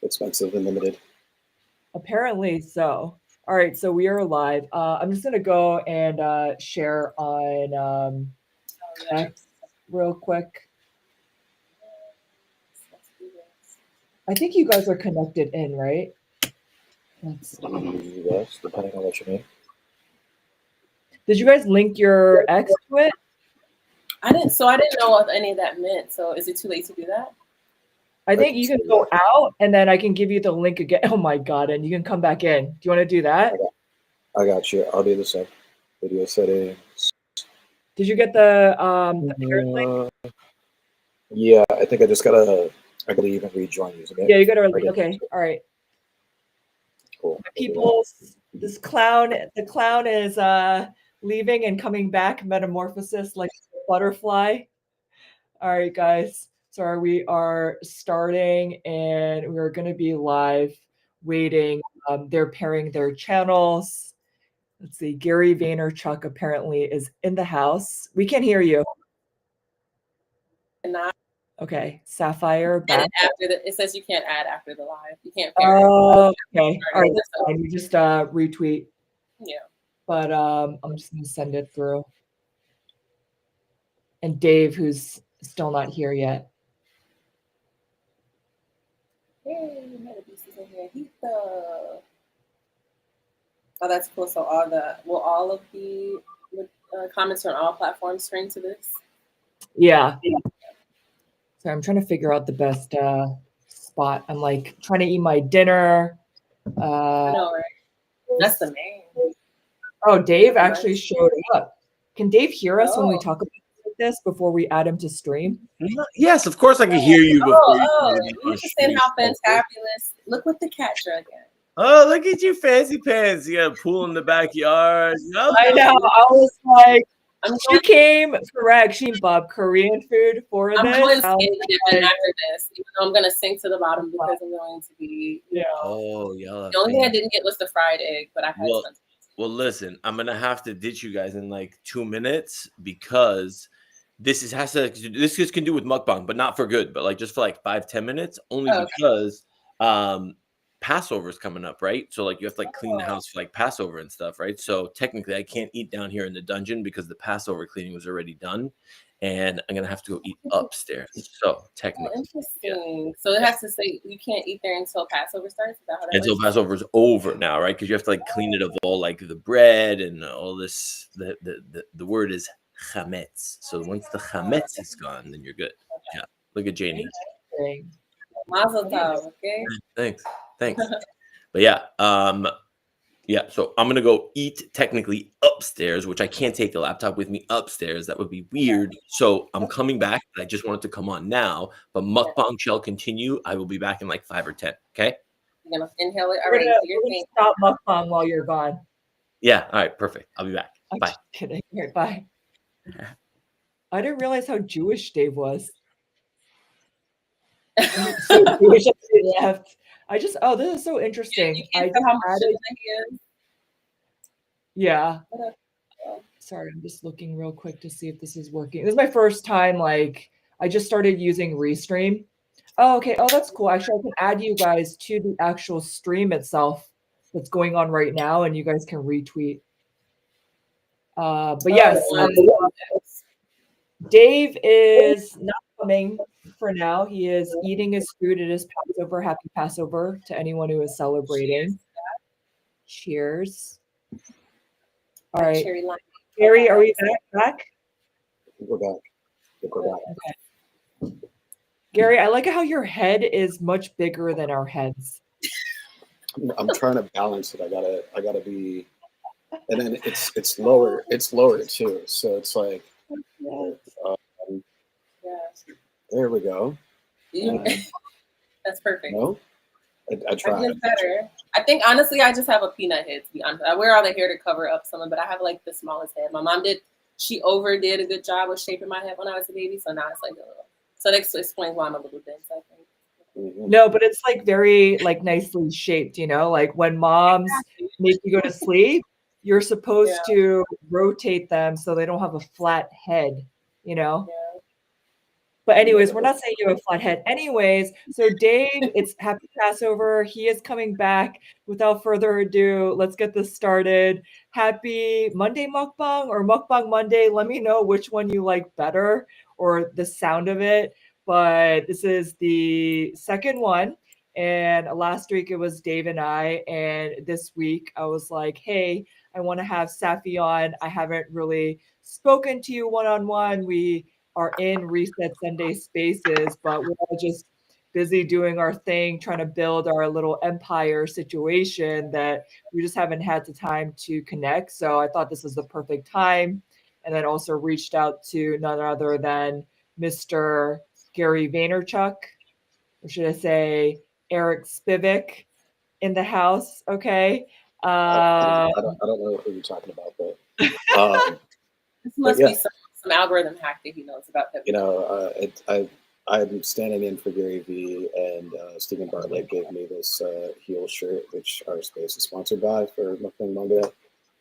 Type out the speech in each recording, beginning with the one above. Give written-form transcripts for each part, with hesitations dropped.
expensive and limited. Apparently so. All right, so we are live. I'm just gonna go and share on X real quick. I think you guys are connected in, right? Let's see. Yes, depending on what you mean. Did you guys link your X to it? I didn't know what any of that meant. So is it too late to do that? I think you can go out and then I can give you the link again. Oh my god, and you can come back in. Do you want to do that? I got you. I'll do the same. Video settings. Did you get the parent link? Yeah, I think I gotta even rejoin using it. Yeah, you gotta okay, all right. Cool. People, the clown is leaving and coming back, metamorphosis like a butterfly. All right, guys. Sorry, we are starting and we're going to be live waiting. They're pairing their channels. Let's see. Gary Vaynerchuk apparently is in the house. We can hear you. Okay. Sapphyre Bardot. It says you can't add after the live. You can't. Oh, okay. All right. That's fine. You just retweet. Yeah. But I'm just going to send it through. And Dave, who's still not here yet. Hey, oh, that's cool. So all of the comments on all platforms stream to this? Yeah. So I'm trying to figure out the best spot. I'm like trying to eat my dinner. I know, right? That's the main. Oh, Dave actually showed up. Can Dave hear us when we talk about this before we add him to stream? Yes, of course I can hear you. You understand how fantabulous. Look what the cat drug in. Oh, look at you, fancy pants. You got a pool in the backyard. I know. I was like, she came correct. She bought Korean food for I'm this. going to after this, even though I'm going to sink to the bottom because I'm going to be, yeah. The only thing I didn't get was the fried egg, but I had some. Well, listen, I'm going to have to ditch you guys in like 2 minutes because this can do with mukbang, but not for good, but like just for like 5-10 minutes, only because Passover is coming up, right? So like you have to like clean the house for like Passover and stuff, right? So technically I can't eat down here in the dungeon because the Passover cleaning was already done, and I'm gonna have to go eat upstairs. So technically, interesting. So it has to say you can't eat there until Passover starts. Is that how that until works? Passover's over now, right? Because you have to like clean it of all like the bread and all this. The word is chametz. So once the chametz is gone, then you're good. Yeah. Look at Janey. Mazel tov, okay. Thanks. But yeah, so I'm gonna go eat technically upstairs, which I can't take the laptop with me upstairs. That would be weird. So I'm coming back. I just wanted to come on now, but mukbang shall continue. I will be back in like 5 or 10. Okay. You're gonna inhale it. We're gonna stop mukbang while you're gone. Yeah. All right. Perfect. I'll be back. I'm Bye. just kidding. Here, bye. I didn't realize how Jewish Dave was. So Jewish left. This is so interesting. Yeah. Sorry, I'm just looking real quick to see if this is working. This is my first time, like, I just started using Restream. Oh, okay. Oh, that's cool. Actually, I can add you guys to the actual stream itself that's going on right now, and you guys can retweet. But yes, Dave is not coming for now. He is eating his food. It is Passover. Happy Passover to anyone who is celebrating. Cheers. All right. Gary, are we back? We're back. Okay. Gary, I like how your head is much bigger than our heads. I'm trying to balance it. I gotta be, and then it's lower. It's lower too. So it's like, there we go. That's perfect. No, I tried. I get better. I think honestly, I just have a peanut head. To be honest, I wear all the hair to cover up some, but I have like the smallest head. My mom she overdid a good job with shaping my head when I was a baby, so now it's like a little. So that explains why I'm a little dense, I think. No, but it's like very like nicely shaped, like when moms make you go to sleep, you're supposed to rotate them so they don't have a flat head, Yeah. But anyways, we're not saying you have a flat head. Anyways, so Dave, it's happy Passover. He is coming back. Without further ado, let's get this started. Happy Monday mukbang or mukbang Monday. Let me know which one you like better or the sound of it. But this is the second one. And last week it was Dave and I. And this week I was like, hey, I want to have Sapphy on. I haven't really spoken to you one-on-one. We are in Reset Sunday spaces, but we're all just busy doing our thing, trying to build our little empire situation that we just haven't had the time to connect. So I thought this was the perfect time. And then also reached out to none other than Mr. Gary Vaynerchuk, or should I say Eric Spivak in the house. Okay. I don't know who you're talking about, but This must yeah. be some algorithm hack that he knows about. That you know, I'm standing in for Gary V, and Stephen Bartlett gave me this heel shirt, which our space is sponsored by for Mukbang Monday.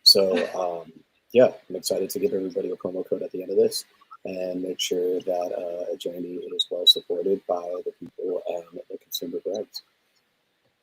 So yeah, I'm excited to give everybody a promo code at the end of this, and make sure that Janey is well supported by the people and the consumer brands.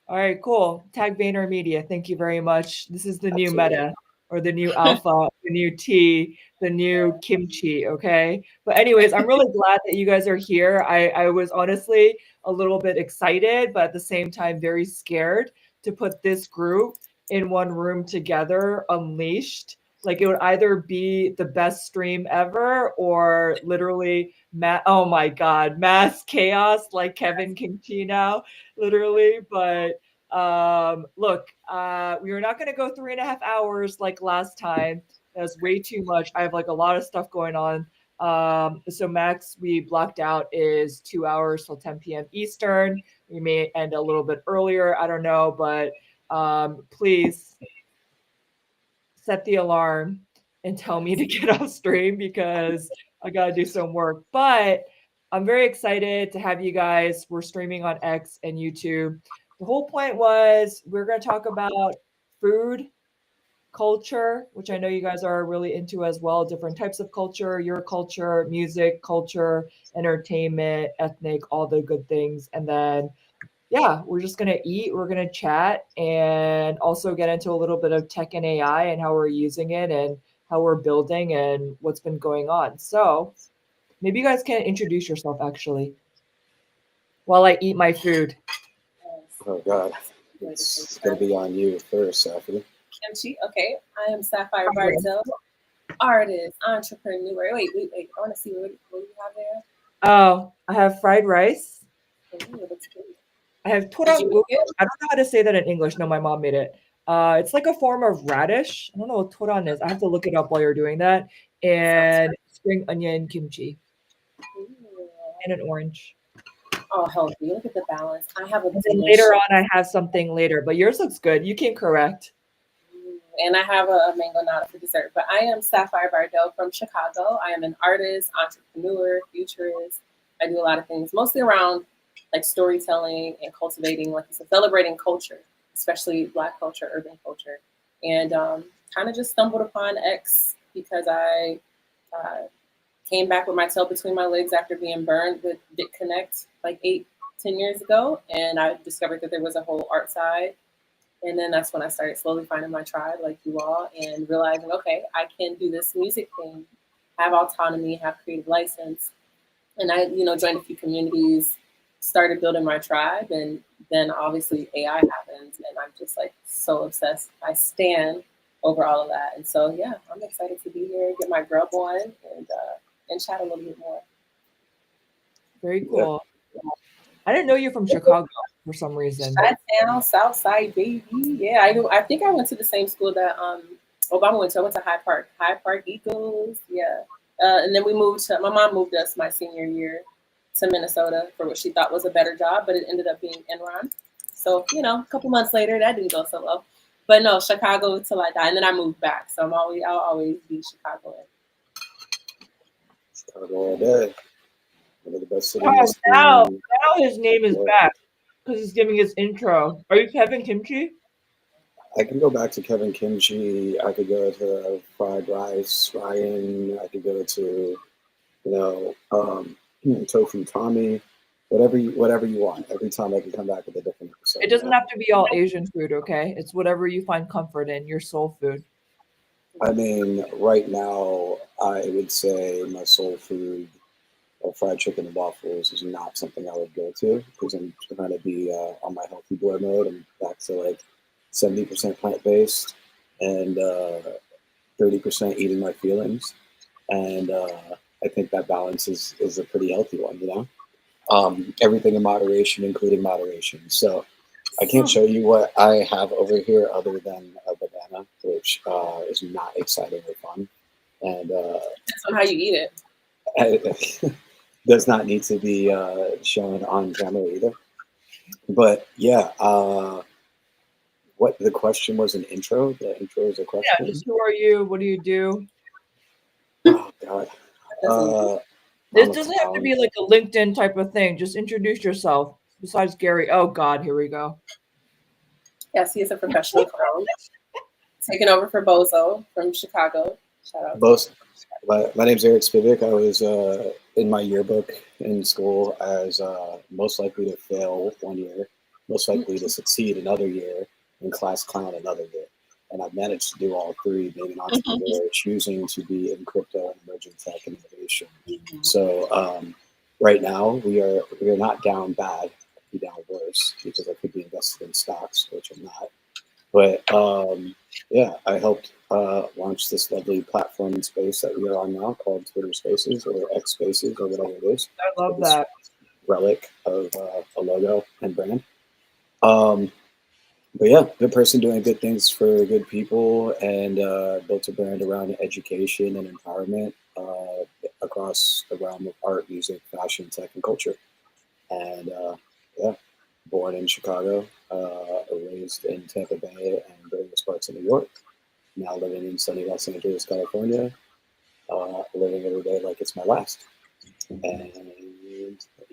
All right, cool. Tag Vayner Media. Thank you very much. This is the new Absolutely. meta or the new alpha, the new T, the new kimchi. Okay. But anyways, I'm really glad that you guys are here. I was honestly a little bit excited, but at the same time, very scared to put this group in one room together, unleashed. Like it would either be the best stream ever or literally, oh my God, mass chaos like Kevin Kimchi now, literally. But look, we are not going to go 3.5 hours like last time. That's way too much. I have like a lot of stuff going on. So max we blocked out is 2 hours till 10 p.m. Eastern. We may end a little bit earlier. I don't know, but please set the alarm and tell me to get off stream because I got to do some work. But I'm very excited to have you guys. We're streaming on X and YouTube. The whole point was we're going to talk about food, culture, which I know you guys are really into as well, different types of culture, your culture, music, culture, entertainment, ethnic, all the good things. And then yeah, we're just going to eat, we're going to chat, and also get into a little bit of tech and AI and how we're using it and how we're building and what's been going on. So maybe you guys can introduce yourself actually while I eat my food. Oh God, it's going to be on you first, Sapphy. Kimchi. Okay, I am Sapphyre Bardot, artist, entrepreneur. Wait. I want to see what you have there. Oh, I have fried rice. Ooh, that's good. I have I don't know how to say that in English. No, my mom made it. It's like a form of radish. I don't know what toran is. I have to look it up while you're doing that. And spring onion kimchi. Ooh. And an orange. Oh, healthy. Look at the balance. I have a and then later on, I have something later, but yours looks good. You came correct. And I have a mango nata for dessert. But I am Sapphyre Bardot from Chicago. I am an artist, entrepreneur, futurist. I do a lot of things, mostly around like storytelling and cultivating, like you said, celebrating culture, especially Black culture, urban culture. And kind of just stumbled upon X because I came back with my tail between my legs after being burned with BitConnect like 8-10 years ago. And I discovered that there was a whole art side. And then that's when I started slowly finding my tribe, like you all, and realizing, okay, I can do this music thing, have autonomy, have creative license. And I, joined a few communities, started building my tribe, and then obviously AI happens, and I'm just like so obsessed. I stand over all of that. And so, yeah, I'm excited to be here, get my grub on, and chat a little bit more. Very cool. Yeah. I didn't know you're from Chicago for some reason. Chi-town, Southside, baby. Yeah, I think I went to the same school that Obama went to. I went to Hyde Park Eagles. Yeah. And then my mom moved us my senior year to Minnesota for what she thought was a better job, but it ended up being Enron. So, a couple months later, that didn't go so well. But no, Chicago till I die. And then I moved back. So I'll always be Chicagoan. Chicago all day. One of the best cities. Now his name is back because he's giving his intro. Are you Kevin Kimchi? I can go back to Kevin Kimchi. I could go to fried rice, Ryan. I could go to, tofu Tommy, whatever you want. Every time I can come back with a different episode. It doesn't have to be all Asian food, okay? It's whatever you find comfort in, your soul food. I mean, right now, I would say my soul food, fried chicken and waffles, is not something I would go to because I'm trying to be on my healthy boy mode. I'm back to like 70% plant-based and 30% eating my feelings. And I think that balance is a pretty healthy one, you know? Everything in moderation, including moderation. So I can't show you what I have over here other than a banana, which is not exciting or fun. And That's on how you eat it. it does not need to be shown on camera either. But yeah, what the question was an intro? The intro is a question? Yeah, just who are you? What do you do? Oh, God. This doesn't have to be like a LinkedIn type of thing. Just introduce yourself. Besides Gary. Oh, God, here we go. Yes, he is a professional clown. Taking over for Bozo from Chicago. Shout out. Both. My name's Eric Spivak. I was in my yearbook in school as most likely to fail 1 year, most likely to succeed another year, and class clown another year. And I've managed to do all three, being an entrepreneur, choosing to be in crypto and emerging tech and innovation. So right now we are not down bad. Be down worse because I could be invested in stocks, which I'm not. But yeah, I helped launch this lovely platform and space that we are on now called Twitter Spaces or X Spaces or whatever it is. I love that. Relic of a logo and brand. But yeah, good person doing good things for good people and built a brand around education and empowerment across the realm of art, music, fashion, tech, and culture. And yeah, born in Chicago, raised in Tampa Bay and various parts of New York. Now living in sunny Los Angeles, California. Living every day like it's my last. And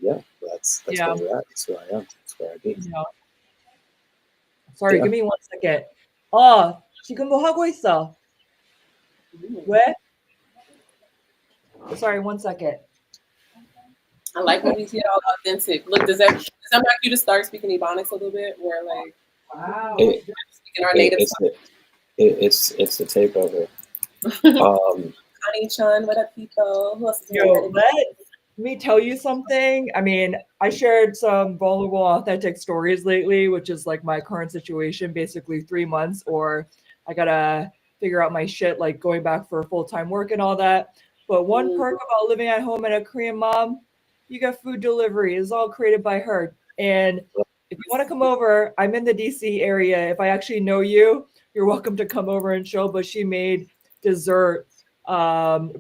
yeah, that's where we're at. That's where I am. That's where I be. Yeah. Sorry, Yeah. give me 1 second. 지금 뭐 하고 있어? 왜? Sorry, 1 second. I like when we see it all authentic. Look, does that make you to start speaking Ebonics a little bit? Where like, Wow. speaking our native. It's the takeover. Connie Chun, what up, people? Who else is here? Let me tell you something. I mean, I shared some vulnerable, authentic stories lately, which is like my current situation, basically 3 months, or I gotta figure out my shit, like going back for full-time work and all that. But one perk about living at home and a Korean mom, you get food delivery. It's all created by her. And if you want to come over, I'm in the DC area. If I actually know you, you're welcome to come over and show. But she made dessert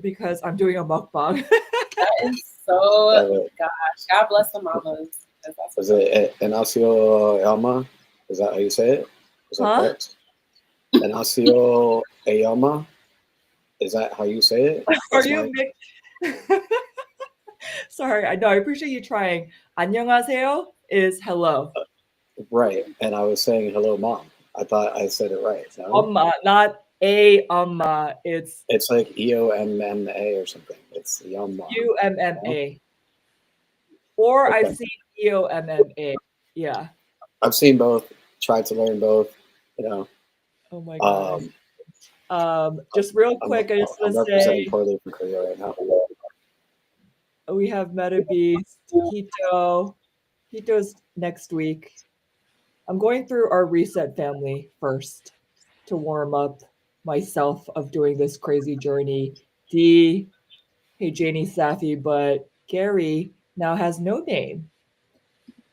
because I'm doing a mukbang. That is so, gosh, God bless the mamas. Is it Enacio Elma? Is that how you say it? Is that correct? Enacio Elma? Is that how you say it? Are you Sorry, I know. I appreciate you trying. 안녕하세요 is hello. Right, and I was saying hello, mom. I thought I said it right. No? Amma, not a amma. It's like EOMMA or something. It's Yumma. UMMA. Or okay. I've seen EOMMA. Yeah. I've seen both. Tried to learn both. You know. Oh my god. Just real quick, I just want to say. Poorly from Korea right now. We have Meta Beast, Hito. Hito's next week. I'm going through our reset family first to warm up myself of doing this crazy journey. D, hey Janey, Sapphy, but Gary now has no name.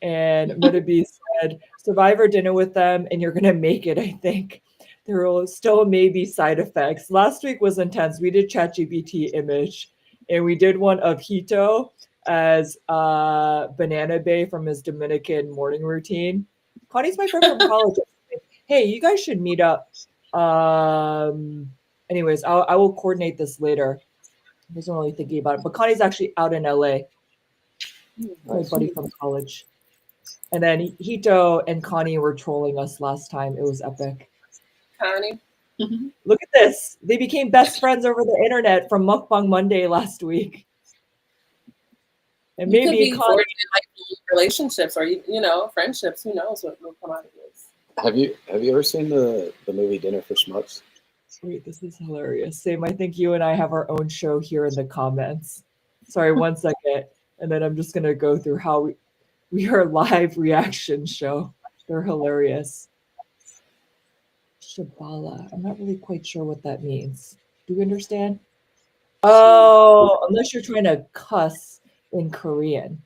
And Meta Beast said, Survivor dinner with them, and you're gonna make it, I think. There will still maybe side effects. Last week was intense. We did ChatGPT image. And we did one of Hito as Banana Bay from his Dominican morning routine. Connie's my friend from college. Hey, you guys should meet up. Anyways, I will coordinate this later. I wasn't really thinking about it. But Connie's actually out in LA. My buddy from college. And then Hito and Connie were trolling us last time. It was epic. Connie? Look at this. They became best friends over the internet from Mukbang Monday last week. And You could maybe be forging like relationships or friendships. Who knows what will come out of this? Have you ever seen the movie Dinner for Schmucks? Wait, this is hilarious. Sam, I think you and I have our own show here in the comments. Sorry, 1 second. And then I'm just going to go through how we are a live reaction show. They're hilarious. Shabala. I'm not really quite sure what that means. Do you understand? Oh, unless you're trying to cuss in Korean,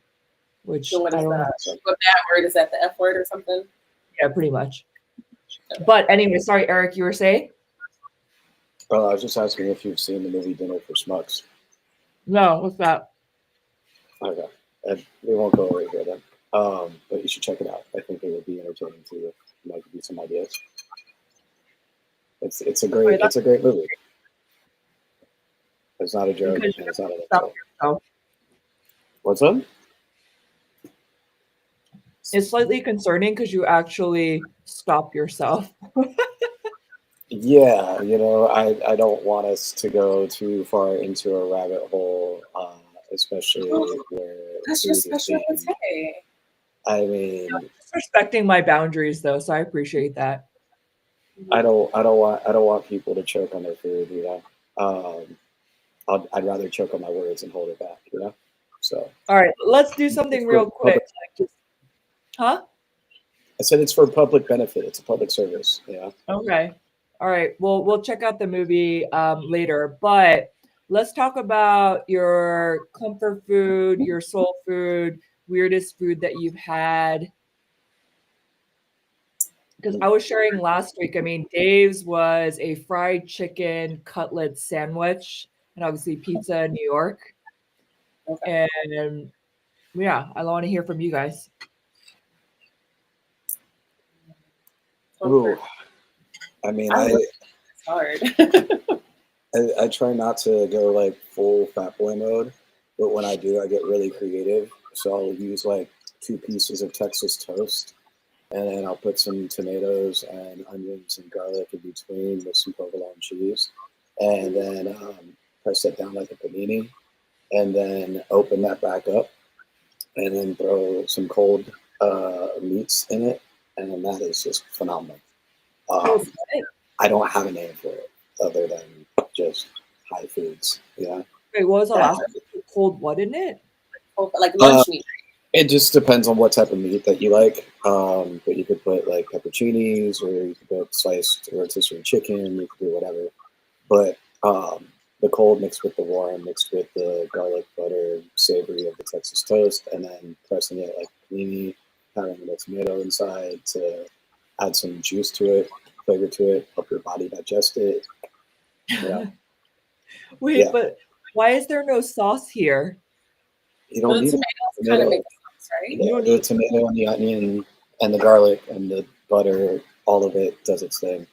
which So what I is don't that? know. What bad word is that? The F word or something? Yeah, pretty much. But anyway, sorry, Eric, you were saying? Well, I was just asking if you've seen the movie Dinner for Schmucks. No, what's that? Okay, and we won't go over it here then. But you should check it out. I think it would be entertaining to you. Might give you some ideas. It's a great movie. It's not a joke. Because And it's not an stop insult. yourself. What's up? It's slightly concerning because you actually stop yourself. Yeah, I don't want us to go too far into a rabbit hole, especially where That's your food is being. specialty. I mean, Just respecting my boundaries, though, so I appreciate that. I don't want people to choke on their food. I'd rather choke on my words and hold it back. So All right, let's do something real quick. Huh? I said it's for public benefit. It's a public service. Yeah. Okay. All right. Well, we'll check out the movie later, but let's talk about your comfort food, your soul food, weirdest food that you've had. Because I was sharing last week, I mean, Dave's was a fried chicken cutlet sandwich and obviously pizza in New York. Okay. And yeah, I want to hear from you guys. Ooh. I mean, it's hard. I try not to go like full fat boy mode, but when I do, I get really creative. So I'll use like 2 pieces of Texas toast, and then I'll put some tomatoes and onions and garlic in between with some provolone cheese, and then press that down like a panini, and then open that back up, and then throw some cold meats in it, and then that is just phenomenal. I don't have a name for it other than just high foods. Yeah. Wait, what was the last one? Cold what in it? Like lunch meat. It just depends on what type of meat that you like. But you could put like pepperoncinis, or you could put sliced rotisserie chicken. You could do whatever. But the cold mixed with the warm, mixed with the garlic butter savory of the Texas toast, and then pressing it like panini, having the tomato inside to add some juice to it, flavor to it, help your body digest it. Yeah. Wait, but why is there no sauce here? You don't need tomatoes kind of make sense, right? The tomato and the onion and the garlic and the butter, all of it does its thing,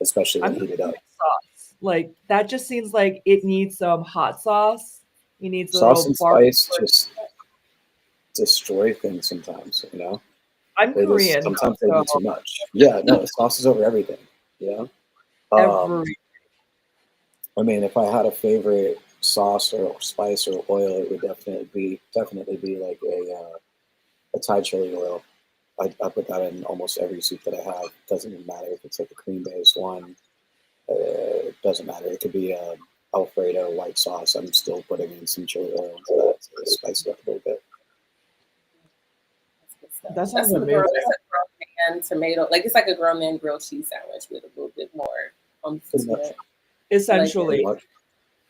especially when heated up. Sauce. Like that just seems like it needs some hot sauce. It needs a sauce little and spice just destroy things sometimes, I'm Korean. Sometimes they do too much. Yeah, no, sauce is over everything. I mean, if I had a favorite sauce or spice or oil, it would definitely be like a Thai chili oil. I put that in almost every soup that I have. Doesn't even matter if it's like a cream-based one. It doesn't matter. It could be a Alfredo white sauce. I'm still putting in some chili oil into that to spice it up a little bit. That sounds That's amazing. That's a grown man tomato. Like it's like a grown man grilled cheese sandwich with a little bit more to it. Essentially. Like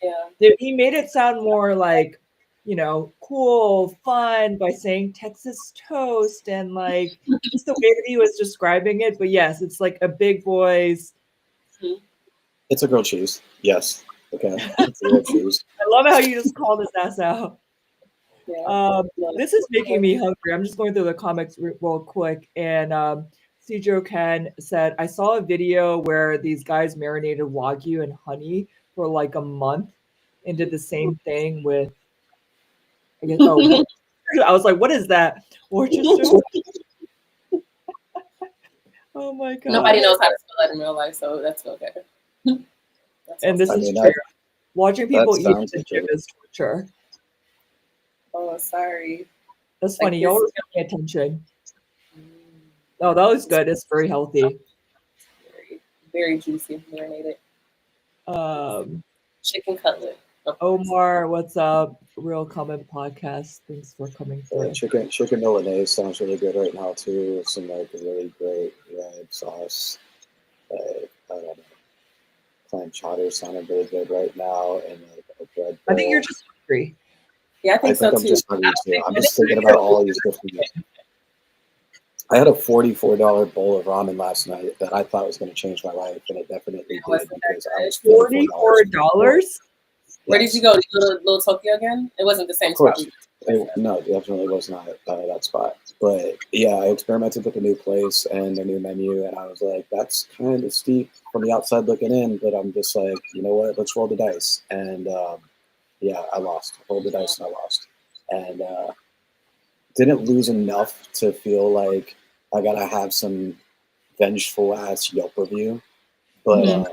yeah. He made it sound more like, cool, fun by saying Texas toast and like just the way that he was describing it. But yes, it's like a big boy's. It's a grilled cheese. Yes. Okay. It's a grilled cheese. I love how you just called his ass out. Yeah. This is making me hungry. I'm just going through the comics real quick. And Sijo Ken said, I saw a video where these guys marinated Wagyu and honey for like a month and did the same thing with, I guess, I was like, what is that? Worcester? Oh my God. Nobody knows how to spell that in real life, so that's okay. And this is true. Watching people eat the gym is torture. Oh, Oh, sorry. That's Like funny. this- Y'all were paying attention. Oh, that was good. It's very healthy. Very, very juicy, marinated. Chicken cutlet. Omar, what's up? Real Comment Podcast. Thanks for coming through. Chicken Milanese sounds really good right now too. With some like really great red sauce. I don't know. Clam chowder sounded really good right now, and like a bread bowl. I think you're just hungry. Yeah, I think so I'm too. just hungry too. I'm just thinking about all these different. I had a $44 bowl of ramen last night that I thought was going to change my life, and it definitely did because I was $44. Where did you go? Did you go to Little Tokyo again? It wasn't the same spot. No, it definitely was not that spot. But yeah, I experimented with a new place and a new menu, and I was like, that's kind of steep from the outside looking in, but I'm just like, you know what? Let's roll the dice. And yeah, I lost. I rolled the dice and I lost. And didn't lose enough to feel like I gotta have some vengeful ass Yelp review, but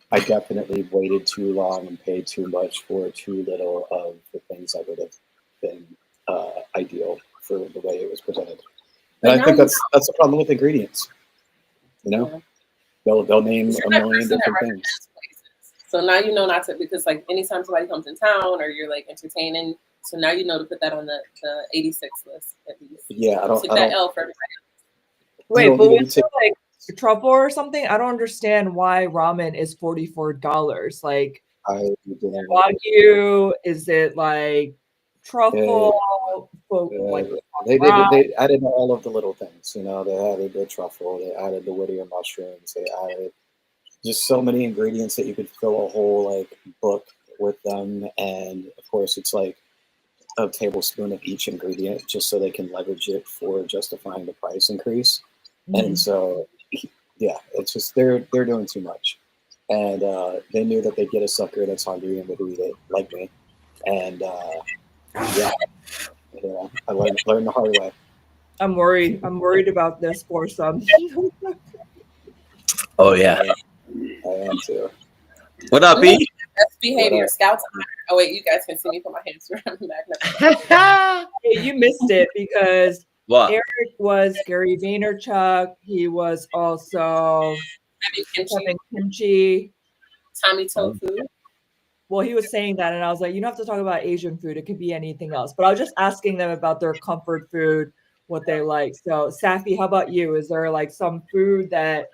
I definitely waited too long and paid too much for too little of the things that would have been ideal for the way it was presented. And I think that's the problem with ingredients. You know, they'll name a million different things. So now you know not to, because like anytime somebody comes in town or you're like entertaining, so now you know to put that on the 86 list at least. Yeah, I don't. Take that L for everybody else. Wait, but was it like truffle or something? I don't understand why ramen is $44. Like Wagyu, is it like truffle? They added all of the little things. You know, they added the truffle, they added the Whittier mushrooms, they added just so many ingredients that you could fill a whole like book with them. And of course, it's like a tablespoon of each ingredient just so they can leverage it for justifying the price increase. And so, yeah, it's just they're doing too much. And they knew that they'd get a sucker that's hungry and would eat it like me. And yeah, I learned the hard way. I'm worried. I'm worried about this for some. Oh yeah, I am too. What up, E? Best behavior, scouts. Oh wait, you guys can see me put my hands around the back. Hey, you missed it because what? Eric was Gary Vaynerchuk. He was also Kevin Kimchi. Tommy Tofu. Well, he was saying that, and I was like, you don't have to talk about Asian food. It could be anything else. But I was just asking them about their comfort food, what they like. So, Sappy, how about you? Is there like some food that,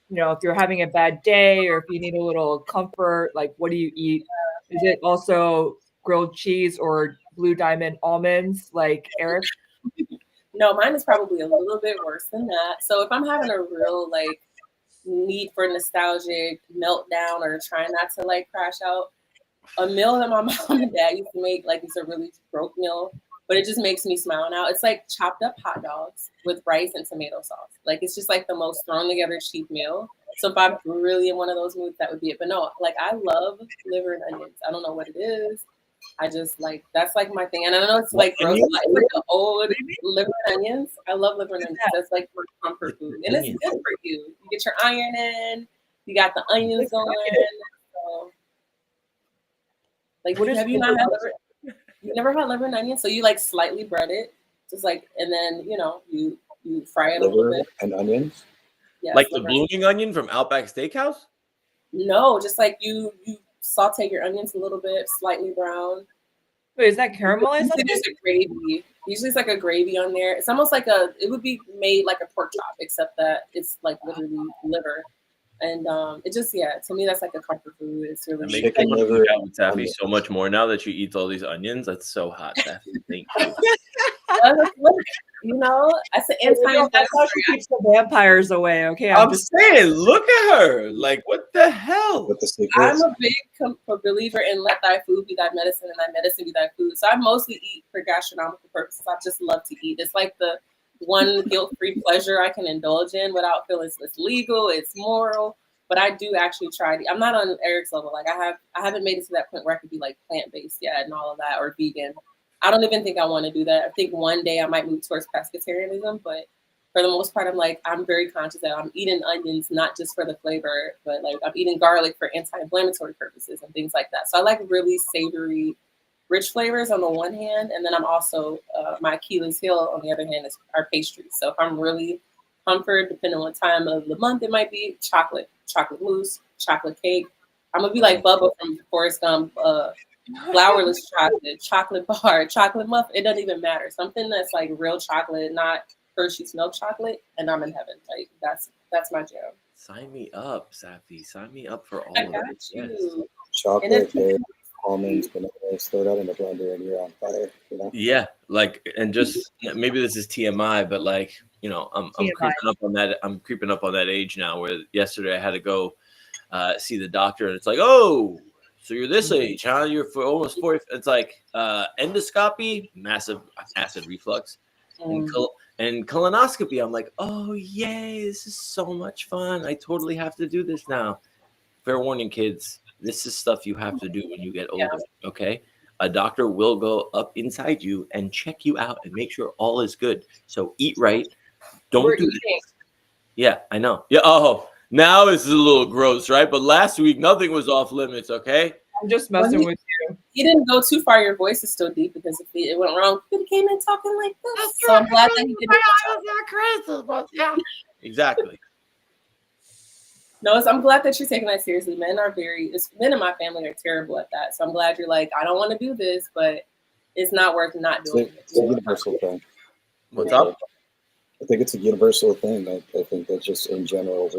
you know, if you're having a bad day or if you need a little comfort, like what do you eat? Is it also grilled cheese or Blue Diamond almonds like Eric? No, mine is probably a little bit worse than that. So if I'm having a real like need for nostalgic meltdown or trying not to like crash out, a meal that my mom and dad used to make, like it's a really broke meal, but it just makes me smile now. It's like chopped up hot dogs with rice and tomato sauce. Like it's just like the most thrown together cheap meal. So if I'm really in one of those moods, that would be it. But no, like I love liver and onions. I don't know what it is. I just like, that's like my thing. And I know it's like gross, but it's like the old liver and onions. I love liver and onions. That's like for comfort food. And it's good for you. You get your iron in, you got the onions going. So, like, have you not had liver? You never had liver and onions? So you like slightly bread it, just like, and then, you know, you fry it a little bit. And onions? Yes, like the blooming onion from Outback Steakhouse? No, just like you saute your onions a little bit, slightly brown. Wait, is that caramelized? There's a gravy. Usually it's like a gravy on there. It's almost like it would be made like a pork chop, except that it's like literally liver. And it just, yeah, to me that's like a comfort food. It's really chicken liver with Taffy so much more now that you eat all these onions. That's so hot, Taffy. Thank you. You know, I said anti-inflammatory. That's how she keeps the vampires away. Okay, I'm just saying, look at her. Like, what the hell? I'm a big believer in let thy food be thy medicine and thy medicine be thy food. So I mostly eat for gastronomical purposes. I just love to eat. It's like the one guilt-free pleasure I can indulge in without feeling it's legal, it's moral. But I do actually try to. I'm not on Eric's level. Like I haven't made it to that point where I could be like plant-based yet and all of that, or vegan. I don't even think I want to do that. I think one day I might move towards pescatarianism, but for the most part, I'm very conscious that I'm eating onions not just for the flavor, but like I'm eating garlic for anti-inflammatory purposes and things like that. So I like really savory, rich flavors on the one hand, and then I'm also my Achilles heel on the other hand is our pastries. So if I'm really comfort, depending on what time of the month it might be, chocolate mousse, chocolate cake. I'm gonna be like Bubba from Forrest Gump, flourless chocolate bar, chocolate muffin. It doesn't even matter. Something that's like real chocolate, not Hershey's milk chocolate, and I'm in heaven. Like that's my jam. Sign me up, Sappy. Sign me up for all I of got it. you. Yes. Chocolate, almonds, bananas, throw that in the blender and you're on fire. You know? Yeah, like, and just maybe this is TMI, but like, you know, I'm creeping up on that. I'm creeping up on that age now. Where yesterday I had to go see the doctor, and it's like, oh, so you're this age, huh? You're for almost 40. It's like endoscopy, massive acid reflux, and colonoscopy. I'm like, oh yay, this is so much fun. I totally have to do this now. Fair warning, kids. This is stuff you have to do when you get older. Yeah. Okay. A doctor will go up inside you and check you out and make sure all is good. So eat right. Don't do this. Yeah, I know. Yeah. Oh, now this is a little gross, right? But last week, nothing was off limits. Okay. I'm just messing with you. You didn't go too far. Your voice is still deep because if it went wrong, you came in talking like this. So I'm glad that you didn't. Crazy, but yeah. Exactly. No, I'm glad that you're taking that seriously. Men in my family are terrible at that. So I'm glad you're like, I don't want to do this, but it's not worth not doing it. It's a universal thing. What's up? I think it's a universal thing. I think that just in general,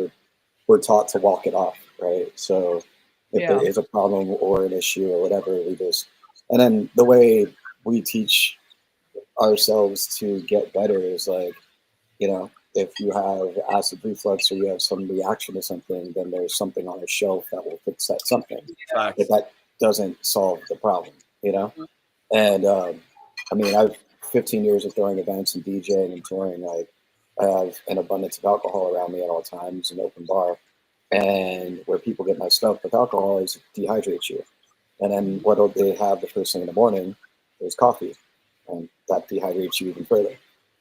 we're taught to walk it off, right? So if there is a problem or an issue or whatever, and then the way we teach ourselves to get better is like, you know, if you have acid reflux or you have some reaction to something, then there's something on a shelf that will fix that something. If that doesn't solve the problem, you know? And I mean, I've 15 years of throwing events and DJing and touring. Like, I have an abundance of alcohol around me at all times, an open bar. And where people get messed up with alcohol is dehydrates you. And then what they have the first thing in the morning is coffee. And that dehydrates you even further.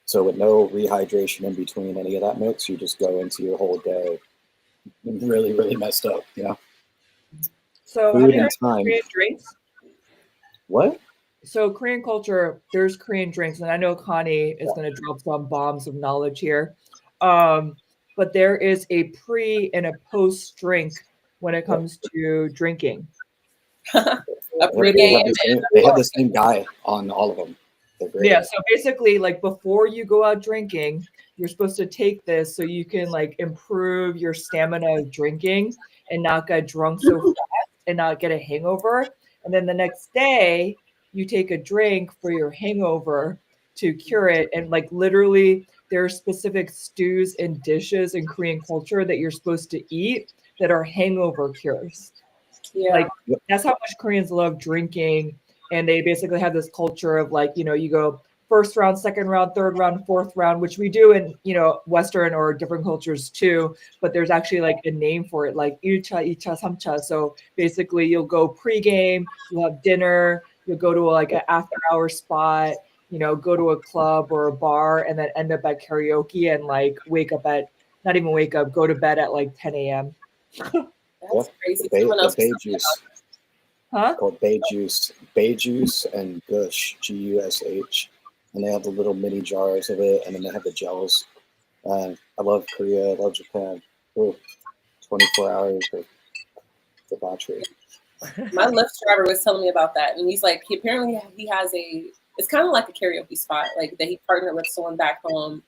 So with no rehydration in between any of that mix, you just go into your whole day really, really messed up, you know? So have you heard of Korean drinks? What? So Korean culture, there's Korean drinks, and I know Connie is going to drop some bombs of knowledge here. But there is a pre and a post drink when it comes to drinking. They have the same guy on all of them. Yeah, so basically, like, before you go out drinking, you're supposed to take this so you can like improve your stamina of drinking and not get drunk so fast and not get a hangover. And then the next day, you take a drink for your hangover to cure it. And like literally, there are specific stews and dishes in Korean culture that you're supposed to eat that are hangover cures. Yeah. Like, that's how much Koreans love drinking. And they basically have this culture of like, you know, you go first round, second round, third round, fourth round, which we do in, you know, Western or different cultures too. But there's actually like a name for it, like 1차, 2차, 3차. So basically you'll go pregame, you'll have dinner, you'll go to like an after hour spot, you know, go to a club or a bar and then end up at karaoke and like go to bed at like 10 a.m. That's crazy. The bay juice. Huh? Called bay juice and Gush, Gush, and they have the little mini jars of it, and then they have the gels. I love Korea, I love Japan. Ooh, 24 hours of debauchery. My Lyft driver was telling me about that, and he's like, apparently he has it's kind of like a karaoke spot, like that he partnered with someone back home.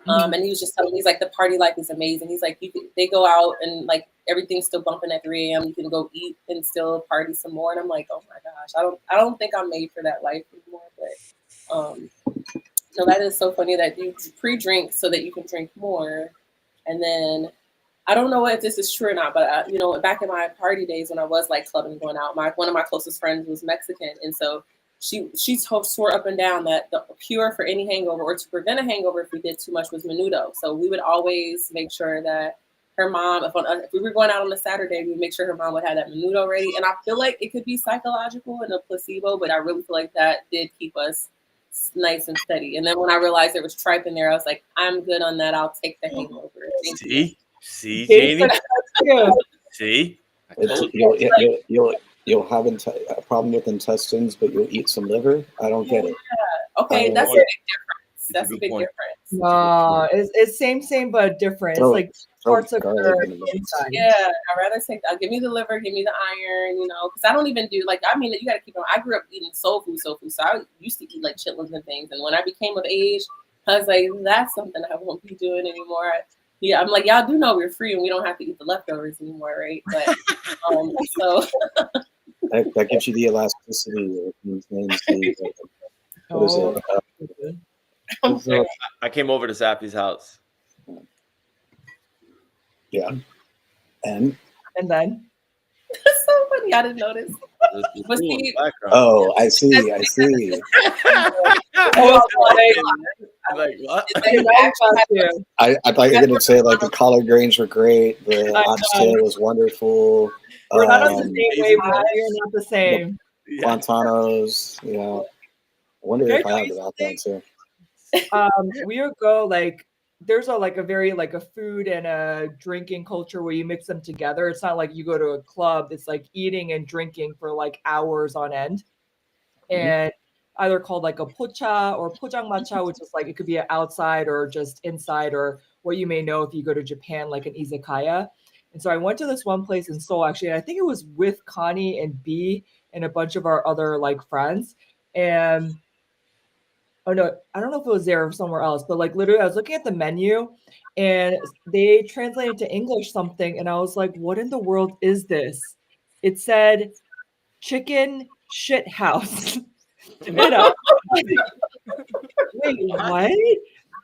And he was just telling me, he's like, the party life is amazing. He's like, they go out and like everything's still bumping at 3 a.m. You can go eat and still party some more. And I'm like, oh my gosh, I don't think I'm made for that life anymore. But no, that is so funny that you pre-drink so that you can drink more. And then I don't know if this is true or not, but you know, back in my party days when I was like clubbing and going out, one of my closest friends was Mexican, and so she swore up and down that the cure for any hangover or to prevent a hangover if we did too much was menudo. So we would always make sure that her mom, if we were going out on a Saturday, we would make sure her mom would have that menudo ready. And I feel like it could be psychological and a placebo, but I really feel like that did keep us nice and steady. And then when I realized there was tripe in there, I was like, I'm good on that. I'll take the hangover. See, Janey? See? you'll have a problem with intestines, but you'll eat some liver. I don't get it. Okay, I that's a don't- big difference. That's a big point. difference. No, it's same but different. It's Throw- like throw parts of garlic your in the mix. inside. Yeah, I'd rather take that. Give me the liver, give me the iron, you know, because I don't even do, like, I mean, you got to keep on. I grew up eating soul food. So I used to eat, like, chitlins and things. And when I became of age, I was like, that's something I won't be doing anymore. Yeah, I'm like, y'all do know we're free and we don't have to eat the leftovers anymore, right? But, so. That gives you the elasticity. It maintains the, what is it? I came over to Sappy's house. Yeah. And then That's so funny. I didn't notice. There's But pool in see- the background. oh, I see. Like what? You actually have I thought you were gonna say like the collard greens were great, the I oxtail was wonderful. we're not on the same amazing wavelength. vibes. We're not the same. Yeah. Guantanos, yeah. I wonder Can I if I tell have you it out there too. We would go like there's a very like a food and a drinking culture where you mix them together. It's not like you go to a club. It's like eating and drinking for like hours on end, and either called like a pocha or pojangmacha, which is like it could be outside or just inside, or what you may know if you go to Japan, like an izakaya. And so I went to this one place in Seoul actually. And I think it was with Connie and B and a bunch of our other like friends. And oh no, I don't know if it was there or somewhere else, but like literally I was looking at the menu and they translated to English something and I was like, what in the world is this? It said chicken shit house. And I was like, wait, what?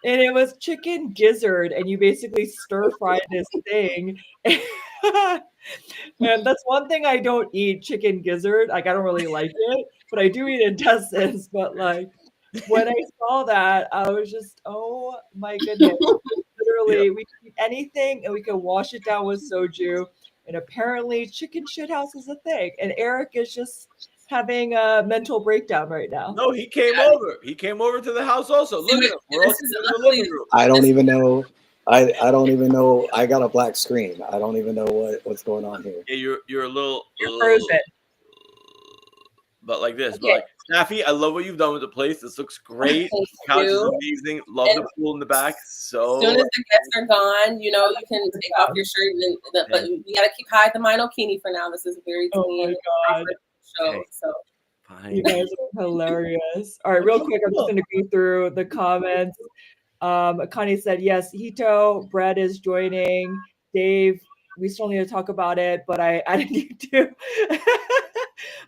And it was chicken gizzard, and you basically stir fry this thing. And that's one thing I don't eat, chicken gizzard. Like I don't really like it, but I do eat intestines. But like when I saw that, I was just, oh my goodness. Literally, we can eat anything and we can wash it down with soju. And apparently chicken shit house is a thing. And Eric is just having a mental breakdown right now. No, he came over. He came over to the house also. Look at him. We're all sitting in the living room. I don't even know. I don't even know. I got a black screen. I don't even know what's going on here. Yeah, you're a little Frozen. but like this. Okay. But like Snaffy, I love what you've done with the place. This looks great. Thank The couch is you. amazing. Love And the pool in the back. So As soon as the guests are gone, you know, you can take off your shirt, but you gotta hide the minokini for now. This is a very Oh clean my God. show. Okay. So fine. You guys are hilarious. All right, real quick, I'm just going to go through the comments. Connie said, yes, Hito, Brett is joining. Dave, we still need to talk about it, but I added you to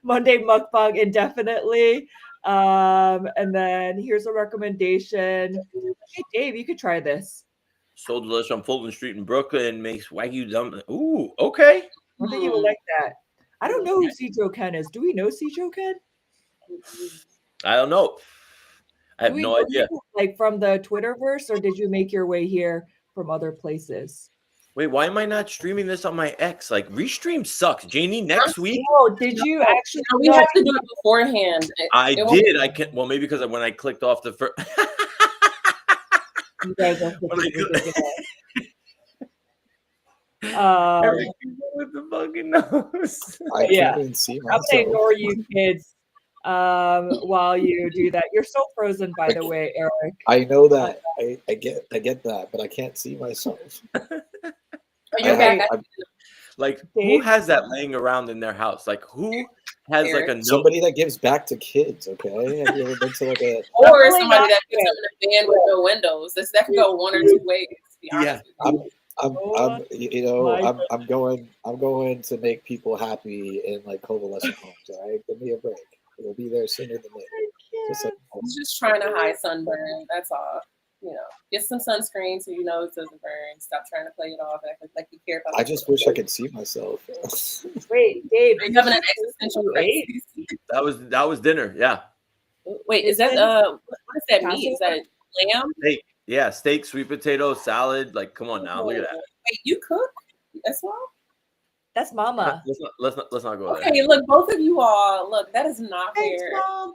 Monday Mukbang indefinitely. And then here's a recommendation. Hey, Dave, you could try this. So delicious on Fulton Street in Brooklyn makes Wagyu dumpling. Ooh, okay. I think you would like that. I don't know who Sijo Ken is. Do we know Sijo Ken? I don't know. I have Do we no know idea. you, like from the Twitterverse, or did you make your way here from other places? Wait, why am I not streaming this on my X? Like, restream sucks. Janey, next week? Oh, did you actually? we have to do it beforehand. I It won't- did. I can't. Well, maybe because when I clicked off the first. You guys are When I ridiculous. Eric, with the fucking nose. I Yeah. can't even see I'm gonna myself. ignore you kids while you do that. You're so frozen, by the way, Eric. I know that. I get that, but I can't see myself. You're I- back. I- Like, who Dave? has that laying around in their house? Like, who has like a note? Somebody that gives back to kids. Okay, have you ever been to like a? Or Really somebody not that puts them in a van with no windows. That could go one or two ways. To be honest with you. I'm you know, I'm going to make people happy in like convalescent homes. All right, give me a break. It'll be there sooner than later. Just like, I'm just trying to hide sunburn. That's all. You know, get some sunscreen so you know it doesn't burn. Stop trying to play it off like you care about. I just wish I could see myself. Wait, Dave, Are you having an existential Wait. crisis? That was dinner. Yeah. Wait, is that what is that meat? Is that lamb? Steak. Yeah, steak, sweet potato, salad. Like, come on now, look at that. Wait, you cook as well? That's Mama. Let's not go there. Okay, look, both of you all, look, that is not Thanks, fair. Mom.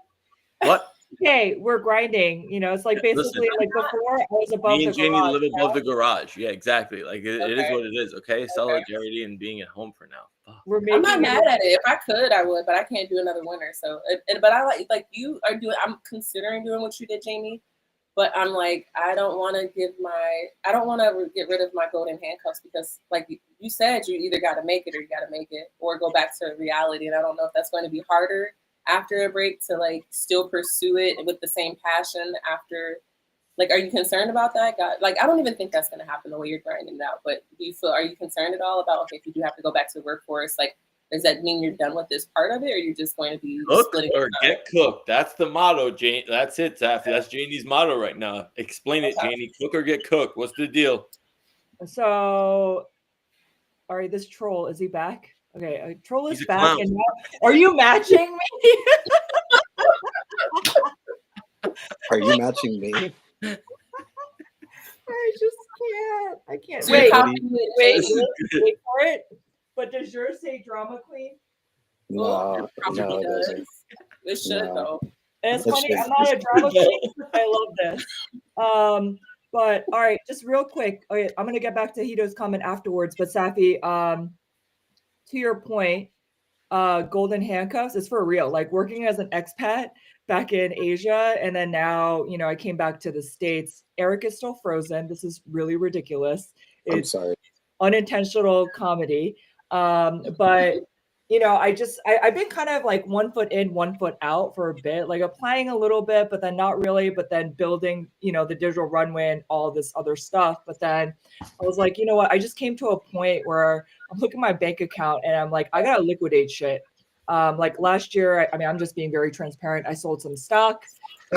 What? Okay, we're grinding. You know, it's like basically like before I was above Me the and Jamie garage. live above the garage. Yeah, exactly. Like it is Okay. what it is. Okay, solidarity and being at home for now. Fuck. we're I'm not making mad at it. If I could, I would, but I can't do another winter. So, but I like you are doing. I'm considering doing what you did, Jamie. But I'm like, I don't want to get rid of my golden handcuffs because, like you said, you either got to make it or you got to make it, or go back to reality. And I don't know if that's going to be harder after a break to like still pursue it with the same passion after. Like, are you concerned about that? God, like, I don't even think that's going to happen the way you're grinding it out. But are you concerned at all about, okay, if you do have to go back to the workforce, like, does that mean you're done with this part of it, or you're just going to be splitting or get cooked? That's the motto, Jane. That's it, Sapphy. That's Janie's motto right now. Explain it, Janie. Cook or get cooked. What's the deal? So, all right, this troll, is he back? Okay, troll is back. Clown. And now, are you matching me? Are you matching me? I just can't. I can't. So Wait, wait. Wait for it. But does yours say drama queen? No, no, it doesn't. It should though. And it's funny. I'm not a drama queen. I love this. But all right, just real quick. Okay, I'm gonna get back to Hito's comment afterwards. But Sapphy, to your point, golden handcuffs is for real. Like working as an expat back in Asia, and then now, you know, I came back to the States. Eric is still frozen. This is really ridiculous. I'm sorry. Unintentional comedy. But you know, I've been kind of like 1 foot in, 1 foot out for a bit, like applying a little bit, but then not really, but then building, you know, the digital runway and all this other stuff. But then I was like, you know what? I just came to a point where I'm looking at my bank account and I'm like, I gotta liquidate shit. Like last year, I mean, I'm just being very transparent. I sold some stock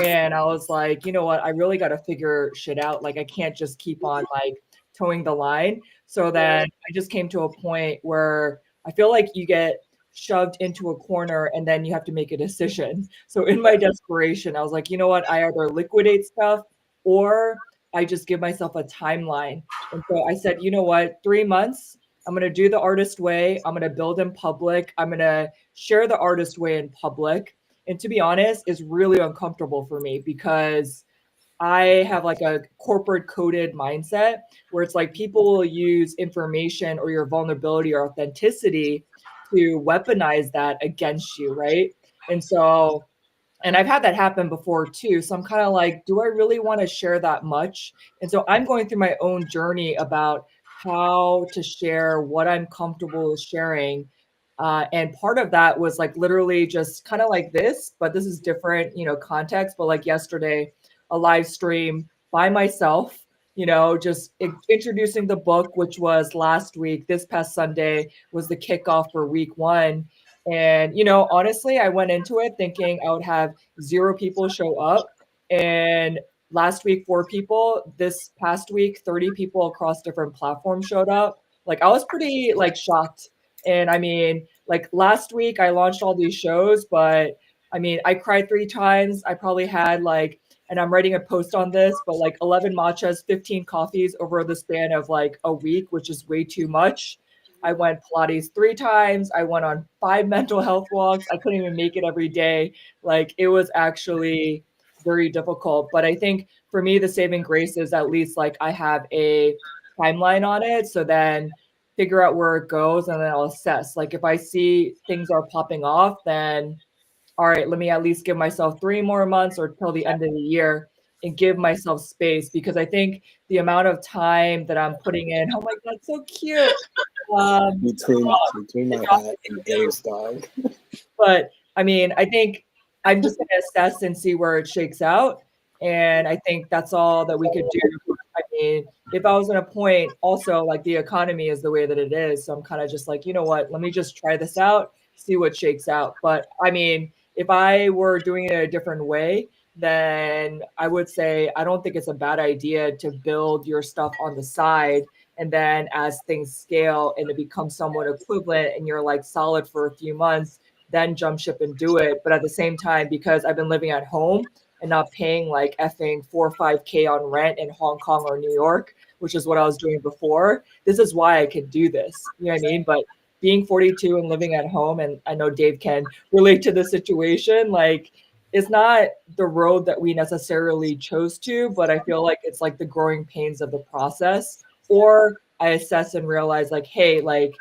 and I was like, you know what? I really got to figure shit out. Like, I can't just keep on like towing the line. So then I just came to a point where I feel like you get shoved into a corner and then you have to make a decision. So in my desperation, I was like, you know what? I either liquidate stuff or I just give myself a timeline. And so I said, you know what? 3 months. I'm going to do the artist way. I'm going to build in public. I'm going to share the artist way in public. And to be honest, it's really uncomfortable for me because I have like a corporate coded mindset where it's like people will use information or your vulnerability or authenticity to weaponize that against you, right? And so, and I've had that happen before too. So I'm kind of like, do I really want to share that much? And so I'm going through my own journey about how to share what I'm comfortable sharing. And part of that was like literally just kind of like this, but this is different, you know, context. But like yesterday, a live stream by myself, you know, just introducing the book, which was last week. This past Sunday was the kickoff for week 1. And, you know, honestly, I went into it thinking I would have 0 people show up. And last week, 4 people. This past week, 30 people across different platforms showed up. Like, I was pretty, like, shocked. And I mean, like, last week, I launched all these shows, but I mean, I cried 3 times. I probably had, like, and I'm writing a post on this, but like 11 matchas, 15 coffees over the span of like a week, which is way too much. I went Pilates 3 times. I went on 5 mental health walks. I couldn't even make it every day. Like it was actually very difficult. But I think for me, the saving grace is at least like I have a timeline on it. So then figure out where it goes and then I'll assess. Like if I see things are popping off, then all right, let me at least give myself 3 more months or till the end of the year and give myself space because I think the amount of time that I'm putting in, oh my God, so cute. Between my hat and Dave's dog. But I mean, I think I'm just going to assess and see where it shakes out. And I think that's all that we could do. I mean, if I was in a point also like the economy is the way that it is. So I'm kind of just like, you know what, let me just try this out, see what shakes out. But I mean, if I were doing it a different way, then I would say I don't think it's a bad idea to build your stuff on the side. And then as things scale and it becomes somewhat equivalent and you're like solid for a few months, then jump ship and do it. But at the same time, because I've been living at home and not paying like effing 4 or 5K on rent in Hong Kong or New York, which is what I was doing before, this is why I could do this. You know what I mean? But being 42 and living at home, and I know Dave can relate to the situation, like it's not the road that we necessarily chose to, but I feel like it's like the growing pains of the process. Or I assess and realize like, hey, like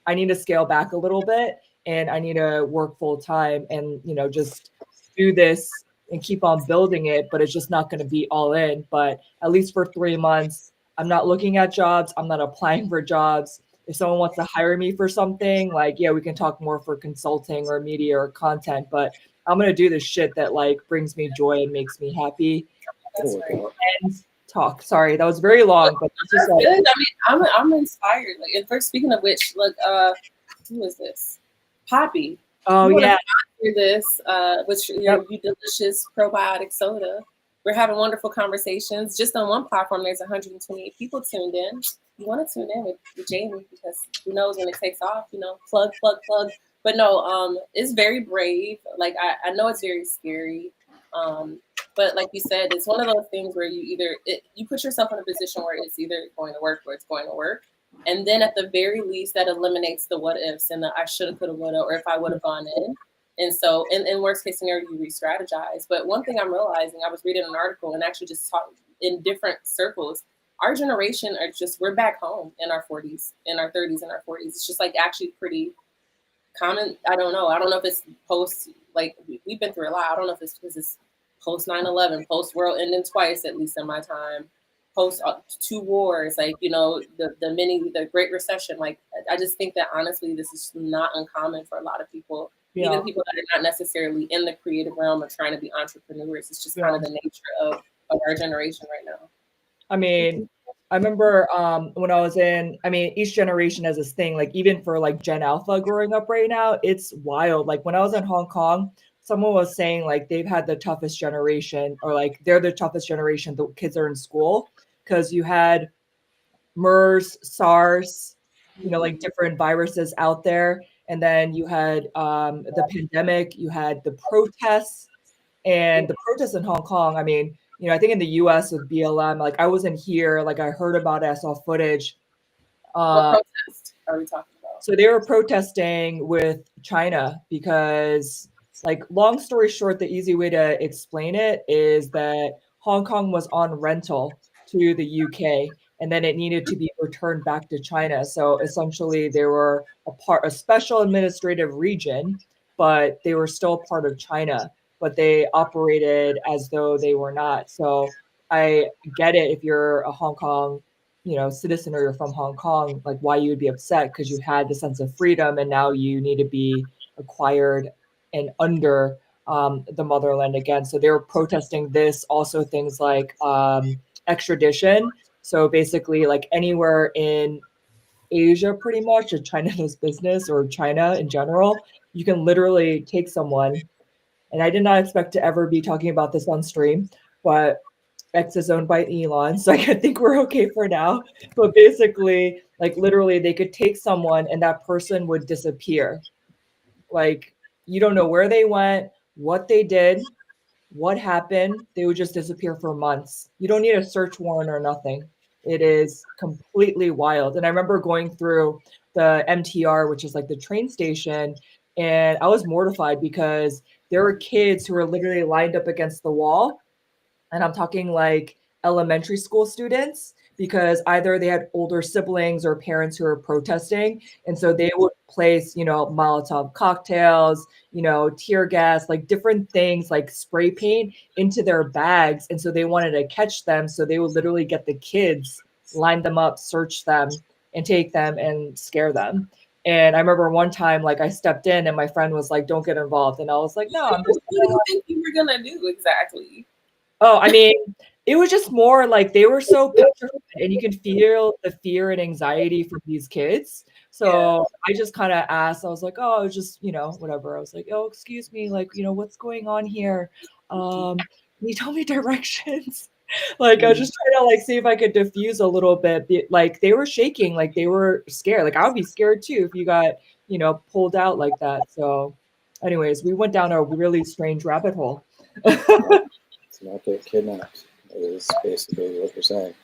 I need to scale back a little bit and I need to work full time and, you know, just do this and keep on building it, but it's just not going to be all in. But at least for 3 months, I'm not looking at jobs. I'm not applying for jobs. If someone wants to hire me for something, like, yeah, we can talk more for consulting or media or content, but I'm going to do the shit that like brings me joy and makes me happy. That's right. And talk. Sorry, that was very long, but it's just like, good. I mean, I'm inspired. Like, and first, speaking of which, look, who is this? Poppy. oh yeah, This, which you delicious probiotic soda. We're having wonderful conversations. Just on one platform, there's 128 people tuned in. You want to tune in with Janey because who knows when it takes off, you know, plug. But no, it's very brave. Like, I know it's very scary. But like you said, it's one of those things where you put yourself in a position where it's either going to work or it's going to work. And then at the very least, that eliminates the what ifs and the I shoulda, coulda, woulda, or if I would have gone in. And so in worst case scenario, you re-strategize. But one thing I'm realizing, I was reading an article and actually just talking in different circles, our generation we're back home in our 40s, in our 30s, in our 40s. It's just like actually pretty common. I don't know if it's post, like we've been through a lot. I don't know if it's because it's post 9/11, post world ending twice, at least in my time, post 2 wars, like, you know, the Great Recession. Like, I just think that honestly, this is not uncommon for a lot of people. Yeah. Even people that are not necessarily in the creative realm or trying to be entrepreneurs. It's just kind of the nature of our generation right now. I mean, I remember when I was each generation has this thing, like even for like Gen Alpha growing up right now, it's wild. Like when I was in Hong Kong, someone was saying like they've had the toughest generation, or like they're the toughest generation. The kids are in school because you had MERS, SARS, you know, like different viruses out there. And then you had the pandemic, you had the protests, and the protests in Hong Kong. I mean, you know, I think in the US with BLM, like I wasn't here, like I heard about it, I saw footage. What protest are we talking about? So they were protesting with China because, like, long story short, the easy way to explain it is that Hong Kong was on rental to the UK and then it needed to be returned back to China. So essentially they were a special administrative region, but they were still part of China, but they operated as though they were not. So I get it if you're a Hong Kong, you know, citizen or you're from Hong Kong, like why you would be upset because you had the sense of freedom and now you need to be acquired and under the motherland again. So they were protesting this, also things like extradition. So basically like anywhere in Asia pretty much, or China does business, or China in general, you can literally take someone. And I did not expect to ever be talking about this on stream, but X is owned by Elon, so I think we're okay for now. But basically, like literally, they could take someone and that person would disappear. Like you don't know where they went, what they did, what happened. They would just disappear for months. You don't need a search warrant or nothing. It is completely wild. And I remember going through the MTR, which is like the train station, and I was mortified because there were kids who were literally lined up against the wall. And I'm talking like elementary school students, because either they had older siblings or parents who were protesting. And so they would place, you know, Molotov cocktails, you know, tear gas, like different things like spray paint into their bags. And so they wanted to catch them. So they would literally get the kids, line them up, search them, and take them and scare them. And I remember one time, like I stepped in and my friend was like, don't get involved. And I was like, no, I'm just. What do you think you were going to do exactly? Oh, I mean, it was just more like they were so petrified, and you can feel the fear and anxiety from these kids. So I just kind of asked, I was like, oh, just, you know, whatever. I was like, oh, excuse me, like, you know, what's going on here? Can you tell me directions? Like, I was just trying to like see if I could diffuse a little bit. Like they were shaking, like they were scared. Like I would be scared too if you got, you know, pulled out like that. So anyways, we went down a really strange rabbit hole. To not get kidnapped is basically what you're saying.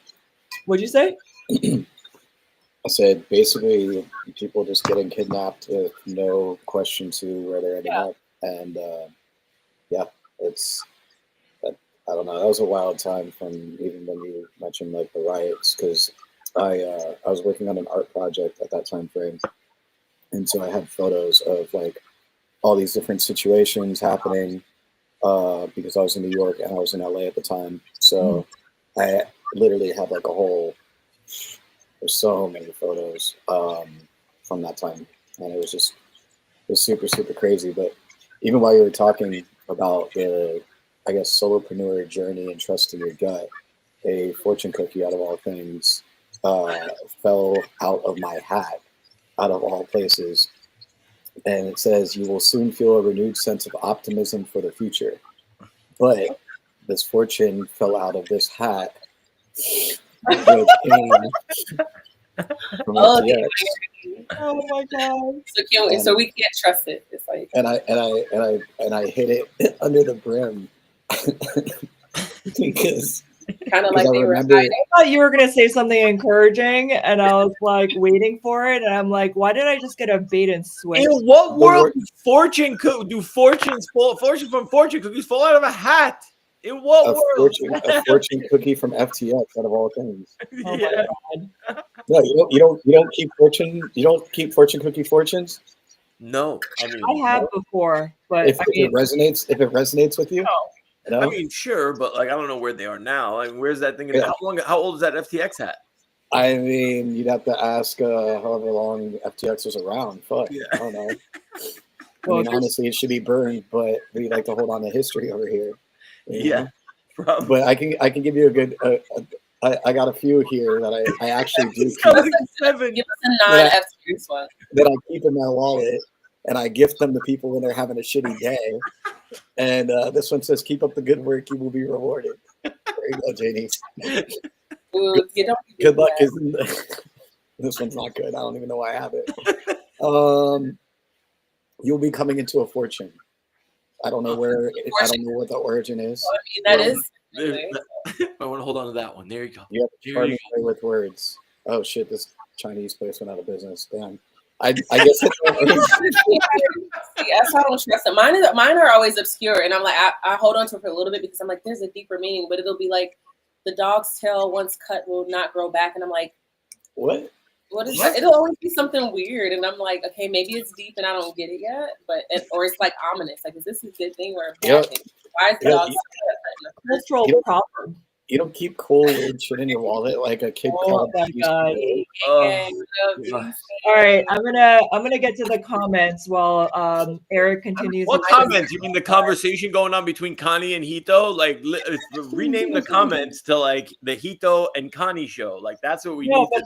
What'd you say? I said basically people just getting kidnapped with no question to where they're ending up. And it's, I don't know, that was a wild time from even when you mentioned like the riots, because I was working on an art project at that time frame. And so I had photos of like all these different situations happening because I was in New York and I was in LA at the time. So I literally had like there's so many photos from that time. And it was super, super crazy. But even while you were talking about the, I guess, solopreneur journey and trusting your gut, a fortune cookie out of all things fell out of my hat, out of all places. And it says, you will soon feel a renewed sense of optimism for the future. But this fortune fell out of this hat with pain from FTX. Oh my god! So we can't trust it. It's like, and I hit it under the brim because kind of like I they were remember. hiding. I thought you were gonna say something encouraging, and I was like waiting for it, and I'm like, why did I just get a bait and switch? In what world do fortune from fortune cookies fall out of a hat? In what world? A fortune cookie from FTX out of all things. Oh Yeah. my god! No, you don't keep fortune. You don't keep fortune cookie fortunes. No, I mean, I have before, but If it resonates with you. No? I mean, sure, but like I don't know where they are now. Like, where's that thing? Yeah. How old is that FTX hat? I mean, you'd have to ask however long FTX was around. Fuck, Yeah. I don't know. I mean, honestly, it should be burned, but we like to hold on to history over here. You know? Probably. But I can give you a good. I got a few here that I actually do keep, Give us a non-FTX one that I keep in my wallet, and I gift them to people when they're having a shitty day. And this one says, "Keep up the good work; you will be rewarded." There you go, Janey. Ooh, you don't Good luck. This one's not good. I don't even know why I have it. You'll be coming into a fortune. I don't know where. I don't know what the origin is. I mean, that is. I want to hold on to that one. There you go. You have to play with words. Oh shit! This Chinese place went out of business. Damn. I guess. See, that's why I don't trust it. Mine are always obscure, and I'm like, I hold on to it for a little bit because I'm like, there's a deeper meaning, but it'll be like, the dog's tail once cut will not grow back, and I'm like, what? What is that? It'll always be something weird, and I'm like, okay, maybe it's deep and I don't get it yet, or it's like ominous. Like, is this a good thing or a bad thing? Why is the dog? Cultural proverb. You don't keep cool weird shit in your wallet like a kid. Oh my god! All right, I'm gonna get to the comments while Eric continues. What comments? You mean the conversation going on between Connie and Hito? Like, rename the comments to like the Hito and Connie show. Like, that's what we need. But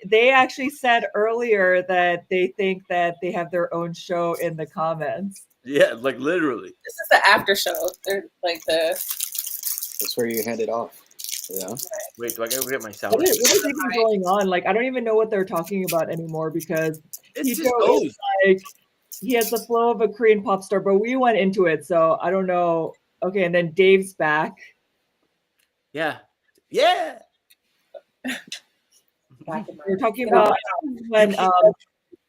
they actually said earlier that they think that they have their own show in the comments. Yeah, like literally. This is the after show. They're like the. That's where you hand it off. Yeah. Wait, do I gotta get my sound? What is even going on? Like, I don't even know what they're talking about anymore because Hito is like he has the flow of a Korean pop star, but we went into it, so I don't know. Okay, and then Dave's back. Yeah. We're talking about when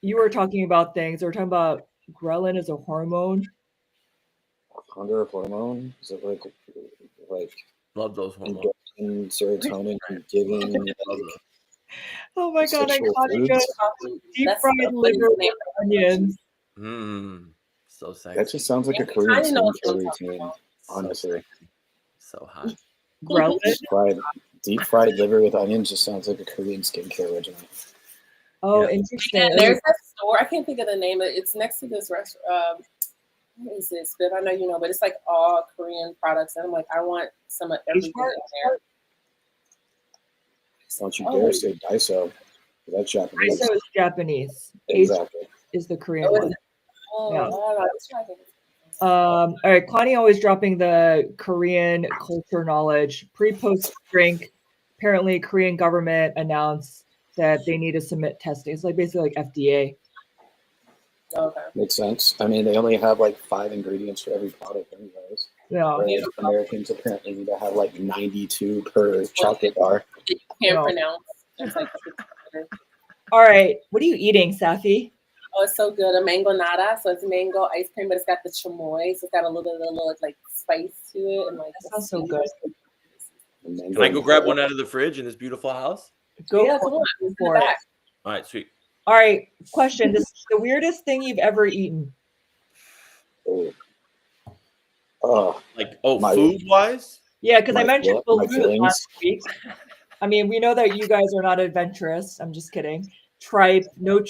you were talking about things. We're talking about ghrelin as a hormone. Hunger hormone? Is it like love those hormones? Serotonin and giving. Oh my god! I caught it. Deep fried liver with onions. So sexy. That just sounds like a Korean skincare routine. Honestly, so hot. Deep fried liver with onions just sounds like a Korean skincare regimen. Oh, interesting. And there's a store. I can't think of the name. It's next to this restaurant. What is this? But I know you know, but it's like all Korean products, and I'm like, I want some of everything in there. Don't you dare say Daiso. That's Japanese. Daiso is Japanese. Exactly. Is the Korean one. Yeah. All right, Connie always dropping the Korean culture knowledge. Pre-post drink. Apparently, Korean government announced that they need to submit testing. It's like basically like FDA. Okay. Makes sense. I mean, they only have like 5 ingredients for every product, anyways. Yeah. Whereas Americans apparently need to have like 92 per chocolate bar. You can't pronounce. It's like, all right, what are you eating, Safi? Oh, it's so good. A mango nata. So it's mango ice cream, but it's got the chamoy. So it's got a little like spice to it, and like that sounds so good. Can I go grab one out of the fridge in this beautiful house? Go come on. for it. All right, sweet. All right, question. This is the weirdest thing you've ever eaten. Like, My- food wise? Yeah, because I mentioned my balut feelings. last week. I mean, we know that you guys are not adventurous. I'm just kidding. Tripe, no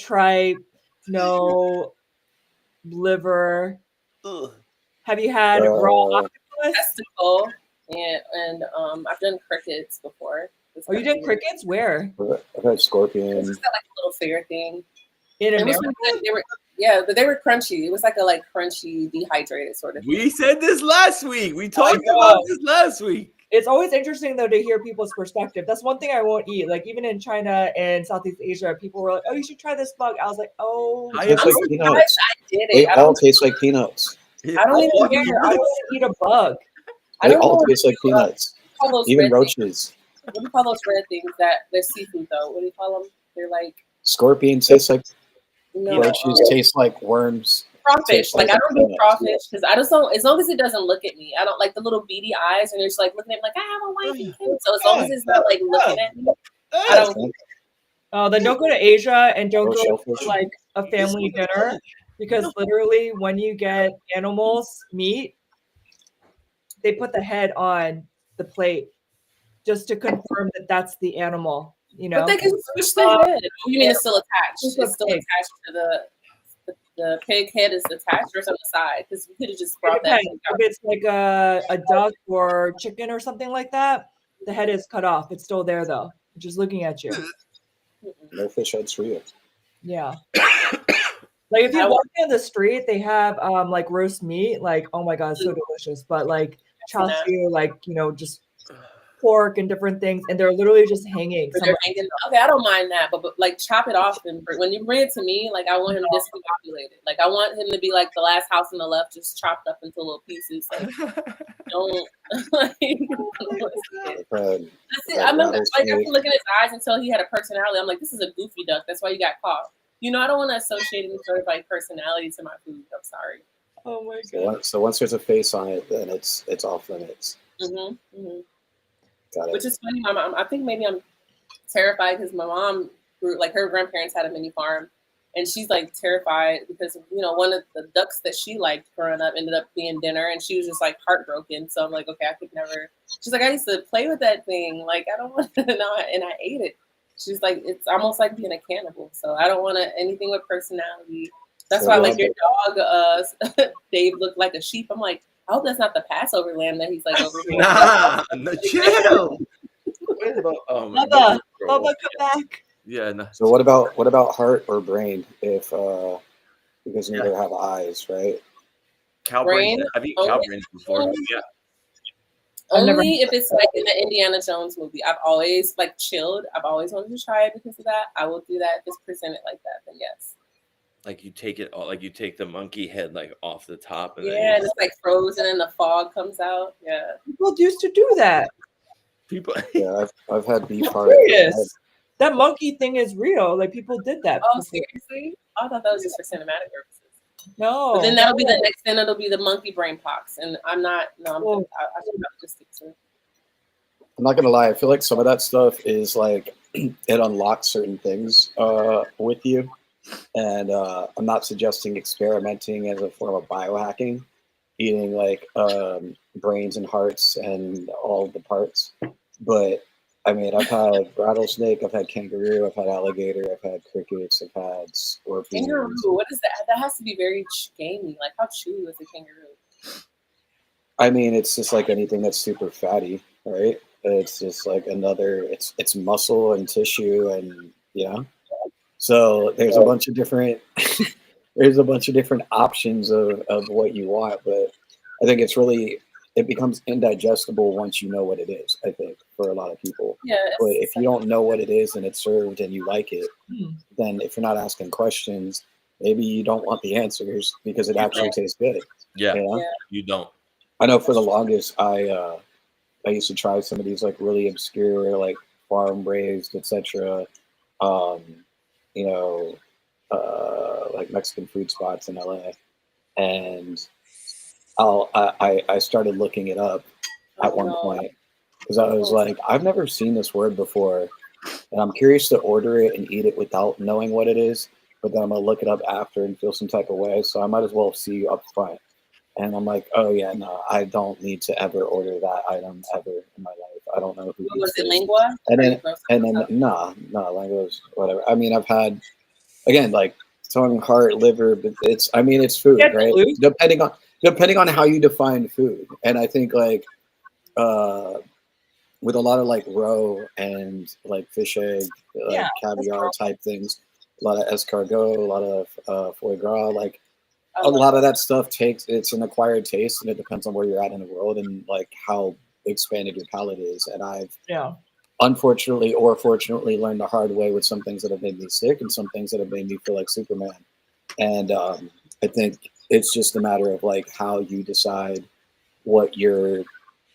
liver. Ugh. Have you had raw octopus? Testicle, and I've done crickets before. Oh, you did crickets? Where? I've had scorpion. It's just like a little fair thing. In It was America? really good. They were, yeah, but they were crunchy. It was like a crunchy, dehydrated sort of thing. We said this last week. We talked know. about this last week. It's always interesting though to hear people's perspective. That's one thing I won't eat. Like even in China and Southeast Asia, people were like, "Oh, you should try this bug." I was like, "Oh, I Tastes I'm like surprised peanuts. I did They it. I all don't, taste like peanuts. I don't even Fucking care. I don't want to eat a bug." I They don't all know taste like peanuts. what do you call those Even red roaches. things. What do you call those red things that they're seafood though? What do you call them? They're like Scorpion tastes like no roaches. Taste like worms. crawfish. tastes Like like I don't do peanuts, crawfish because I just don't. As long as it doesn't look at me, I don't like the little beady eyes and they're just like looking at me like I have a wife and kids. So as long as it's not like looking at me, I don't. Oh, then don't go to Asia and don't Or go shellfish. to like a family dinner because literally when you get animals meat, they put the head on the plate just to confirm that that's the animal. You know, But they can switch the head. Oh, you mean it's still attached? It's a It's still pig. attached to the pig head is attached or it's on the side because you could have just it brought that. depends. If it's like a duck or chicken or something like that, the head is cut off. It's still there though, just looking at you. No fish heads for you. Yeah. Like if you walk down the street, they have like roast meat, like oh my god, so delicious. But like char siu, like just pork and different things, and they're literally just hanging. They're hanging. Okay, I don't mind that, but like chop it off and when you bring it to me, like I want him discombobulated. Like I want him to be like the last house on the left, just chopped up into little pieces. Like don't. Like, that's it. I remember like I could look in his eyes and tell he had a personality. I'm like, this is a goofy duck. That's why you got caught. I don't want to associate any sort of like personality to my food. I'm sorry. Oh my god. So once there's a face on it, then it's off limits. Mm-hmm, mm-hmm. Got it. Which is funny. My mom, I think maybe I'm terrified because my mom grew like her grandparents had a mini farm, and she's like terrified because one of the ducks that she liked growing up ended up being dinner, and she was just like heartbroken. So I'm like, okay, I could never. She's like, I used to play with that thing. Like I don't want to know, and I ate it. She's like, it's almost like being a cannibal. So I don't want anything with personality. That's why like your dog, Dave looked like a sheep. I'm like, I hope that's not the Passover lamb that he's like over here. Nah, no, chill. Bubba, come back. Yeah. No. So what about heart or brain? If because neither have eyes, right? Cow brain. I've eaten cow brains before. Yeah. Only if it's like in the Indiana Jones movie. I've always like chilled. I've always wanted to try it because of that. I will do that if it's presented like that. Then yes. Like you take it all, like you take the monkey head like off the top, and yeah, and it's like frozen, and the fog comes out. Yeah, people used to do that. People. Yeah, I've had beef heart. That monkey thing is real. Like people did that. Oh, seriously? I thought that was just for cinematic purposes. No. But then that'll be the next. Then it'll be the monkey brain pox, and I'm not. No, I should just stick to it. I'm not gonna lie. I feel like some of that stuff is like it unlocks certain things with you, and I'm not suggesting experimenting as a form of biohacking, eating like brains and hearts and all the parts. But I mean, I've had rattlesnake, I've had kangaroo, I've had alligator, I've had crickets, I've had scorpions. Kangaroo, what is that? That has to be very gamey. Like how chewy is a kangaroo? I mean, it's just like anything that's super fatty, right? It's just like another. It's muscle and tissue, and So there's a bunch of different. There's a bunch of different options of what you want, but I think it becomes indigestible once you know what it is. I think for a lot of people. Yeah. But if you don't know what it is and it's served and you like it, then if you're not asking questions, maybe you don't want the answers because it actually tastes good. Yeah, you don't. I know for the longest, I used to try some of these like really obscure, like farm raised, etc. Like Mexican food spots in LA, and I started looking it up at one point because I was like, I've never seen this word before, and I'm curious to order it and eat it without knowing what it is, but then I'm gonna look it up after and feel some type of way. So I might as well see you up front. And I'm like, oh yeah, no, I don't need to ever order that item ever in my life. I don't know who What was eats it, this. lingua? And then nah, language, whatever. I mean, I've had again like tongue, heart, liver, but it's food, right? Depending on how you define food. And I think like with a lot of like roe and like fish egg, like caviar type things, a lot of escargot, a lot of foie gras, like a lot of that stuff it's an acquired taste, and it depends on where you're at in the world and like how expanded your palate is. And I've unfortunately or fortunately learned the hard way with some things that have made me sick and some things that have made me feel like Superman. And I think it's just a matter of like how you decide what your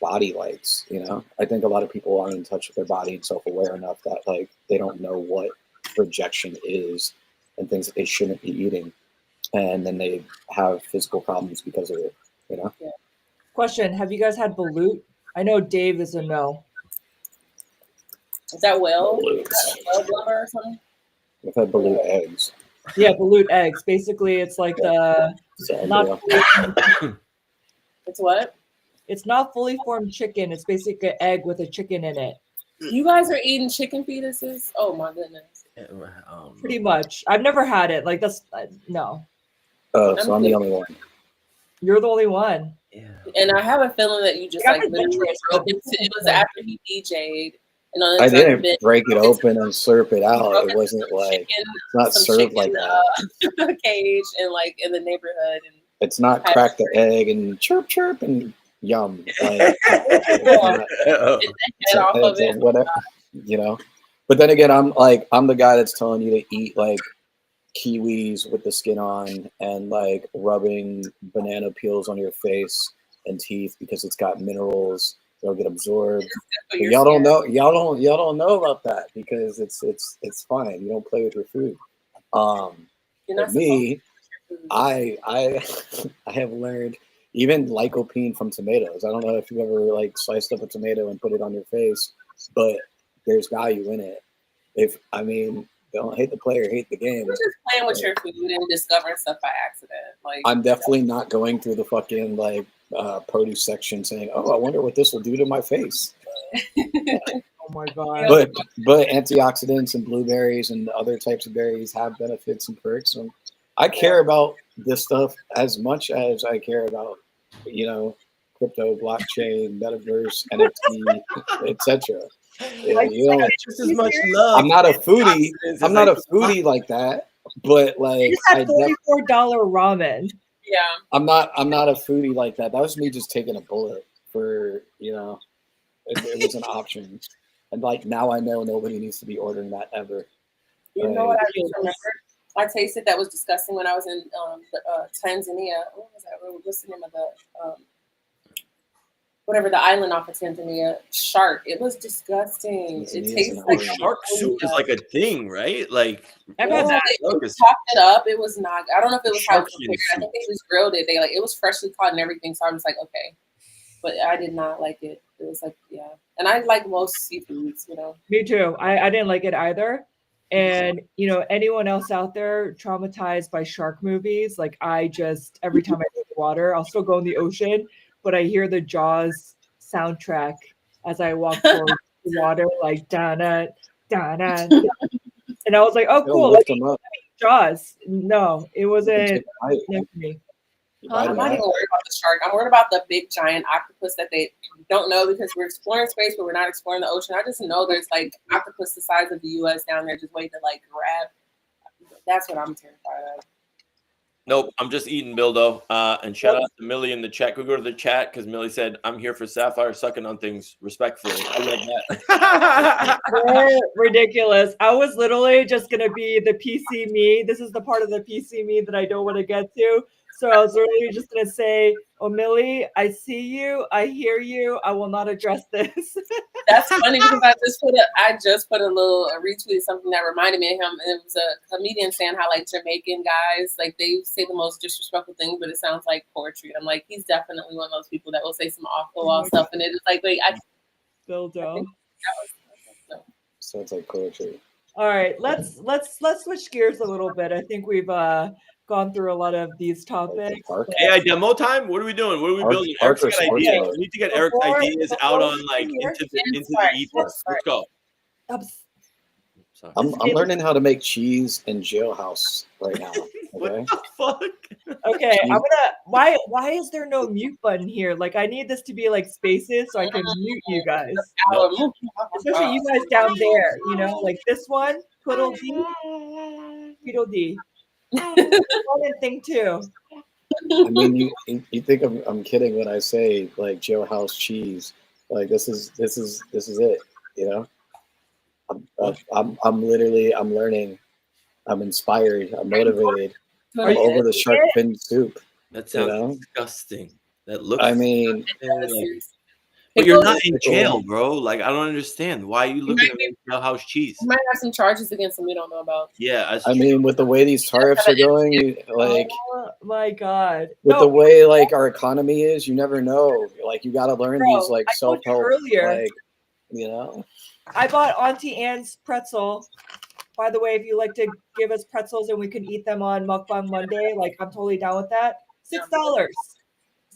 body likes, you know. I think a lot of people aren't in touch with their body and self-aware enough that like they don't know what rejection is and things that they shouldn't be eating, and then they have physical problems because of it, you know. Question: have you guys had balut? I know Dave is a no. Is that whale blubber or something? I've had balut eggs. Yeah, balut eggs. Basically, it's like the not. It's what? It's not fully formed chicken. It's basically an egg with a chicken in it. You guys are eating chicken fetuses? Oh my goodness. Pretty much. I've never had it. Like that's no. Oh, so I'm the only one. You're the only one. Yeah. And I have a feeling that you just like literally broke it. It was after he DJ'd. And I didn't break it open and slurp it out. It wasn't like it's not served like that. Cage and like in the neighborhood. And it's not crack the egg and chirp chirp and yum. Like, whatever, you know. But then again, I'm the guy that's telling you to eat like kiwis with the skin on and like rubbing banana peels on your face and teeth because it's got minerals. They'll get absorbed. But y'all don't know about that because it's fine. You don't play with your food. But me, I have learned even lycopene from tomatoes. I don't know if you ever like sliced up a tomato and put it on your face, but there's value in it. Don't hate the player, hate the game. We're just playing with your food and discovering stuff by accident. Like I'm definitely not going through the fucking like produce section saying, "Oh, I wonder what this will do to my face." Oh my god! But antioxidants and blueberries and other types of berries have benefits and perks. And I care about this stuff as much as I care about, you know, crypto, blockchain, metaverse, NFT, etc. Just as much love. I'm not a foodie. I'm not a foodie like that. But like, you had $44 ramen. Yeah. I'm not a foodie like that. That was me just taking a bullet for, you know, it was an option. And like now I know nobody needs to be ordering that ever. You know what I just remember? I tasted that was disgusting when I was in Tanzania. What was that? What's the name of the whatever the island off of Tanzania? Shark. It was disgusting. It tastes like shark soup is like a thing, right? Like they chopped it up. It was not. I don't know if it was how it was prepared. I think they just grilled it. It was freshly caught and everything. So I was like, okay, but I did not like it. It was like, yeah, and I like most seafoods, you know. Me too. I didn't like it either. And you know, anyone else out there traumatized by shark movies? Like I just every time I go to the water, I'll still go in the ocean, but I hear the Jaws soundtrack as I walk towards the water, like da-na, da-na. And I was like, oh cool, like Jaws. No, it wasn't for me. I'm not even worried about the shark. I'm worried about the big giant octopus that they don't know because we're exploring space, but we're not exploring the ocean. I just know there's like octopus the size of the U.S. down there just waiting to like grab. That's what I'm terrified of. Nope, I'm just eating Bildo. And shout out to Millie in the chat. Could we go to the chat? Because Millie said, I'm here for Sapphyre sucking on things respectfully. I love that. Ridiculous. I was literally just going to be the PC me. This is the part of the PC me that I don't want to get to. So I was literally just going to say, oh, Millie, I see you. I hear you. I will not address this. That's funny because I just put a little retweet something that reminded me of him. And it was a comedian saying how like Jamaican guys, like they say the most disrespectful things, but it sounds like poetry. And I'm like, he's definitely one of those people that will say some off the wall stuff. And it's like, wait, Bildo. sounds like poetry. All right, let's switch gears a little bit. I think we've gone through a lot of these topics. AI demo time. What are we doing? What are we building? Eric's got ideas. We need to get Eric's ideas out on like into the ether. Let's go. I'm learning how to make cheese in Jailhouse right now. What Okay. the fuck? Okay, I'm gonna. Why is there no mute button here? Like, I need this to be like spaces so I can mute you guys, especially you guys down there. You know, like this one, Tweedledee, Tweedledee. One thing too. I mean, you think I'm kidding when I say like Jailhouse cheese? Like this is it. You know. I'm learning. I'm inspired. I'm motivated. I'm over the shark fin soup. That sounds disgusting. That looks. I mean, but you're not in jail, bro. Like I don't understand. Why are you looking at Jailhouse cheese? You might have some charges against him we don't know about. Yeah, I mean, with the way these tariffs are going, like, oh my god, with the way like our economy is, you never know. Like, you got to learn these like self-help. Earlier, like, you know. I bought Auntie Anne's pretzel. By the way, if you like to give us pretzels and we can eat them on Mukbang Monday, like I'm totally down with that. $6,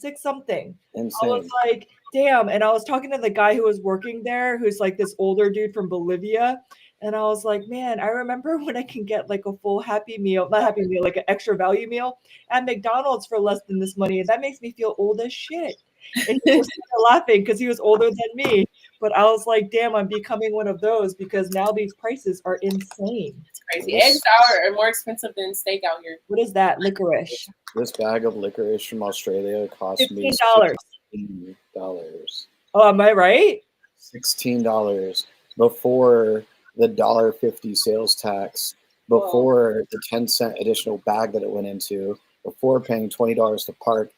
$6 something. Insane. I was like, damn. And I was talking to the guy who was working there, who's like this older dude from Bolivia. And I was like, man, I remember when I can get like a full Happy Meal, not Happy Meal, like an extra value meal at McDonald's for less than this money. And that makes me feel old as shit. And he was laughing because he was older than me. But I was like, damn, I'm becoming one of those because now these prices are insane. It's crazy. Eggs are more expensive than steak out here. What is that? Licorice. This bag of licorice from Australia cost me $16. Oh, am I right? $16 before the $1.50 sales tax, before the 10-cent additional bag that it went into, before paying $20 to park,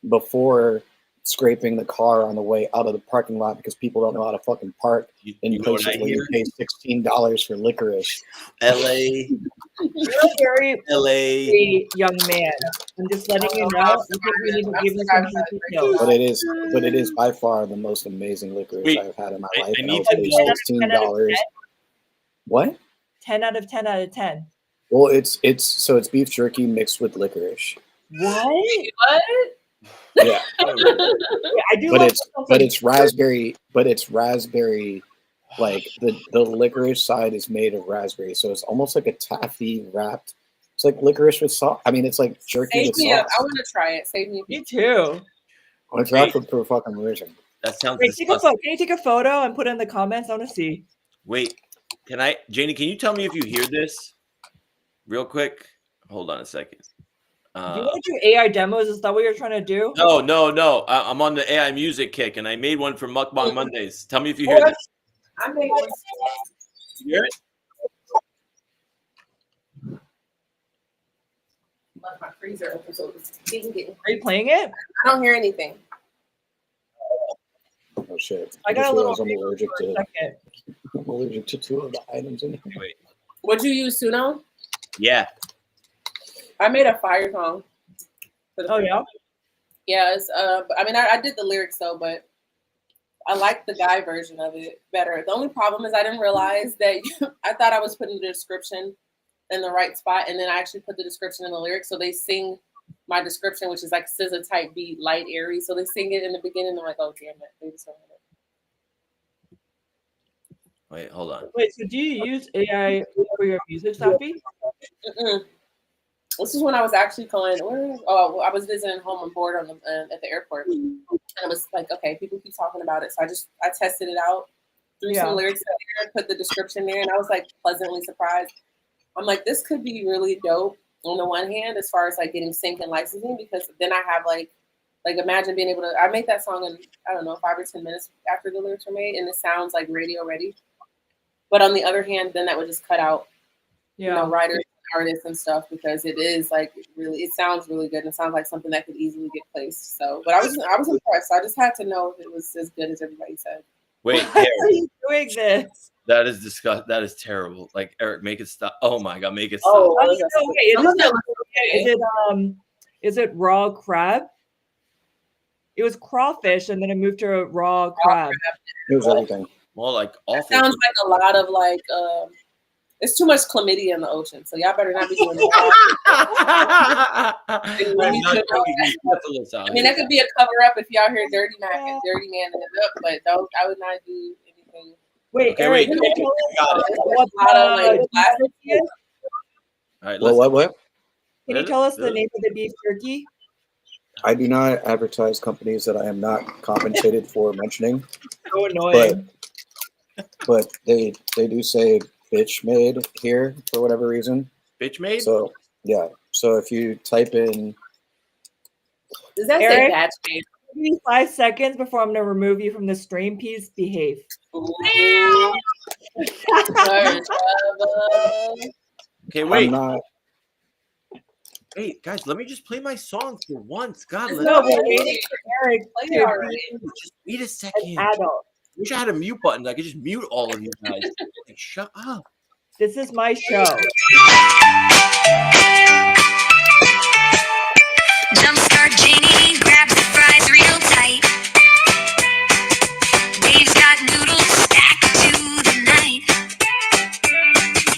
before scraping the car on the way out of the parking lot because people don't know how to fucking park in places where you pay $16 for licorice. LA. You're a very young man. I'm just letting you know. I think we need to give you some details. But it is by far the most amazing licorice I've had in my life. I And need I was paid $16. What? 10 out of 10 out of 10. Well, it's beef jerky mixed with licorice. What? Yeah. I do. But it's raspberry. Like the licorice side is made of raspberry, so it's almost like a taffy wrapped. It's like licorice with sauce. I mean, it's like jerky with sauce. I want to try it. Save me. Me too. It's not for fucking religion. That sounds. Wait, can you take a photo and put it in the comments? I want to see. Wait, Janey? Can you tell me if you hear this, real quick? Hold on a second. Do you want to do AI demos? Is that what you're trying to do? No. I'm on the AI music kick, and I made one for Mukbang Mondays. Tell me if you hear this. I made one. You hear it? Left my freezer open, so it's getting. Are you playing it? I don't hear anything. Oh shit! I got a little. I'm allergic to two of the items in here. Wait. Would you use Suno? Yeah. I made a fire song. Oh yeah. Yeah, it's I mean, I did the lyrics though, but I like the guy version of it better. The only problem is I didn't realize that I thought I was putting the description in the right spot, and then I actually put the description in the lyrics. So they sing my description, which is like SZA type beat, light, airy. So they sing it in the beginning. I'm like, oh damn it, they just don't have it. Wait, hold on. Wait, so do you use AI for your music, Sappy? This is when I was actually going. I was visiting home on board at the airport, and I was like, okay, people keep talking about it, so I tested it out, threw some lyrics there, put the description there, and I was like pleasantly surprised. I'm like, this could be really dope on the one hand, as far as like getting sync and licensing, because then I have like imagine being able to. I made that song in 5 or 10 minutes after the lyrics were made, and it sounds like radio ready. But on the other hand, then that would just cut out, writers, artists, and stuff, because it is like really, it sounds really good, and it sounds like something that could easily get placed. So, but I was impressed. I just had to know if it was as good as everybody said. Wait, why are you doing this? That is disgusting. That is terrible. Like, Eric, make it stop. Oh my god, make it stop. Is it raw crab? It was crawfish, and then it moved to raw crab. It was everything. Well, like awful. Sounds like a lot of like it's too much chlamydia in the ocean, so y'all better not be doing that. I mean, that could be a cover up if y'all hear Dirty Man and Dirty Man in it up, but don't. I would not do anything. Wait, Okay, Eric, wait. Got it. What like plastic? All right, What? Can you tell us the name of the beef jerky? I do not advertise companies that I am not compensated for mentioning. So annoying. But they do say bitch made here for whatever reason. Bitch made? So yeah. So if you type in, Does that Eric, say batch made? Give me 5 seconds before I'm gonna remove you from the stream. Please behave. Okay, wait. I'm not. Hey guys, let me just play my song for once. God, No, we're waiting for Eric to just wait a second. be an adult. Wish I had a mute button. I could just mute all of you guys. Like, shut up. This is my show. Jumpstart Janey, grab the fries real tight. Dave's got noodles stacked to the night.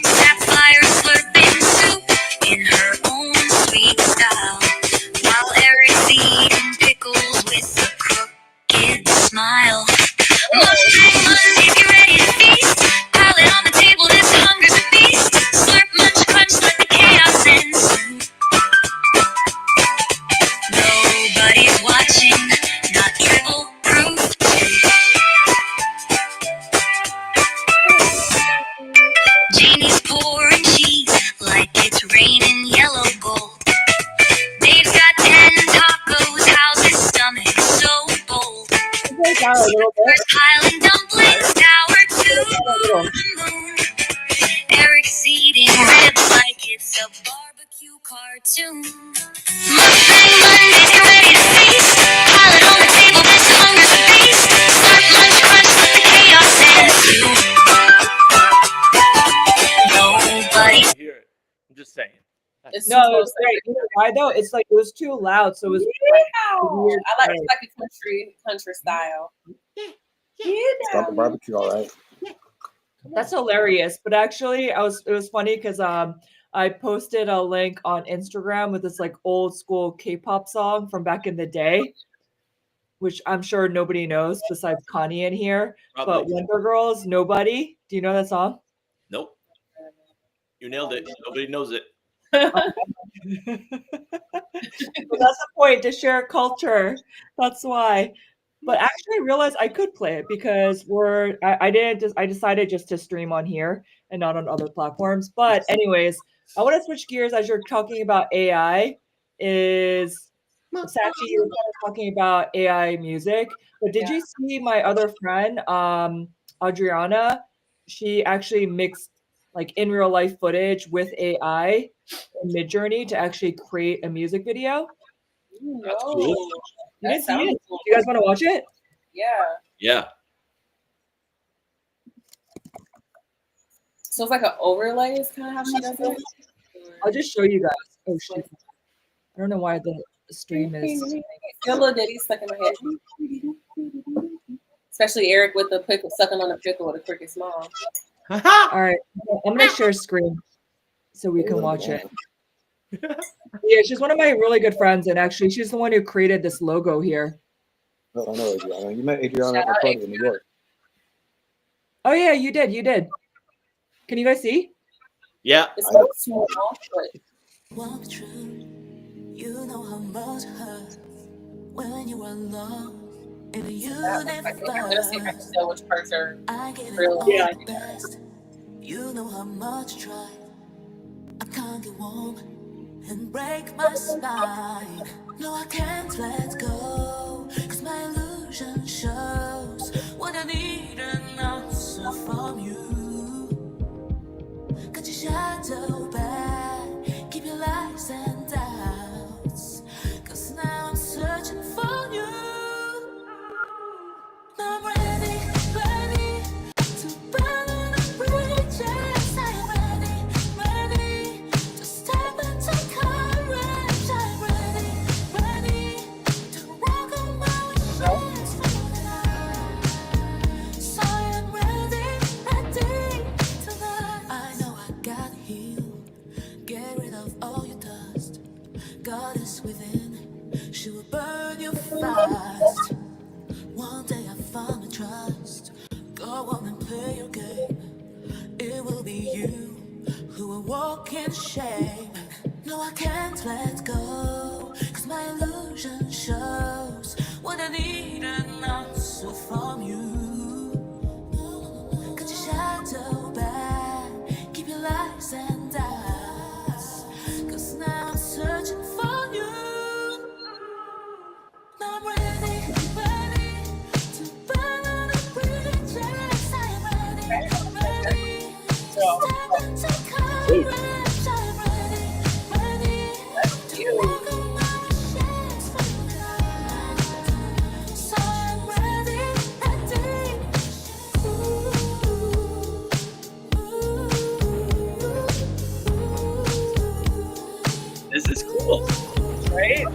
Sapphyre slurping soup in her own sweet style, while Eric's eating pickles with a crooked smile. Monday, get ready to feast. Pile it on the table, this hunger's a beast. Slurp, munch, crunch, let the chaos ensue. Nobody's watching, not dribble proof. Janey's pouring cheese like it's raining yellow gold. Dave's got 10 tacos, how's his stomach so bold? First piling dumplings, tower to the moon. Eric's eating ribs like it's a barbecue cartoon. Mukbang Mondays, get ready to feast. Pile it on the table, this hunger's a beast. Slurp, munch, crunch, let the chaos ensue. Nobody. I'm just saying. It's No, it was great. You know why though? It's like it was too loud, so it was weird. I like it's like a country style. Got the barbecue, all right. That's hilarious. But actually, it was funny because I posted a link on Instagram with this like old school K-pop song from back in the day, which I'm sure nobody knows besides Connie in here. Probably. But Wonder Girls, nobody. Do you know that song? Nope. You nailed it. Nobody knows it. Well, that's the point, to share culture. That's why. But actually, I realized I could play it because I decided just to stream on here and not on other platforms. But anyways, I want to switch gears as you're talking about AI. Sachi, you were kind of talking about AI music, but did you see my other friend, Adriana? She actually mixed like in real life footage with AI in Midjourney to actually create a music video. No. You didn't see it? Do you guys want to watch it? Yeah. Yeah. So it's like an overlay is kind of how she does it? I'll just show you guys. Oh shit. I don't know why the stream is. Feel a little ditty stuck in my head. Especially Eric with the pickle, sucking on the pickle with a cricket smile. All right. I'm going to share screen so we can watch it. Yeah, she's one of my really good friends, and actually she's the one who created this logo here. Oh, I know Adriana. You met Adriana at my party in New York. Oh yeah, you did. Can you guys see? Yeah. It's so small, but Walk through, you know how much hurt when you are lost in the I'm gonna see if I can universe. tell which parts are I give it real. all Yeah. the best. You know how much try. I can't get warm and break my spine. No, I can't let go, 'cause my illusion shows what I need an answer from you. Got your shadow back, keep your lies and doubts, 'cause now I'm searching for you. Now I'm ready to burn on the bridges. I am ready to step into courage. I'm ready to walk on my wishes for life. So I am ready. yourself all your dust. Goddess within, she will burn you fast. One day I found a trust. Go on and play your game. It will be you who will walk in shame. No, I can't let go, 'cause my illusion shows what I need an answer from you. Cut your shadow back, keep your lies and doubts, 'cause now I'm searching for you. Now I'm ready to burn all the bridges. I'm ready to step into courage. I'm ready to walk on my wishes from God. So I'm ready. This is cool. Right?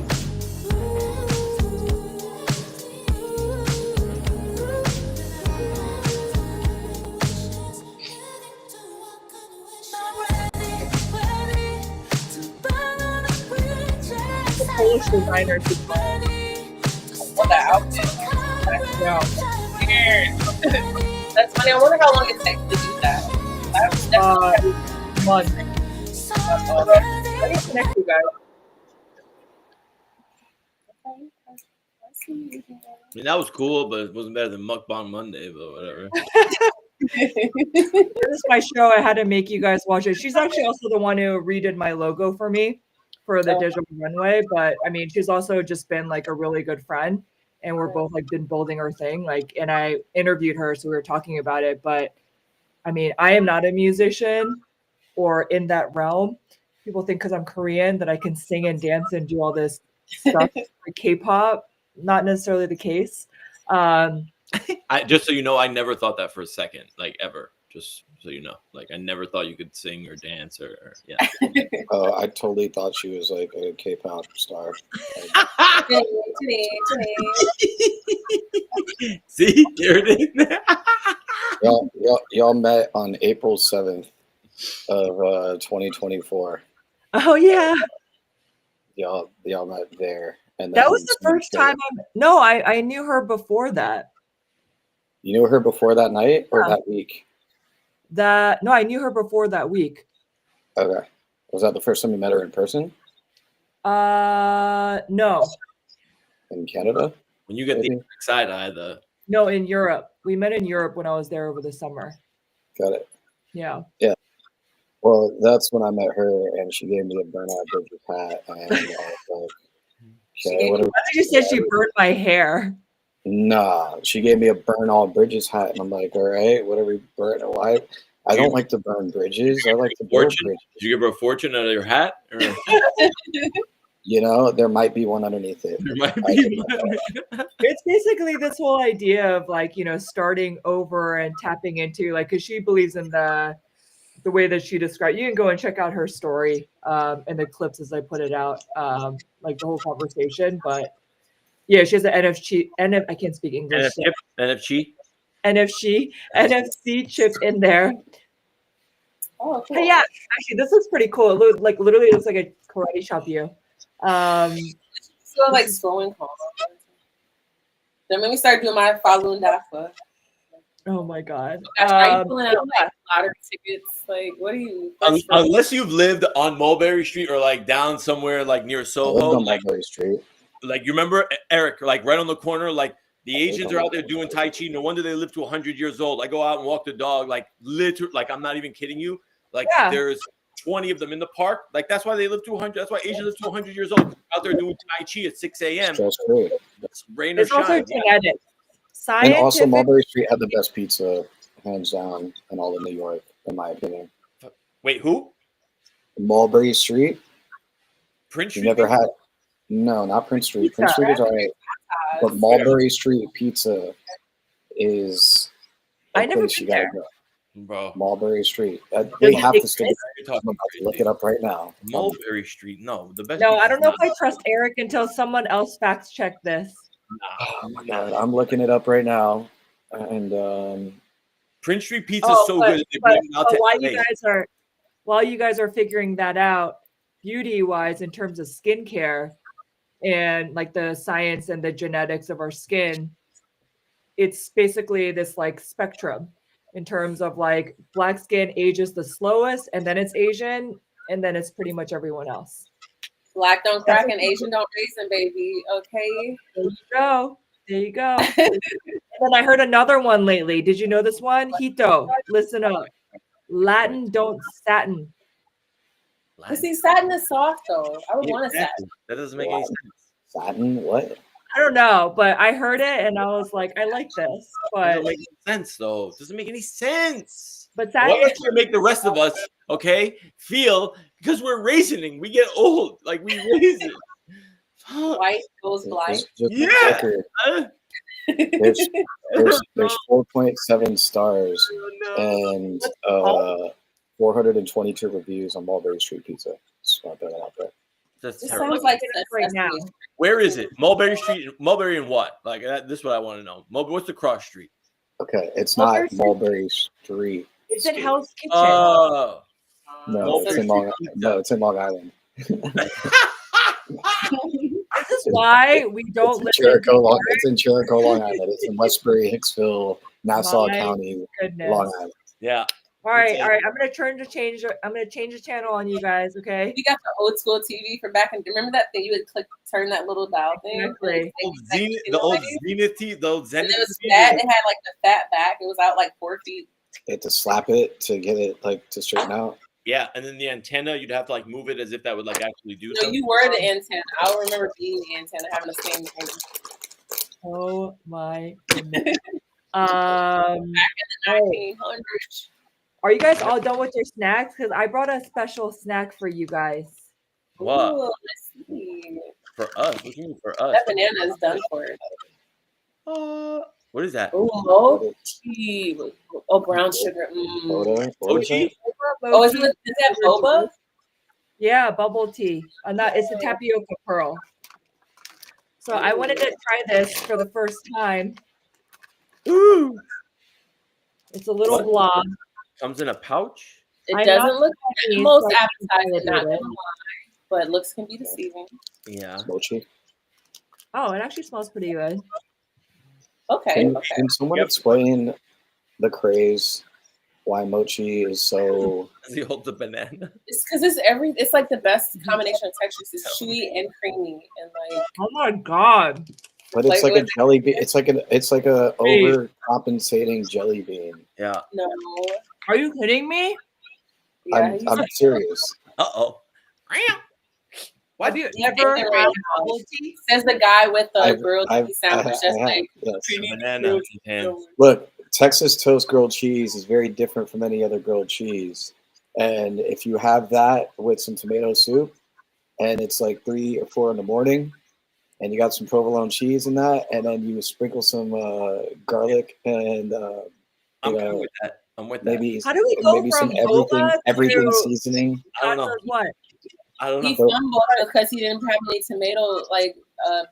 The Polish designer did What the outfit? yeah. That's funny. I wonder how long it takes to do that. That was definitely Month. Let me connect you guys. I mean, that was cool, but it wasn't better than Mukbang Monday, but whatever. This is my show. I had to make you guys watch it. She's actually also the one who redid my logo for me for the digital runway. But I mean, she's also just been like a really good friend, and we're both like been building our thing. Like, and I interviewed her, so we were talking about it. But I mean, I am not a musician or in that realm. People think because I'm Korean that I can sing and dance and do all this stuff like K-pop. Not necessarily the case. I just so you know, I never thought that for a second, like ever. Just so you know, like I never thought you could sing or dance or yeah. Oh, I totally thought she was like a K-pop star. See, there it is. Y'all met on April 7th of 2024. Oh yeah, Y'all met there, and that then was the first time. I knew her before that. You knew her before that night or Yeah. that week? No, I knew her before that week. Okay, was that the first time you met her in person No, in Canada? When you get the Maybe. side eye, the no, in Europe. We met in Europe when I was there over the summer. Got it. Yeah. Well, that's when I met her, and she gave me a burnout Bridges hat, and I was like, okay, what are we- I think you said she burned my hair. Nah, she gave me a burn all bridges hat, and I'm like, all right, what are we burning? Why? I don't like to burn bridges. I like to build fortune. bridges. Did you give her a fortune out of your hat? Or You know, there might be one underneath it. there might I be don't know. one. It's basically this whole idea of like, starting over and tapping into like, because she believes in the way that she described. You can go and check out her story and the clips as I put it out, like the whole conversation. But yeah, she has an I can't speak English. NFC. NFC chip in there. Oh, cool. Hey, yeah, actually, this looks pretty cool. It looks like literally looks like a karate chop you. So like scrolling home. Then when we start doing my Falun Dafa. Oh my god. Gosh, are you pulling out like lottery tickets? Like, what are you? Unless you've lived on Mulberry Street or like down somewhere like near I lived Soho, on Mulberry Street. like you remember Eric, like right on the corner, like the Asians are out there doing Tai Chi. No wonder they live to 100 years old. I go out and walk the dog, like literally, like I'm not even kidding you. Like there's 20 of them in the park. Like that's why they live to 100. That's why Asians live to 100 years old. Out there doing Tai Chi at 6 a.m. Stress free. Rain or It's also shine. genetic. And also, Scientific. Mulberry Street had the best pizza, hands down, in all of New York, in my opinion. Wait, who? Mulberry Street. Prince You Street? never had? No, not Prince Street. Pizza. Prince Street is alright, but Mulberry Street pizza is. I never place you been gotta there. go. Bro, Mulberry Street. They have to still. you're talking I'm about to look crazy. it up right now. Mulberry Street. No, the best. No, pizza I don't is know if not- I trust Eric until someone else fact check this. Oh my god, I'm looking it up right now, and Prince Street pizza is so good. They bring it out to while LA. you guys are figuring that out, beauty wise, in terms of skincare and like the science and the genetics of our skin, it's basically this like spectrum in terms of like black skin ages the slowest, and then it's Asian, and then it's pretty much everyone else. Black don't crack and Asian don't raisin, baby. Okay. There you go. There you go. And then I heard another one lately. Did you know this one? Hito. Listen up. Latin don't satin. But see, satin is soft though. I would want a satin. Exactly. That doesn't make any sense. Satin? What? I don't know, but I heard it and I was like, I like this. It But doesn't make any sense, though. It doesn't make any sense. but Why satin don't you make the rest of us, okay, feel, because we're raisoning. We get old. Like, we raisin. White goes blind. Just Yeah. record, there's 4.7 stars and 422 reviews on Mulberry Street Pizza. Just want to throw that out there. That's It terrible. sounds like right now. Where is it? Mulberry Street. Mulberry and what? Like, this is what I want to know. What's the cross street? Okay, it's Mulberry not Street? Mulberry Street. It's in Hell's Kitchen. Oh. No, Mulberry it's in Long. Street Pizza. No, it's in Long Island. This is why we don't It's in listen Jericho, to It's in Jericho, Long Island. It's in Westbury, Hicksville, Nassau My County, goodness. Long Island. Yeah. All right. I'm gonna change the channel on you guys. Okay. We got the old school TV from back in. Remember that thing? You would turn that little dial thing. Exactly. The old Zenith, the old And Zenith. it was fat. It had like the fat back. It was out like 4 feet. You had to slap it to get it like to straighten out. Yeah, and then the antenna, you'd have to like move it as if that would like actually do No, something. you were the antenna. I remember being the antenna, having the same thing. Oh my goodness. Back in the Hey. 1900s. Are you guys all done with your snacks? Because I brought a special snack for you guys. What? Ooh, let's see. For us? What do you mean for us? That banana is done for it. What is that? Oh, mochi. Oh, brown sugar. Mm. What is Mochi? it? Oh, is that boba? Yeah, bubble tea. It's a tapioca pearl. So I wanted to try this for the first time. Ooh. It's a little What? blob. Comes in a pouch? It I'm doesn't not look Chinese, most so I appetizing, not can't gonna do it. lie, but looks can be deceiving. Yeah. Mochi. Oh, it actually smells pretty good. Okay, Can, okay. can someone Yep. explain the craze why mochi is so? The old banana. It's because it's like the best combination of textures. It's chewy and creamy and like Oh my god. But it's Like like a with- jelly bean. It's like a Hey. overcompensating jelly bean. Yeah. no. Are you kidding me? Yeah, I'm serious. Uh-oh. Have you He's ever eating it had right now. bubble tea? Says the guy with the I've- grilled I've- cheese sandwich. I That's have, like yes. Banana in his hand. Look, Texas toast grilled cheese is very different from any other grilled cheese. And if you have that with some tomato soup, and it's like 3 or 4 in the morning, and you got some provolone cheese in that, and then you sprinkle some garlic and I'm you good know, with that. I'm with that. maybe How do we go maybe from some boba everything to seasoning. I don't know. That's what? I don't know. he fumbled because he didn't have any tomato, like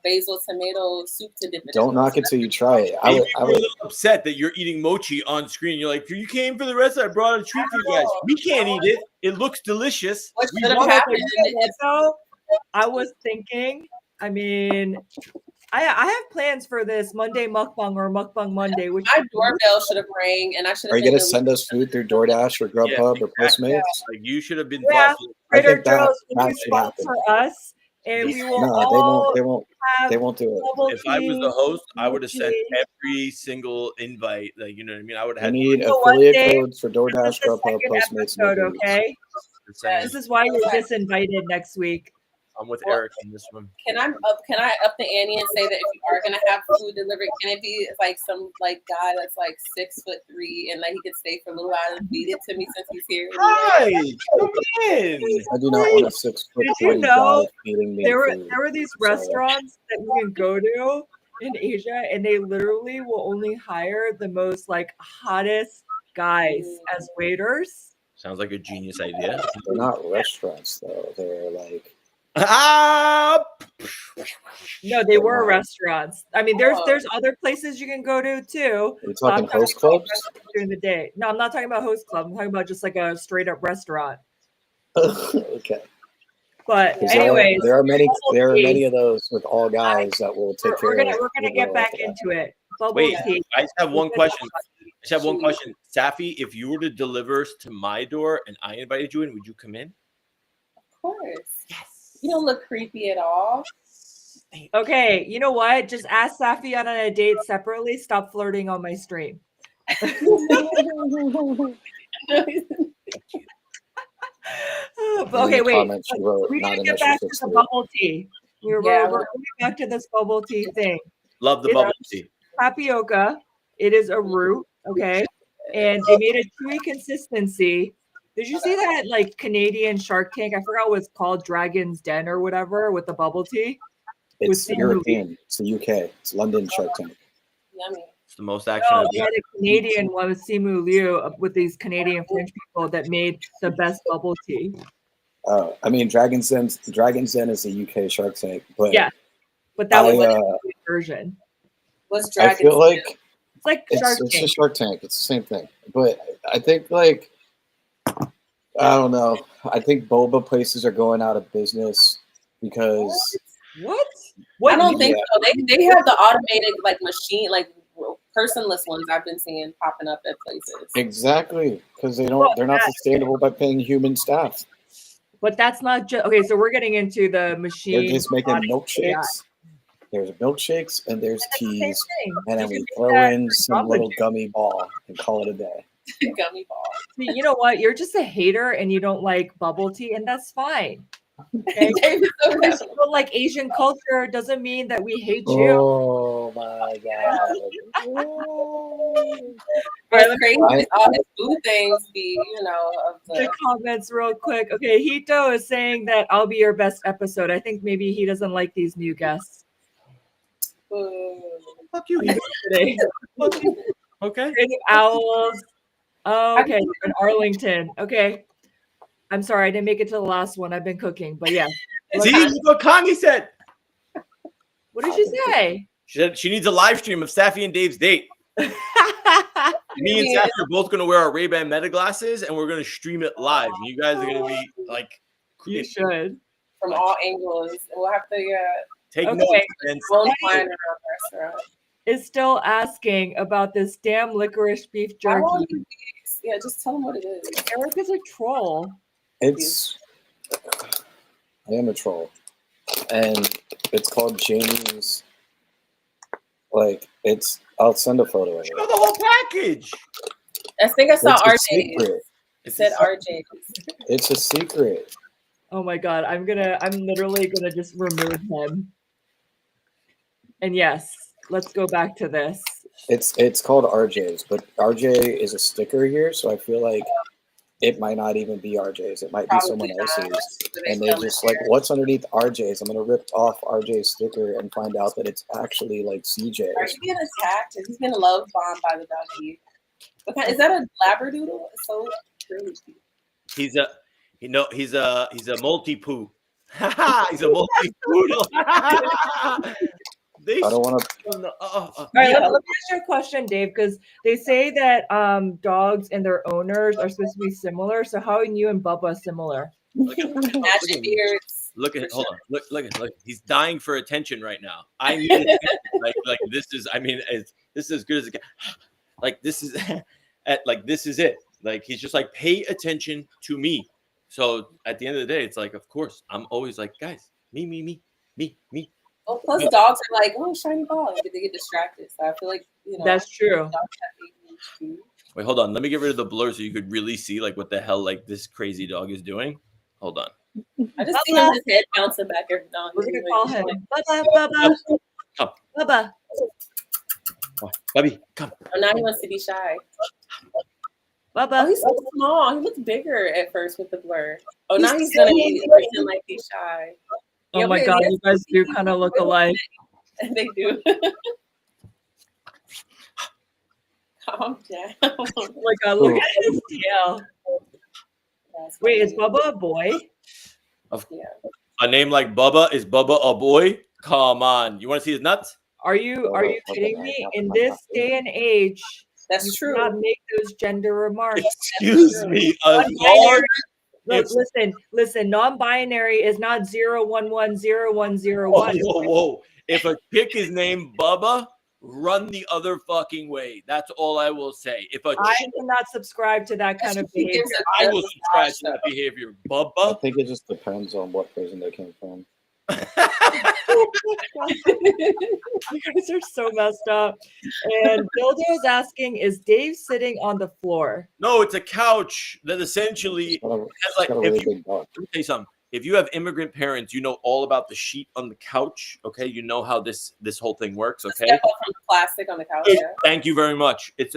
basil tomato soup to dip it. Don't in. knock it till you try it. I Maybe would, you're a little upset that you're eating mochi on screen. You're like, you came for the rest. I brought a treat for you guys. We can't eat it. It looks delicious. What We should have want it. happened? So I was thinking, I mean, I have plans for this Monday mukbang or mukbang Monday, which My doorbell should have rang, and I should are have. you gonna send us food through DoorDash or Grubhub or exactly. Postmates? Like, you should have been Yeah. thoughtful. I Trader think that- Joe's will that should sponsor happen. us, and we will No, all they won't. have They won't do it. bubble If I was tea. the host, I would have sent mochi. every single invite. Like, you know what I mean? I would I have had need So one affiliate day, codes for This DoorDash, is the Grubhub, second Postmates, episode, and Uber Eats. okay? the same. This is why you're disinvited next week. I'm with Eric on this one. Can I up the ante and say that if you are gonna have food delivered, can it be like some like guy that's like 6'3" and like he could stay for a little while and feed it to me since he's here? Hi, come in. I do not want a 6 foot Did you know guy feeding me There food. were these Sorry. restaurants that you can go to in Asia, and they literally will only hire the most like hottest guys as waiters. Sounds like a genius idea. They're not restaurants though. They're like Ah! No, they were Wow. restaurants. I mean, there's other places you can go to too. are you but I'm talking host about clubs? restaurants during the day. No, I'm not talking about host club. I'm talking about just like a straight up restaurant. Okay. But 'Cause anyways, there are many bubble tea. of those with all guys that will take care We're of. gonna get back into it. Bubble Wait, tea. I just have one question. Sappy, if you were to deliver to my door and I invited you in, would you come in? Of course. Yes. You don't look creepy at all. Okay, you know what? Just ask Safi out on a date separately. Stop flirting on my stream. Okay, wait. We gotta get back to the bubble tea. We're going back to this bubble tea thing. Love the bubble tea. Tapioca. It is a root, okay? And they made a chewy consistency. Did you see that like Canadian Shark Tank? I forgot what it's called, Dragon's Den or whatever, with the bubble tea. It's European. It's the UK. It's London Shark Tank. Yummy. It's the most action. We had a Canadian one with Simu Liu with these Canadian French people that made the best bubble tea. I mean, Dragon's Den is the UK Shark Tank, but yeah, but that was like a version. What's Dragon's Den? I feel like it's like Shark Tank. It's a Shark Tank. It's the same thing, but I think like I don't know. I think boba places are going out of business because what? I don't think so. They have the automated like machine, like personless ones I've been seeing popping up at places. Exactly, because they're not sustainable by paying human staff. But that's not just okay. So we're getting into the machine. They're just making milkshakes. There's milkshakes and there's teas, and then we throw in some little gummy ball and call it a day. Gummy ball. See, you know what? You're just a hater and you don't like bubble tea, and that's fine. Okay? Because you don't like Asian culture doesn't mean that we hate you. Oh my god! It's crazy. All his food things be, the comments real quick. Okay, Hito is saying that I'll be your best episode. I think maybe he doesn't like these new guests. Fuck you. Today. Okay. Crazy Owls. Oh, okay, in Arlington. Okay. I'm sorry, I didn't make it to the last one. I've been cooking, but yeah. See what Connie said. What did she say? She said she needs a live stream of Sapphy and Dave's date. Me and Sapphy are both going to wear our Ray-Ban Meta glasses, and we're going to stream it live. And you guys are going to be like, you should. From all angles. And we'll have to take notes. And is still asking about this damn licorice beef jerky. Yeah, just tell them what it is. Eric is a troll. I am a troll. And it's called Janey's. Like, I'll send a photo of it. You know the whole package. I think I saw RJ. It said RJ. It's a secret. Oh my god, I'm literally gonna just remove him. And yes, let's go back to this. It's called RJ's, but RJ is a sticker here, so I feel like it might not even be RJ's. It might be someone else's. And they're just like, what's underneath RJ's? I'm gonna rip off RJ's sticker and find out that it's actually like CJ's. Are you getting attacked? Is he getting love bombed by the doggy? Is that a labradoodle? It's so really cute. He's a multi-poo. He's a multi-poodle. I don't want to. All right, let me ask you a question, Dave, because they say that dogs and their owners are supposed to be similar. So how are you and Bubba similar? Matching beards. Look at hold on. Look. He's dying for attention right now. I need attention. like this is. I mean, this is as good as it gets. Like this is, this is it. Like he's just like, pay attention to me. So at the end of the day, it's like, of course, I'm always like, guys, me. Well, plus dogs are like, oh, shiny ball. They get distracted. So I feel like, that's true. Wait, hold on. Let me get rid of the blur so you could really see like what the hell like this crazy dog is doing. Hold on. I just see his head bouncing back every now and then. We're gonna call him Bubba. Come. Bubba. Come on, Bubby, come. Oh, now he wants to be shy. Bubba. Oh, he's so small. He looks bigger at first with the blur. Oh, now he's gonna pretend like he's shy. Oh my god, you guys do kind of look alike. They do. Calm down. Oh my god, look at his tail. Wait, is Bubba a boy? A name like Bubba, is Bubba a boy? Come on. You want to see his nuts? Are you kidding me? In this day and age, that's true. You cannot make those gender remarks. Excuse me. Look, listen. Non-binary is not 0110101. Whoa. If a chick is named Bubba, run the other fucking way. That's all I will say. If a I chick, cannot subscribe to that kind of She behavior. gives a I will good subscribe to watch, that behavior. I Bubba. think it just depends on what prison they came from. You guys are so messed up. And Dildo's asking, is Dave sitting on the floor? No, it's a couch that essentially It's got a, has it's like. got a If really you, big butt. let me tell you something. If you have immigrant parents, you know all about the sheet on the couch. Okay, you know how this whole thing works. Okay. Step up from the plastic on the couch. Yeah. Thank you very much. It's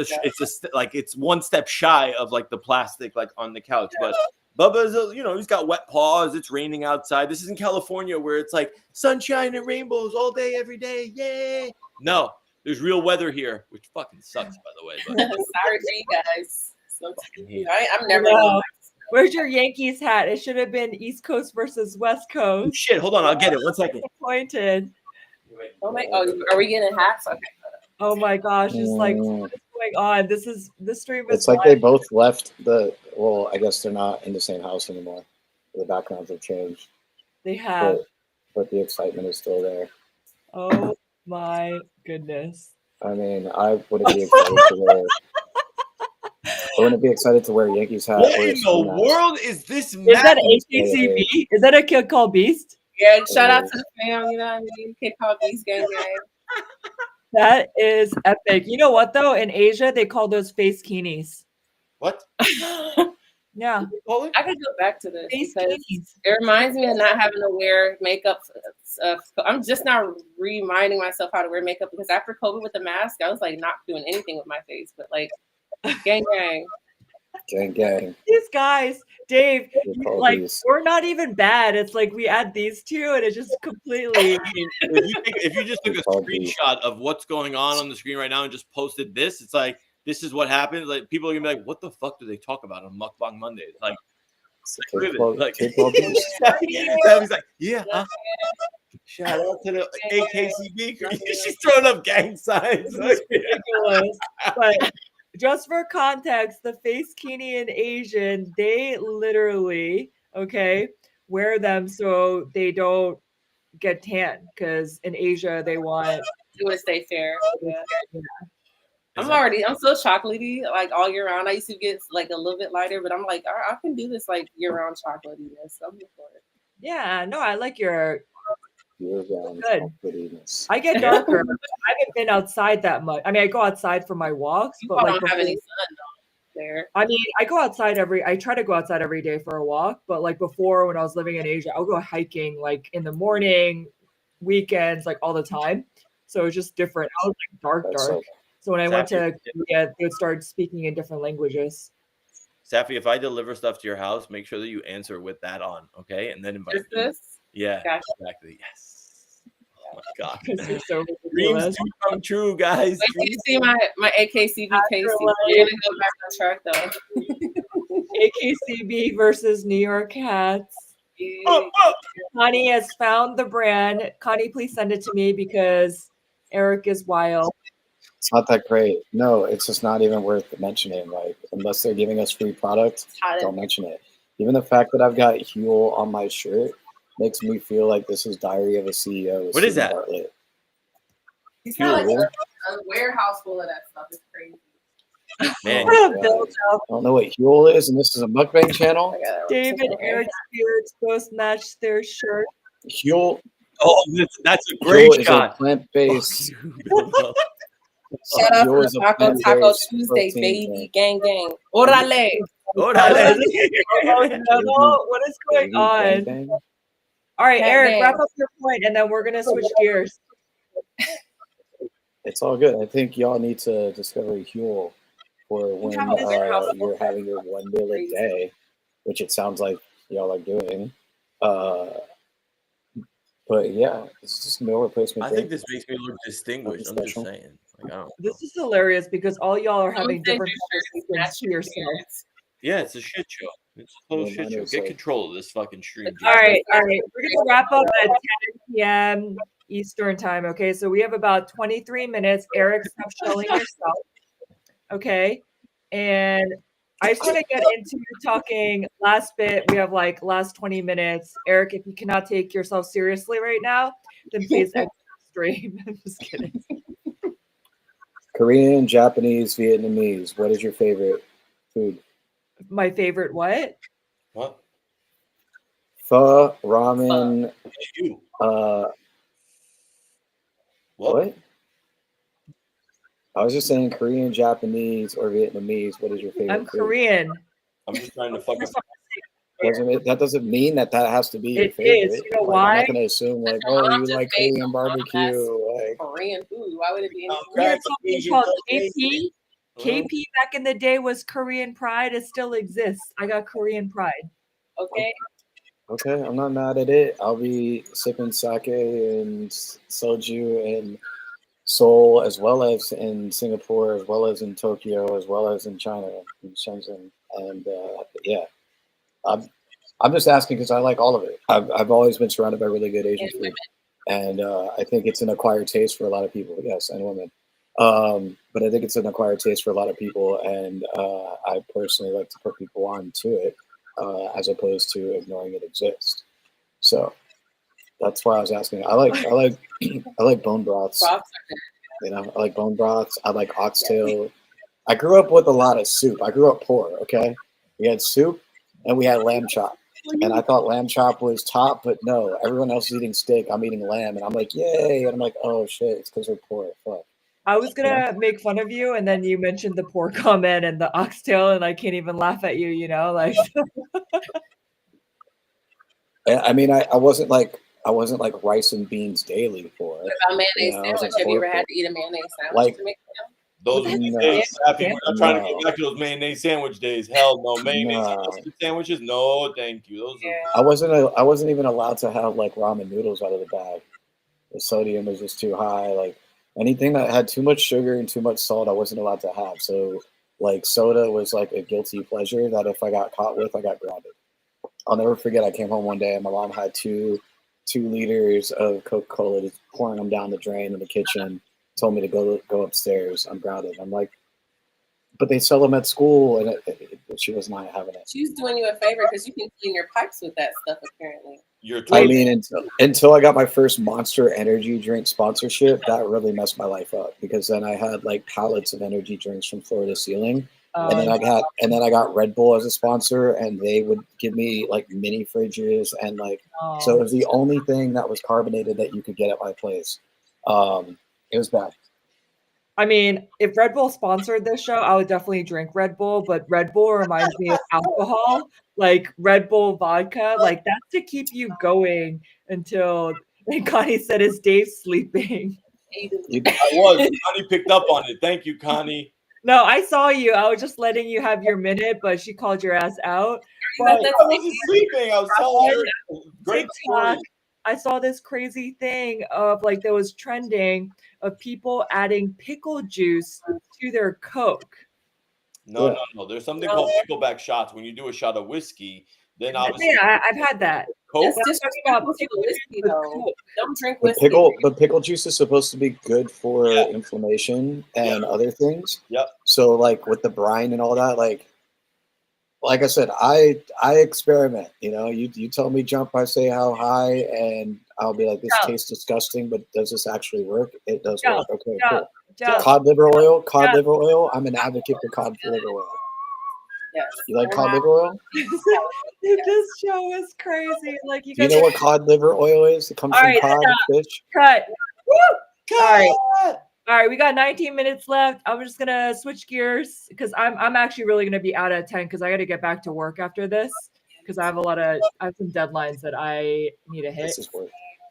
like it's one step shy of like the plastic like on the couch, but Bubba's he's got wet paws. It's raining outside. This is in California where it's like sunshine and rainbows all day every day. Yay! No, there's real weather here, which fucking sucks by the way. But Sorry for you guys. So hate I'm never. No. Where's your Yankees hat? It should have been East Coast versus West oh, Coast. shit, hold on, I'll get it. 1 second. Disappointed. Oh my! Oh, are we getting hats? Okay. Oh my gosh, it's like what's going on? This stream is It's like they both left well, I guess they're not in the same house anymore. The backgrounds have changed. they have. But the excitement is still there. Oh my goodness. I mean, I wouldn't be excited to wear. I wouldn't be excited to wear Yankees hat. What or a in the ski mask. world is this? Is that madness? AKCB? Is that a kid called Beast? Yeah. Shout out to the fam. You know what I mean? Kid called Beast Gang Gang. That is epic. You know what though? In Asia, they call those face keenies. What? Yeah. I could go back to this Face because keenies. it reminds me of not having to wear makeup. I'm just now reminding myself how to wear makeup because after COVID with the mask, I was like not doing anything with my face, but like gang gang. Gang, gang. These guys, Dave, call like these. we're not even bad. It's like we add these two and it just completely If you just took a called these. screenshot of what's going on the screen right now and just posted this, it's like this is what happens. Like people are gonna be like, "What the fuck do they talk about on Mukbang Monday?" It's like, Kid called these. Sammy's like, "Yeah." Huh? Shout out to the AKCB. She's throwing up gang signs. This is ridiculous. But just for context, the face keenie in Asian, they literally, wear them so they don't get tan. Because in Asia, they want. You want to stay fair. Yeah. Yeah. I'm so chocolatey like all year round. I used to get like a little bit lighter, but I'm like, all right, I can do this like year round chocolatiness. I'm here for it. Yeah, no, I like your. Year-round Good. chocolatiness. I get darker. I haven't been outside that much. I mean, I go outside for my walks, You but like don't have any before- sun though there. I mean, I try to go outside every day for a walk, but like before when I was living in Asia, I would go hiking like in the morning, weekends, like all the time. So it's just different. I was like dark. So, So when I went to Exactly. Korea, they would start speaking in different languages. Sappy, if I deliver stuff to your house, make sure that you answer with that on, okay? And then invite Just me. this. Yeah, Gotcha. exactly. Yes. Oh my god. Because they're so Dreams ridiculous. do come true, guys. Wait till you see my AKCB pasty. You're gonna go back on track though. AKCB versus New York Hats. Connie has found the brand. Connie, please send it to me because Eric is wild. it's not that great. No, it's just not even worth mentioning. Like, unless they're giving us free product, don't mention it. Even the fact that I've got Huel on my shirt makes me feel like this is Diary of a CEO. What is Stephen that? Bartlett. He's got like Huel. a warehouse full of that stuff. It's crazy. Man, Oh, God. Built up. I don't know what Huel is, and this is a mukbang channel. Dave and Eric's spirits both match their shirt. Huel, that's a great Huel is a shot. plant-based. Shout out Huel to is a Taco plant-based Tuesday, protein baby. drink. Gang gang. Orale. Órale. What is going Baby, on? bang, bang. All right, Bang, Eric, bang. wrap up your point, and then we're gonna switch gears. It's all good. I think y'all need to discover Huel for when you're having your one meal a day, which it sounds like y'all are doing. But yeah, it's just meal replacement. I think this makes me look distinguished. I'm just Special. saying. Like, I don't know. This is hilarious because all y'all are having Don't different say your shirt conversations to match your yourself. appearance. Yeah, it's a shit show. It's a total Yeah, shit mine show. is Get like- control of this fucking stream. All right. We're gonna wrap up at 10 p.m. Eastern time. Okay, so we have about 23 minutes. Eric, stop showing yourself. Okay, and I just want to get into talking last bit. We have like last 20 minutes. Eric, if you cannot take yourself seriously right now, then please exit the stream. I'm just kidding. Korean, Japanese, Vietnamese. What is your favorite food? My favorite what? What? Pho, ramen. You. What? I was just saying Korean, Japanese, or Vietnamese. What is your favorite I'm food? Korean. I'm just trying to fuck. That doesn't mean that has to be your It favorite. is. You know Like, why? I'm not gonna assume like, Your oh, mom you just like made Korean some barbecue. Like, Korean food. Why would it be? We had something called Asian KP. KP back in the day was Korean Pride. It still exists. I got Korean Pride. Okay. okay, I'm not mad at it. I'll be sipping sake and soju in Seoul, as well as in Singapore, as well as in Tokyo, as well as in China, in Shenzhen, and yeah, I'm just asking because I like all of it. I've always been surrounded by really good Asian food, and I think it's an acquired taste for a lot of people. Yes, and women, but I think it's an acquired taste for a lot of people, and I personally like to put people on to it as opposed to ignoring it exists. So that's why I was asking. I like bone broths. You know, I like bone broths. I like oxtail. I grew up with a lot of soup. I grew up poor. Okay, we had soup and we had lamb chop. And I thought lamb chop was top, but no, everyone else is eating steak. I'm eating lamb, and I'm like, yay! And I'm like, oh shit, it's because we're poor. Fuck. I was gonna make fun of you, and then you mentioned the pork comment and the oxtail, and I can't even laugh at you. You know, like. I mean, I wasn't like rice and beans daily for it. What about mayonnaise sandwich? Have you ever had to eat a mayonnaise sandwich? Like, to make them? Those days, Sappy, we're not trying to No. get back to those mayonnaise sandwich days. Hell no, mayonnaise No. sandwiches. No, thank you. Those are. I wasn't even allowed to have like ramen noodles out of the bag. The sodium was just too high. Like anything that had too much sugar and too much salt, I wasn't allowed to have. So like soda was like a guilty pleasure that if I got caught with, I got grounded. I'll never forget. I came home one day and my mom had 2 liters of Coca-Cola, just pouring them down the drain in the kitchen. Told me to go upstairs. I'm grounded. I'm like, but they sell them at school, and she was not having it. She's doing you a favor because you can clean your pipes with that stuff. Apparently, I mean, until I got my first Monster energy drink sponsorship, that really messed my life up because then I had like pallets of energy drinks from floor to ceiling. And then I got Red Bull as a sponsor, and they would give me like mini fridges and like so it was the only thing that was carbonated that you could get at my place. It was bad. I mean, if Red Bull sponsored this show, I would definitely drink Red Bull, but Red Bull reminds me of alcohol, like Red Bull vodka, like that's to keep you going until, and Connie said, is Dave sleeping? I was. Connie picked up on it. Thank you, Connie. No, I saw you. I was just letting you have your minute, but she called your ass out. But I wasn't sleeping. I was telling her great story. I saw this crazy thing of like that was trending of people adding pickle juice to their Coke. No. There's something called pickleback shots. When you do a shot of whiskey, then obviously I've had that. Coke. Just about whiskey though. Don't drink whiskey. But pickle juice is supposed to be good for inflammation and other things. Yep. So like with the brine and all that, like I said, I experiment. You know, you tell me jump, I say how high, and I'll be like, this tastes disgusting, but does this actually work? It does work. Okay, cool. Cod liver oil. I'm an advocate for cod liver oil. Yes. You like cod liver oil? This show is crazy. Like you guys. Do you know what cod liver oil is? It comes from cod and fish. Cut. Woo! All right, we got 19 minutes left. I'm just gonna switch gears because I'm actually really gonna be out at 10 because I got to get back to work after this because I have some deadlines that I need to hit.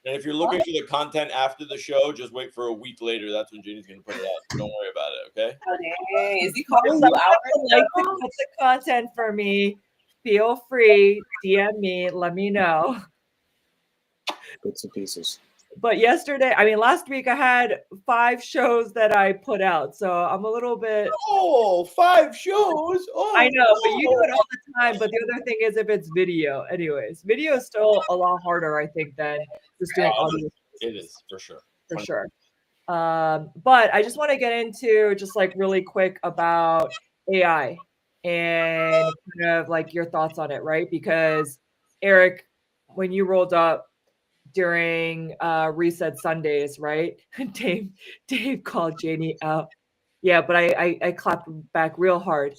And if you're looking for the content after the show, just wait for a week later. That's when Janey's gonna put it out. Don't worry about it, okay? Okay. Is he calling you out? Like put the content for me. Feel free, DM me, let me know. Bits and pieces. But last week I had 5 shows that I put out, so I'm a little bit. 5 shows. I know, but you do it all the time. But the other thing is, if it's video, anyways, video is still a lot harder, I think, than just doing audio. It is for sure. For sure. But I just want to get into just like really quick about AI and kind of like your thoughts on it, right? Because Eric, when you rolled up during Reset Sundays, right? Dave called Janey out. Yeah, but I clapped back real hard.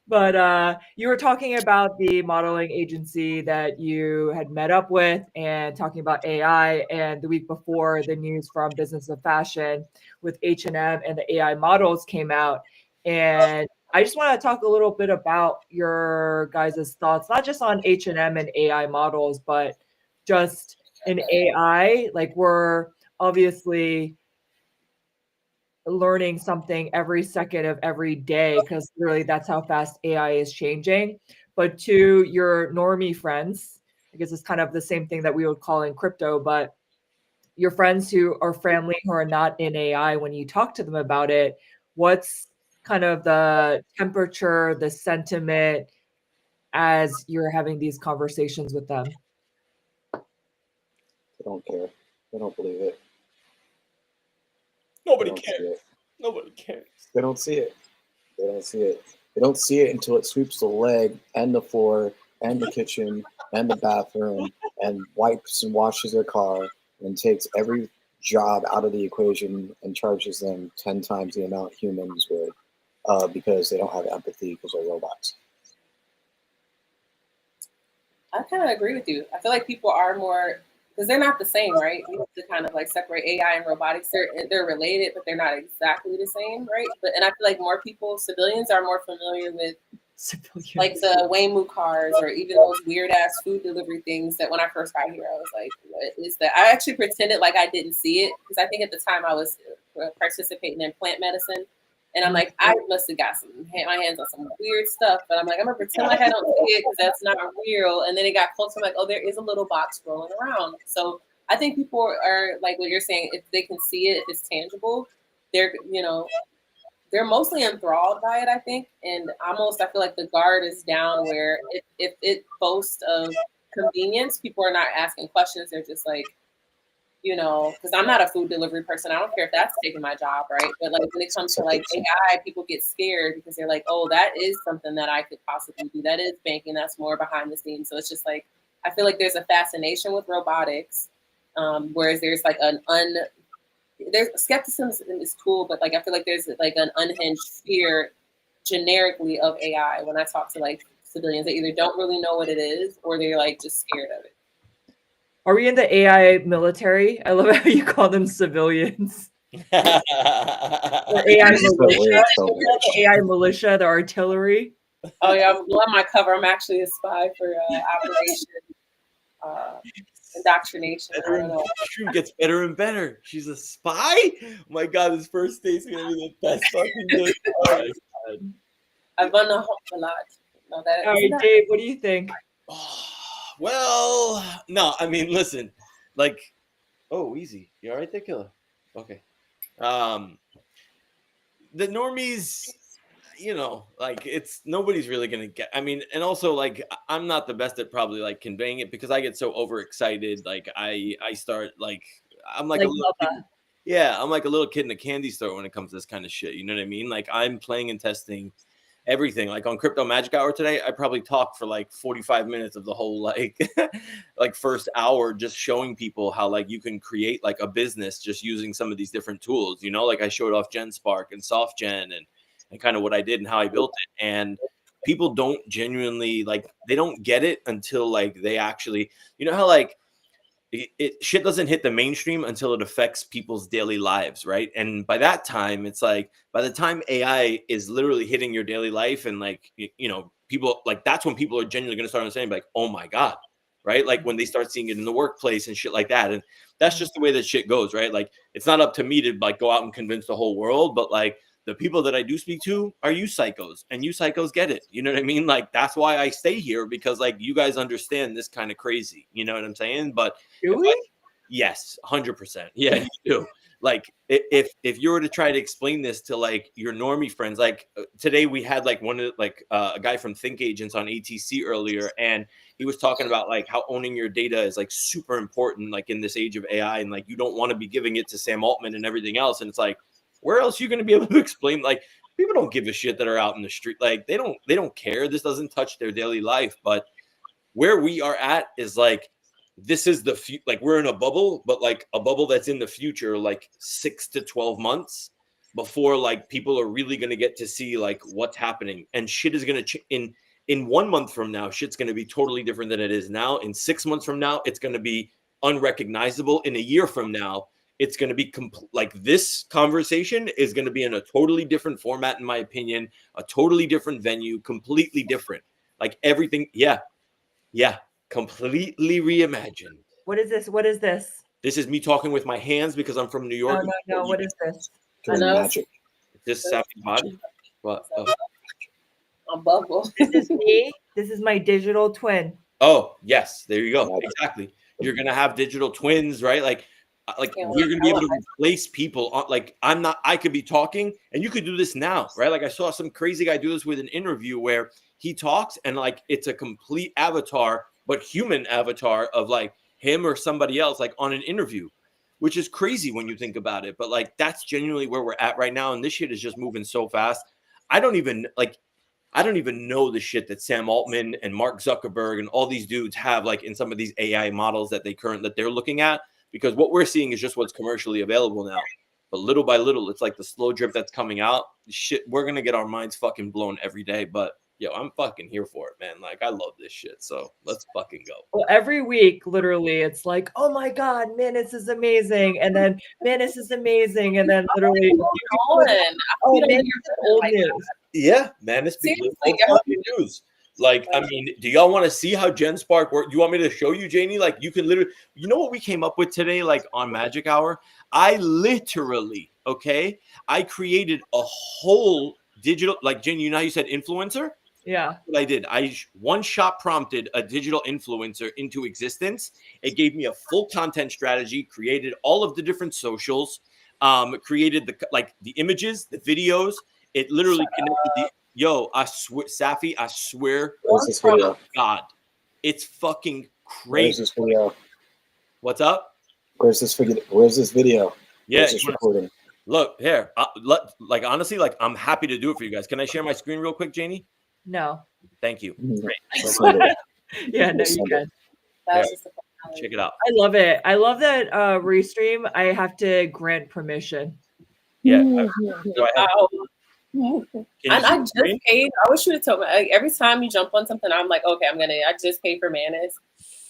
But you were talking about the modeling agency that you had met up with and talking about AI, and the week before the news from Business of Fashion with H&M and the AI models came out. And I just want to talk a little bit about your guys' thoughts, not just on H&M and AI models, but just in AI. Like, we're obviously learning something every second of every day because really that's how fast AI is changing. But to your normie friends, I guess it's kind of the same thing that we would call in crypto, but your friends who are family who are not in AI, when you talk to them about it, what's kind of the temperature, the sentiment as you're having these conversations with them? They don't care. They don't believe it. Nobody They don't see cares. it. Nobody cares. They don't see it. They don't see it. They don't see it until it sweeps the leg and the floor and the kitchen and the bathroom and wipes and washes their car and takes every job out of the equation and charges them 10 times the amount humans would because they don't have empathy because they're robots. I kind of agree with you. I feel like people are more, because they're not the same, right? You have to kind of like separate AI and robotics. They're related, but they're not exactly the same, right? And I feel like more people, civilians, are more familiar with like the Waymo cars or even those weird ass food delivery things that when I first got here, I was like, what is that? I actually pretended like I didn't see it because I think at the time I was participating in plant medicine. And I'm like, I must have got my hands on some weird stuff, but I'm like, I'm gonna pretend like I don't see it because that's not real. And then it got close. I'm like, oh, there is a little box rolling around. So I think people are like what you're saying. If they can see it, if it's tangible, they're mostly enthralled by it, I think. And almost, I feel like the guard is down where if it boasts of convenience, people are not asking questions. They're just like, because I'm not a food delivery person. I don't care if that's taking my job, right? But like when it comes to like AI, people get scared because they're like, oh, that is something that I could possibly do. That is banking. That's more behind the scenes. So it's just like, I feel like there's a fascination with robotics, whereas there's like there's skepticism is cool, but like I feel like there's like an unhinged fear generically of AI. When I talk to like civilians, they either don't really know what it is or they're like just scared of it. Are we in the AI military? I love how you call them civilians. The AI militia. The AI militia, the artillery. Oh yeah, I'm on my cover. I'm actually a spy for Operation Indoctrination. I don't know. Shrew gets better and better. She's a spy? Oh my god, this first day is gonna be the best fucking day. Oh my god. I've run a lot. No, All right, Dave, what do you think? Well, no, I mean, listen, like, oh, easy. You all right there, killer? Okay. The normies, like nobody's really gonna get. I mean, and also like I'm not the best at probably like conveying it because I get so overexcited. Like I start like I'm like a little kid. Yeah, I'm like a little kid in a candy store when it comes to this kind of shit. You know what I mean? Like I'm playing and testing everything. Like on Crypto Magic Hour today, I probably talked for like 45 minutes of the whole like like first hour just showing people how like you can create like a business just using some of these different tools. Like I showed off GenSpark and SoftGen and kind of what I did and how I built it. And people don't genuinely like they don't get it until like they actually, how like shit doesn't hit the mainstream until it affects people's daily lives, right? And by that time, it's like by the time AI is literally hitting your daily life, and like people like that's when people are genuinely going to start understanding, like, oh my god, right? Like when they start seeing it in the workplace and shit like that, and that's just the way that shit goes, right? Like it's not up to me to like go out and convince the whole world, but like the people that I do speak to are you psychos, and you psychos get it. You know what I mean? Like that's why I stay here, because like you guys understand this kind of crazy. You know what I'm saying? But do we? Yes, 100%. Yeah, you do. Like if you were to try to explain this to like your normie friends, like today we had like one of like a guy from Think Agents on ATC earlier, and he was talking about like how owning your data is like super important, like in this age of AI, and like you don't want to be giving it to Sam Altman and everything else. And it's like, where else are you going to be able to explain? Like people don't give a shit that are out in the street. Like they don't care. This doesn't touch their daily life. But where we are at is like, this is the like we're in a bubble, but like a bubble that's in the future, like 6 to 12 months before like people are really going to get to see like what's happening, and shit is going to in 1 month from now, shit's going to be totally different than it is now. In 6 months from now, it's going to be unrecognizable. In a year from now, it's going to be like this conversation is going to be in a totally different format, in my opinion, a totally different venue, completely different. Like everything. Yeah. Completely reimagined. What is this? What is this? This is me talking with my hands because I'm from New York. No. What is this? I know. Magic. This Sapphyre Bardot. What? Oh. A bubble. This is me. This is my digital twin. Oh, yes. There you go. Exactly. You're going to have digital twins, right? Like we're going to be able to replace people. Like I could be talking and you could do this now, right? Like I saw some crazy guy do this with an interview where he talks and like it's a complete avatar, but human avatar of like him or somebody else, like on an interview, which is crazy when you think about it. But like, that's genuinely where we're at right now. And this shit is just moving so fast. I don't even know the shit that Sam Altman and Mark Zuckerberg and all these dudes have like in some of these AI models that they're looking at, because what we're seeing is just what's commercially available now. But little by little, it's like the slow drip that's coming out. Shit, we're going to get our minds fucking blown every day. But yo, I'm fucking here for it, man. Like, I love this shit. So let's fucking go. Well, every week, literally, it's like, oh my God, man, this is amazing. And then, man, this is amazing. And then literally, oh, man, this is old news. Yeah, man, it's big news. Like, I mean, do y'all want to see how Jen Spark works? Do you want me to show you, Janey? Like, you can literally, you know what we came up with today, like on Magic Hour? I literally, okay, I created a whole digital, like, Jen, you know how you said influencer? Yeah. What I did, I one-shot prompted a digital influencer into existence. It gave me a full content strategy, created all of the different socials, created the images, the videos. It literally connected I swear, Sapphy, I swear, Where's this video? God, it's fucking crazy. Where's this video? What's up? Where's this video? Yeah, Where's this recording? Look here. Like honestly, like I'm happy to do it for you guys. Can I share my screen real quick, Janey? No. Thank you. Great. Yeah, no, you can. Check it out. I love it. I love that restream. I have to grant permission. Yeah. I just paid. I wish you would tell me. Like, every time you jump on something, I'm like, okay, I just paid for Manus.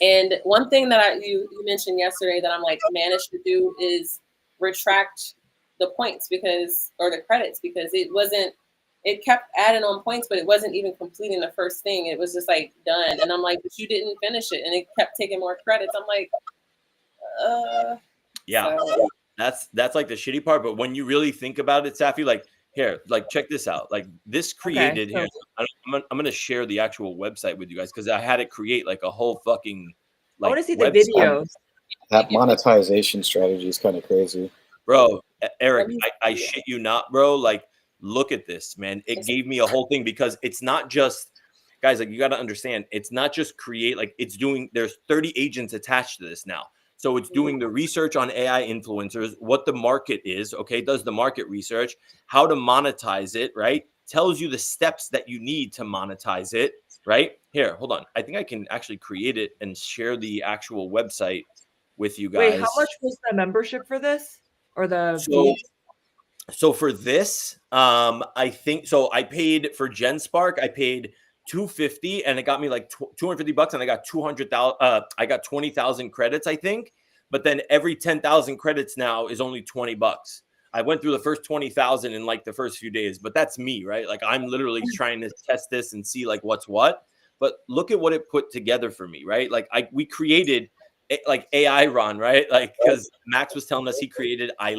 And one thing that you mentioned yesterday that I'm like, Manus should do is retract the points or the credits, because it kept adding on points, but it wasn't even completing the first thing. It was just like done. And I'm like, but you didn't finish it. And it kept taking more credits. I'm like, yeah, so. That's like the shitty part. But when you really think about it, Sapphy, like here, like check this out. Like this created here. I'm going to share the actual website with you guys because I had it create like a whole fucking. Like, I want to see the videos. That monetization strategy is kind of crazy, bro. Eric, I shit you not, bro. Like, look at this, man. It gave me a whole thing because it's not just, guys, like you got to understand, it's not just create, like it's doing, there's 30 agents attached to this now. So it's doing the research on AI influencers, what the market is, okay, does the market research, how to monetize it, right? Tells you the steps that you need to monetize it, right? Here, hold on. I think I can actually create it and share the actual website with you guys. Wait, how much was the membership for this? Or the So for this, I think so. I paid for Jen Spark. I paid $250, and it got me like $250, and I got 200,000. I got 20,000 credits, I think. But then every 10,000 credits now is only $20. I went through the first 20,000 in like the first few days, but that's me, right? Like I'm literally trying to test this and see like what's what. But look at what it put together for me, right? Like we created like AI Ron, right? Like because Max was telling us he created AI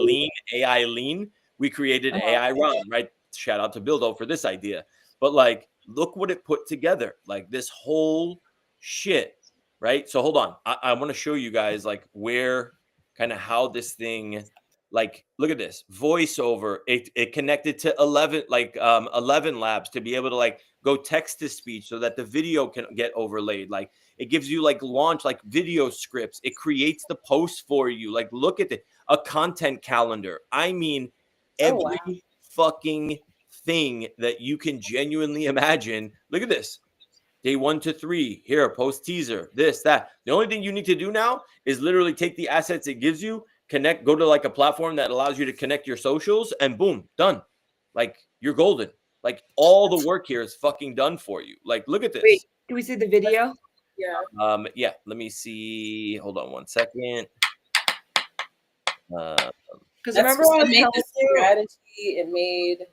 Lean. We created AI Ron, right? Shout out to Bildo for this idea. But like, look what it put together. Like this whole shit, right? So hold on. I want to show you guys like where kind of how this thing, like, look at this voiceover. It connected to 11 labs to be able to like go text to speech so that the video can get overlaid. Like it gives you like launch, like video scripts. It creates the post for you. Like, look at a content calendar. I mean, every fucking thing that you can genuinely imagine. Look at this. Day 1 to 3, here, post teaser, this, that. The only thing you need to do now is literally take the assets it gives you, go to like a platform that allows you to connect your socials, and boom, done. Like, you're golden. Like, all the work here is fucking done for you. Like, look at this. Wait, do we see the video? Yeah. Yeah, let me see. Hold on one second. Because remember I was telling you, strategy, it made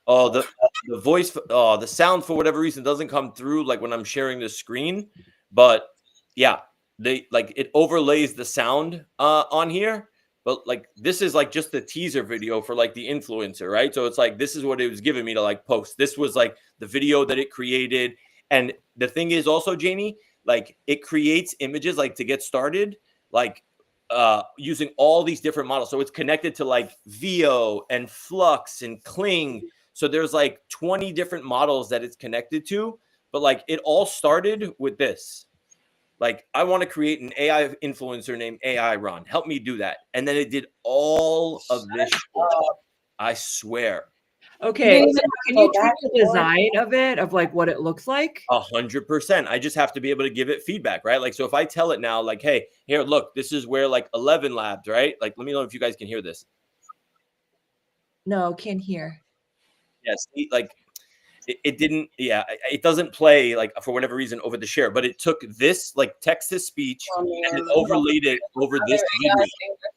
the voice, the sound for whatever reason doesn't come through like when I'm sharing the screen, but yeah, it overlays the sound on here. But like this is like just the teaser video for like the influencer, right? So it's like this is what it was giving me to like post. This was like the video that it created. And the thing is also, Janey, like it creates images like to get started, like using all these different models. So it's connected to like VO and Flux and Kling. So there's like 20 different models that it's connected to. But like it all started with this. Like, I want to create an AI influencer named AI Ron. Help me do that. And then it did all of this shit. I swear. Okay, so can you tweak the design of it, of like what it looks like? 100%. I just have to be able to give it feedback, right? Like, so if I tell it now, like, hey, here, look, this is where like 11 Labs, right? Like, let me know if you guys can hear this. No, can't hear. Yes, like it didn't. Yeah, it doesn't play like for whatever reason over the share, but it took this like text to speech and it overlaid it over this video. I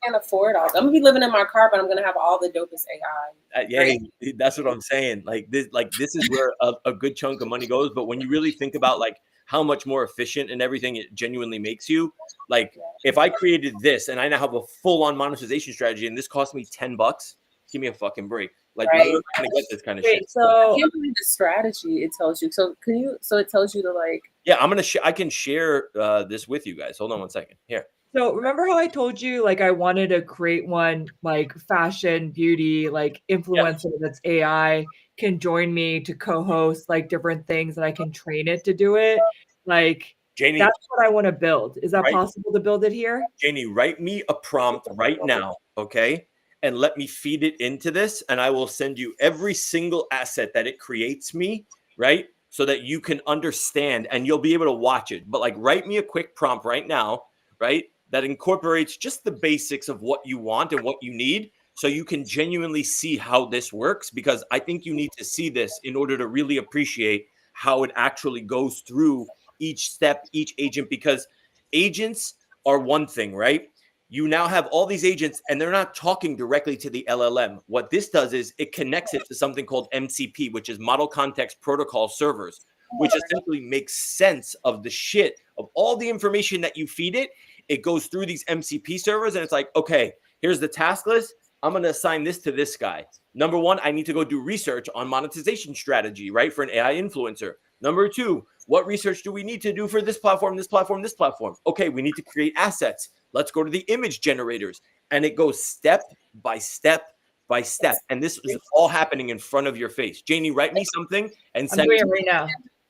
can't afford all. I'm gonna be living in my car, but I'm gonna have all the dopest AI. Yeah, that's what I'm saying. Like this is where a good chunk of money goes. But when you really think about like how much more efficient and everything it genuinely makes you, like if I created this and I now have a full-on monetization strategy and this cost me $10, give me a fucking break. Like, right. We're not gonna get this kind of shit. So I can't believe the strategy it tells you. So can you? So it tells you to like. Yeah, I can share this with you guys. Hold on one second. Here. So remember how I told you like I wanted to create one like fashion, beauty, like influencer that's AI can join me to co-host like different things and I can train it to do it. Like Janey, that's what I want to build. Is that possible to build it here? Janey, write me a prompt right now, okay? And let me feed it into this, and I will send you every single asset that it creates me, right? So that you can understand and you'll be able to watch it. But like, write me a quick prompt right now, right? That incorporates just the basics of what you want and what you need, so you can genuinely see how this works. Because I think you need to see this in order to really appreciate how it actually goes through each step, each agent. Because agents are one thing, right? You now have all these agents and they're not talking directly to the LLM. What this does is it connects it to something called MCP, which is Model Context Protocol servers, which essentially makes sense of the shit of all the information that you feed it. It goes through these MCP servers and it's like, okay, here's the task list. I'm going to assign this to this guy. Number one, I need to go do research on monetization strategy, right? For an AI influencer. Number two, what research do we need to do for this platform, this platform, this platform? Okay, we need to create assets. Let's go to the image generators. And it goes step by step by step. And this is all happening in front of your face. Janey, write me something and send it right now.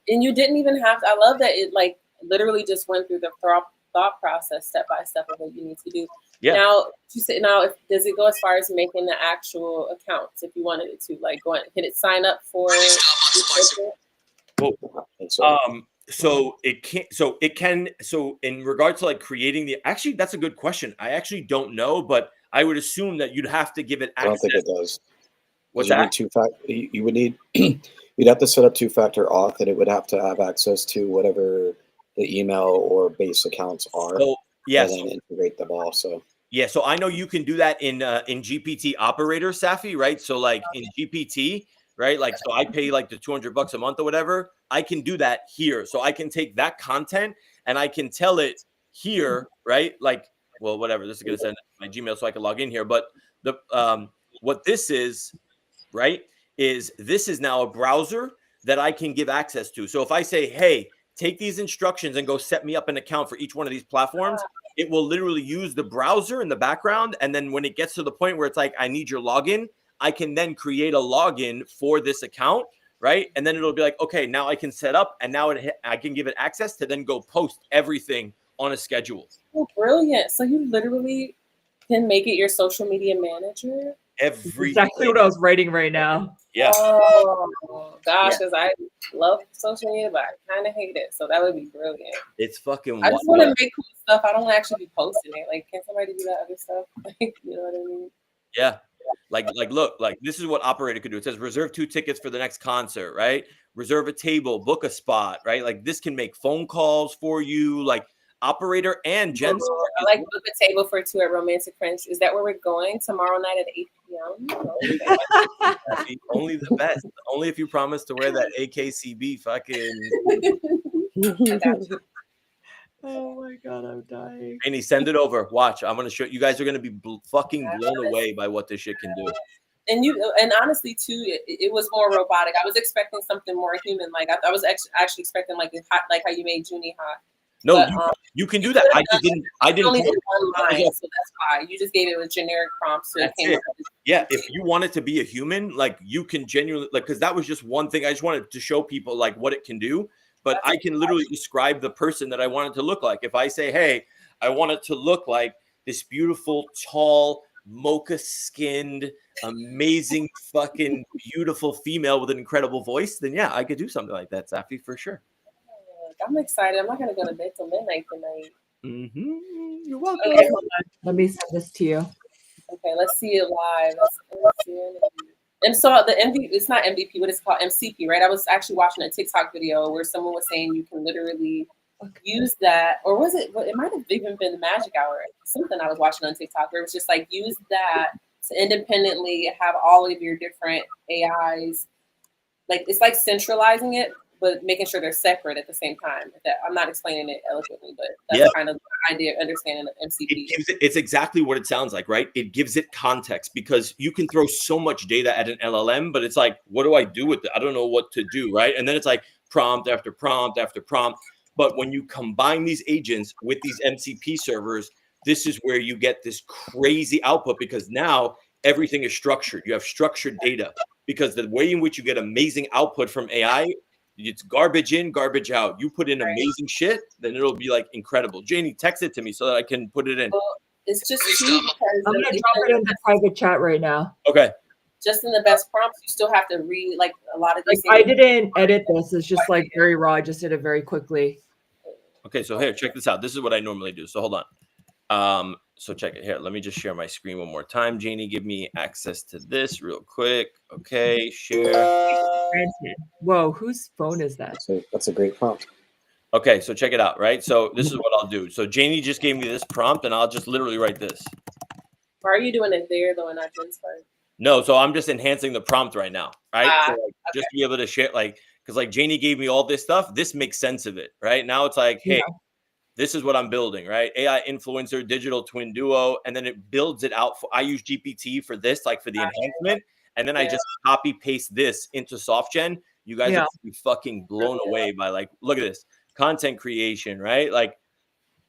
And you didn't even have to, I love that it like literally just went through the thought process step by step of what you need to do. Yeah. Now, you say does it go as far as making the actual accounts if you wanted it to? Like, can it sign up for? So it can. So in regards to like creating actually, that's a good question. I actually don't know, but I would assume that you'd have to give it access. I don't think it does. What's that? You would need. You'd have to set up two-factor auth, and it would have to have access to whatever the email or base accounts are. So yes, and then integrate them all. So. Yeah, so I know you can do that in GPT operator, Sapphy, right? So like in GPT, right? Like, so I pay like the $200 a month or whatever. I can do that here. So I can take that content and I can tell it here, right? Like, well, whatever. This is going to send my Gmail so I can log in here. But the what this is, right, is this is now a browser that I can give access to. So if I say, hey, take these instructions and go set me up an account for each one of these platforms, it will literally use the browser in the background. And then when it gets to the point where it's like, I need your login, I can then create a login for this account, right? And then it'll be like, okay, now I can set up and now I can give it access to then go post everything on a schedule. Oh, brilliant. So you literally can make it your social media manager? exactly what I was writing right now. Yeah. Oh gosh, because I love social media, but I kind of hate it. So that would be brilliant. It's fucking. I just want to make cool stuff. I don't want to actually be posting it. Like, can somebody do that other stuff? Like, you know what I mean? Yeah. Like, look, like this is what operator could do. It says reserve 2 tickets for the next concert, right? Reserve a table, book a spot, right? Like this can make phone calls for you, like operator and Jen. I like book a table for 2 at Romantic French. Is that where we're going tomorrow night at 8 p.m.? Only the best. Only if you promise to wear that AKCB fucking. Oh my God, I'm dying. Annie, send it over. Watch. I'm gonna show you guys are gonna be fucking blown away by what this shit can do. And honestly too, it was more robotic. I was expecting something more human. Like I was actually expecting like how you made Junie hot. No, but, you can do that. I didn't. Only one line, so that's why you just gave it with generic prompts. So yeah, if you want it to be a human, like you can genuinely like because that was just one thing. I just wanted to show people like what it can do. But I can literally describe the person that I want it to look like. If I say, hey, I want it to look like this beautiful, tall, mocha-skinned, amazing, fucking beautiful female with an incredible voice, then yeah, I could do something like that, Sapphy, for sure. I'm excited. I'm not going to go to bed till midnight tonight. Mm-hmm. You're welcome. Okay, hold on. Let me send this to you. Okay, let's see it live. Let's see it. And so the MVP, it's not MVP, what it's called, MCP, right? I was actually watching a TikTok video where someone was saying you can literally use that, or was it, it might have even been the Magic Hour, something I was watching on TikTok where it was just like use that to independently have all of your different AIs. Like it's like centralizing it, but making sure they're separate at the same time. I'm not explaining it eloquently, but that's kind of the idea of understanding the MCP. It's exactly what it sounds like, right? It gives it context because you can throw so much data at an LLM, but it's like, what do I do with it? I don't know what to do, right? And then it's like prompt after prompt after prompt. But when you combine these agents with these MCP servers, this is where you get this crazy output because now everything is structured. You have structured data because the way in which you get amazing output from AI, it's garbage in, garbage out. You put in amazing shit, then it'll be like incredible. Janey, text it to me so that I can put it in. Well, it's just true because I'm gonna drop it in the private chat right now. Okay. Just in the best prompts, you still have to read like a lot of these. I didn't edit this. It's just like very raw. I just did it very quickly. Okay, so here, check this out. This is what I normally do. So hold on. So check it here. Let me just share my screen one more time. Janey, give me access to this real quick. Okay, share. Whoa, whose phone is that? So that's a great prompt. Okay, so check it out, right? So this is what I'll do. So Janey just gave me this prompt, and I'll just literally write this. Why are you doing it there, though, and not Jen's part? No, so I'm just enhancing the prompt right now, right? So Okay. just to be able to share, like, because like Janey gave me all this stuff. This makes sense of it, right? Now it's like, hey, this is what I'm building, right? AI influencer, digital twin duo, and then it builds it out. I use GPT for this, like for the enhancement, and then I just copy paste this into SoftGen. You guys are gonna be fucking blown away by like, look at this content creation, right? Like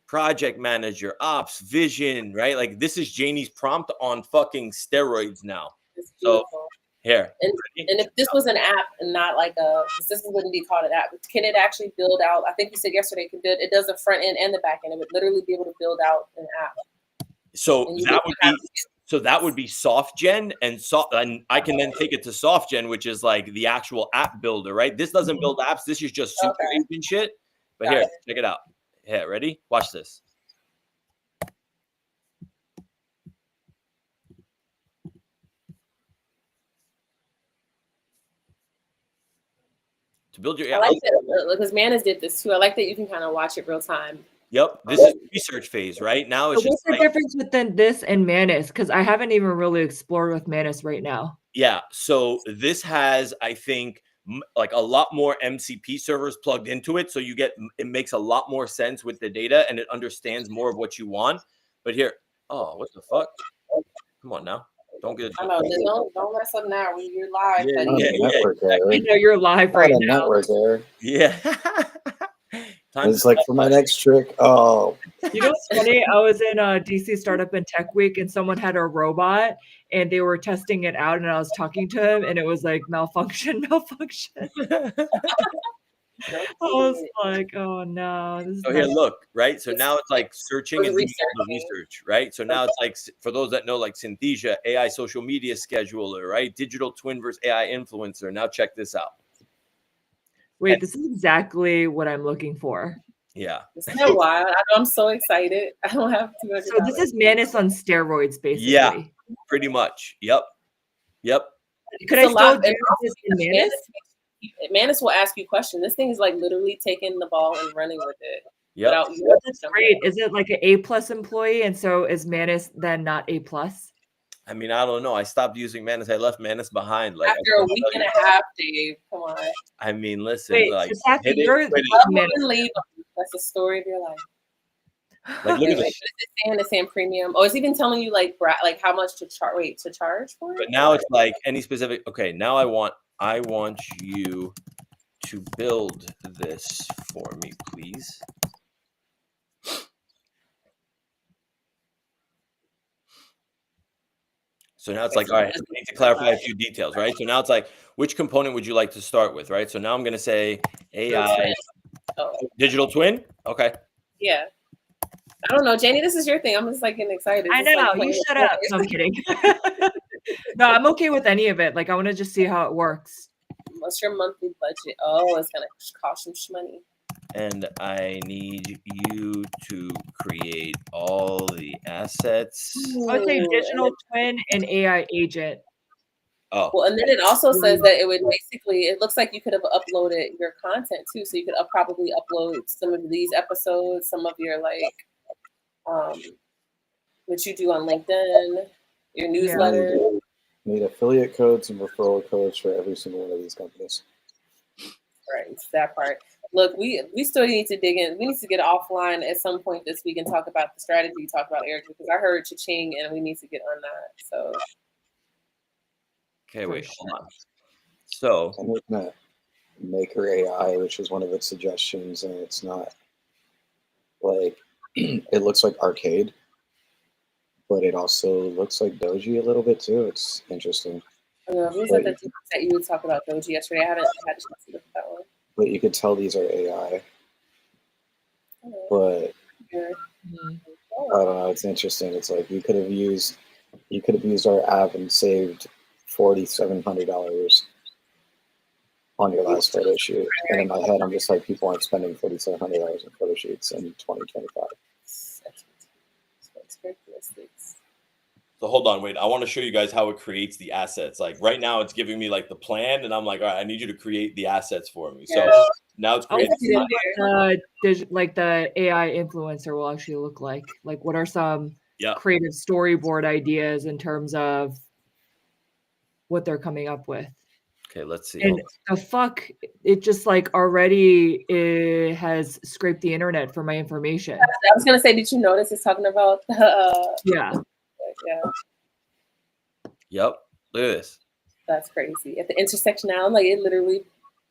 project manager, ops, vision, right? Like this is Janey's prompt on fucking steroids now. So here. And if this was an app and not like this wouldn't be called an app, can it actually build out? I think you said yesterday it does the front end and the back end. It would literally be able to build out an app. So that would be SoftGen, and I can then take it to SoftGen, which is like the actual app builder, right? This doesn't build apps. This is just super agent shit. But here, check it out. Yeah, ready? Watch this. To build your I like that because Manas did this too. I like that you can kind of watch it real time. Yep, this is research phase, right? Now it's what's the difference within this and Manus? Because I haven't even really explored with Manus right now. Yeah, so this has, I think, like a lot more MCP servers plugged into it, so it makes a lot more sense with the data, and it understands more of what you want. But here, oh, what the fuck? Come on now. Don't get it. I know. Don't mess up now. You're live. I know you're live right now. Yeah. It's like for my next trick. Oh, you know what's funny? I was in DC Startup and Tech Week, and someone had a robot, and they were testing it out, and I was talking to him, and it was like malfunction. I was like, oh no, this is So here, not look, right? So now it's like searching and doing all the researching. research, right? So now it's like, for those that know, like Synthesia, AI social media scheduler, right? Digital twin versus AI influencer. Now check this out. wait, this is exactly what I'm looking for. Yeah. Isn't that wild? I'm so excited. I don't have $200. So this is Manus on steroids, basically. Yeah, pretty much. Yep. Could It's I a lot. still do And this in Manus? Manus will ask you questions. This thing is like literally taking the ball and running with it. Yep. Without you. Oh, that's great. Is it like an A+ employee, and so is Manus then not A+? I mean, I don't know. I stopped using Manus. I left Manus behind. Like After a week and a half, Dave. Come on. I mean, listen, Wait, like so Sappy, hit it, you're quit it. Love 'em Manus. and leave 'em. That's the story of your life. Like, look at Wait, this. it's saying premium. Oh, it's even telling you like how much to charge. Wait, to charge for it? But now it's like any specific. Okay, now I want you to build this for me, please. So now it's like, all right, I need to clarify a few details, right? So now it's like, which component would you like to start with, right? So now I'm going to say AI digital twin. Okay. Yeah. I don't know, Janey, this is your thing. I'm just like getting excited. I Just, know. like, You shut up. No, I'm kidding. No, I'm okay with any of it. Like, I want to just see how it works. What's your monthly budget? Oh, it's gonna cost some money. And I need you to create all the assets. I would say digital twin and AI agent. Oh, well, and then it also says that it would basically, it looks like you could have uploaded your content too. So you could probably upload some of these episodes, some of your like, what you do on LinkedIn, your newsletter. Need affiliate codes and referral codes for every single one of these companies. Right, that part. Look, we still need to dig in. We need to get offline at some point this week and talk about the strategy, talk about Eric, because I heard cha-ching and we need to get on that. So okay, wait, hold on. So I'm looking at Maker AI, which is one of its suggestions, and it's not like it looks like arcade, but it also looks like Doji a little bit too. It's interesting. who's at the that you would talk about Doji yesterday? I haven't had a chance to look at that one. But you could tell these are AI. But I don't know. It's interesting. It's like you could have used our app and saved $4,700 on your last photo shoot. And in my head, I'm just like, people aren't spending $4,700 on photo shoots in 2025. So hold on, wait. I want to show you guys how it creates the assets. Like right now, it's giving me like the plan, and I'm like, all right, I need you to create the assets for me. So now it's creating. Like the AI influencer will actually look like. Like, what are some creative storyboard ideas in terms of what they're coming up with? Okay, let's see. And the fuck, it just like already it has scraped the internet for my information. I was gonna say, did you notice it's talking about? Yeah. Yep. Look at this. That's crazy. At the intersection now, like it literally,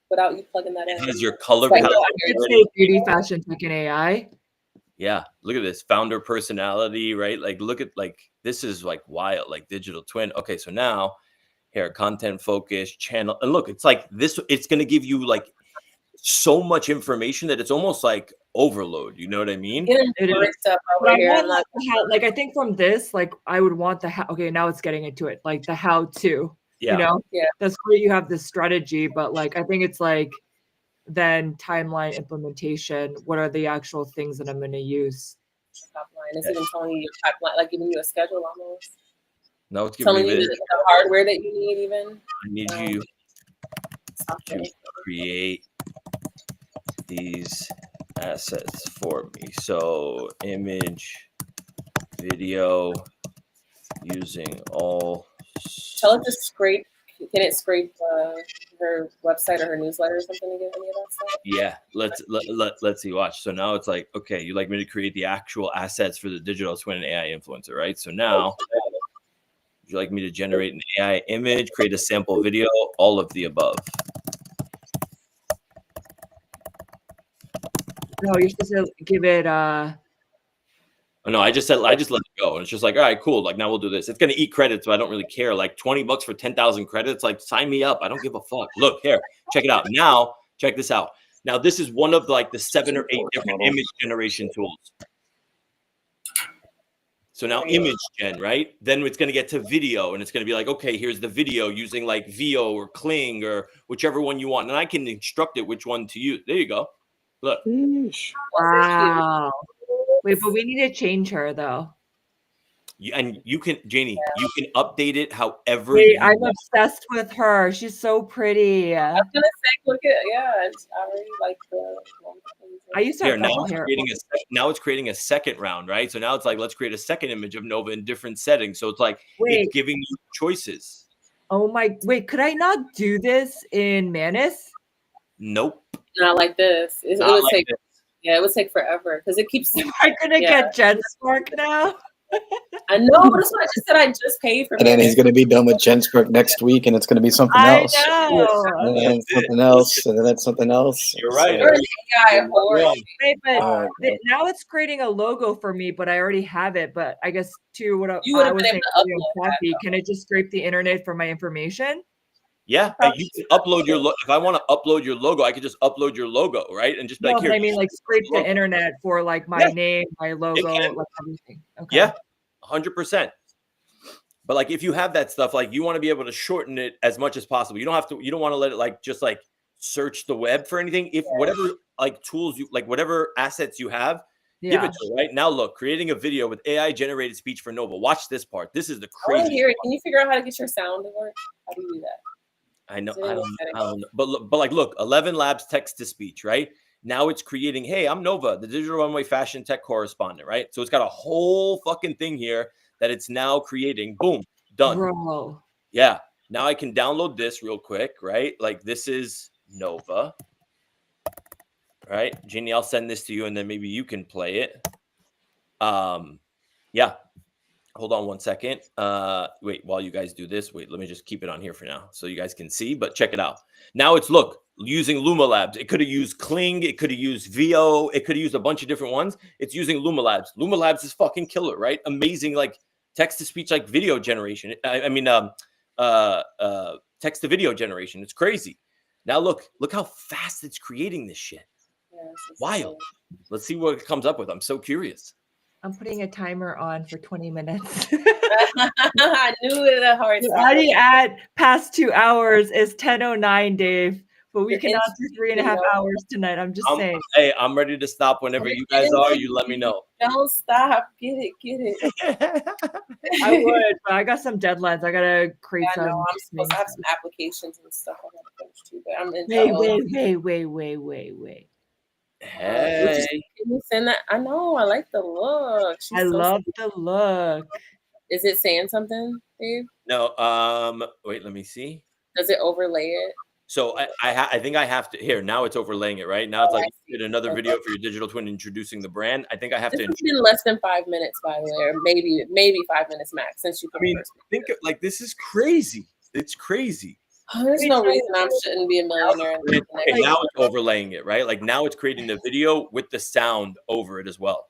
without you plugging that in. It has your color like, palette. It's say beauty, fashion, tech, and AI. Yeah, look at this founder personality, right? Like, look at like this is like wild, like digital twin. Okay, so now here, content focus, channel, and look, it's like this. It's gonna give you like so much information that it's almost like overload. You know what I mean? Like I think from this, like I would want the how. Okay, now it's getting into it, like the how to. Yeah. You know, that's great. You have this strategy, but like I think it's like then timeline implementation. What are the actual things that I'm going to use? Top line. It's even telling you your pipeline, like giving you a schedule almost. No, it's giving you the hardware that you need. Even I need you to create these assets for me. So image, video, using all. Tell it to scrape. Can it scrape her website or her newsletter or something to get any of that stuff? Yeah, let's see. Watch. So now it's like, okay, you like me to create the actual assets for the digital twin and AI influencer, right? So now, would you like me to generate an AI image, create a sample video, all of the above? No, you're supposed to give it. Oh, no, I just let it go, and it's just like, all right, cool. Like now we'll do this. It's gonna eat credits, but I don't really care. Like $20 for 10,000 credits. Like sign me up. I don't give a fuck. Look here, check it out. Now check this out. Now, this is one of like the 7 or 8 different image generation tools. So now image gen, right? Then it's going to get to video, and it's going to be like, okay, here's the video using like VO or Kling or whichever one you want. And I can instruct it which one to use. There you go. Look. Wow. Wait, but we need to change her though. And you can, Janey, you can update it however Wait, you I'm want. obsessed with her. She's so pretty. I was gonna say, look at I already like the. I used to have now purple it's hair. now it's creating a second round, right? So now it's like, let's create a second image of Nova in different settings. So it's like it's giving you choices. Oh my! Wait, could I not do this in Manus? Nope. Not like this. It would take. Yeah, it would take forever because it keeps. Am I gonna get GenSpark now? I know, but that's what I just said. I just paid for. And then he's going to be done with GenSpark next week, and it's going to be something else. I know. And then something else, and then that's something else. You're right. Wait, but now it's creating a logo for me, but I already have it. But I guess too, what you would have been able to upload. Can I just scrape the internet for my information? Yeah, you can upload your logo. If I want to upload your logo, I could just upload your logo, right? And just be like, here. I mean, like scrape the internet for like my name, my logo, like everything. Okay. Yeah, 100%. But like, if you have that stuff, like you want to be able to shorten it as much as possible. You don't have to. You don't want to let it like just like search the web for anything. If whatever like tools you like, whatever assets you have, give it to it. Right now, look, creating a video with AI generated speech for Nova. Watch this part. This is the crazy. Can you figure out how to get your sound to work? How do you do that? I know. I don't know. But like, look, 11 Labs text to speech, right? Now it's creating, hey, I'm Nova, the digital runway fashion tech correspondent, right? So it's got a whole fucking thing here that it's now creating. Boom, done. Bro. Yeah. Now I can download this real quick, right? Like this is Nova. Right? Janey, I'll send this to you and then maybe you can play it. Yeah. Hold on one second. Wait, while you guys do this, let me just keep it on here for now so you guys can see, but check it out. Now it's, look, using Luma Labs. It could have used Kling. It could have used VO. It could have used a bunch of different ones. It's using Luma Labs. Luma Labs is fucking killer, right? Amazing, like text-to-speech, like video generation. Text-to-video generation. It's crazy. Now look how fast it's creating this shit. Wild. Let's see what it comes up with. I'm so curious. I'm putting a timer on for 20 minutes. I knew it a hard time. Already at past 2 hours is 10:09, Dave. But we cannot do 3.5 hours tonight. I'm just saying. Hey, I'm ready to stop whenever you guys are. You let me know. Don't stop. Get it. I would, but I got some deadlines. I gotta create some. I'm supposed to have some applications and stuff I gotta finish too. But I'm in. Wait. Hey. Can you send that? I know. I like the look. I love the look. Is it saying something, Dave? No. Wait. Let me see. Does it overlay it? So I think I have to. Here now it's overlaying it. Right now it's like you did another video for your digital twin introducing the brand. I think I have to. It's been less than 5 minutes, by the way, or maybe 5 minutes max since you. Think like this is crazy. It's crazy. There's no reason I shouldn't be a millionaire. Okay, now it's overlaying it, right? Like now it's creating the video with the sound over it as well.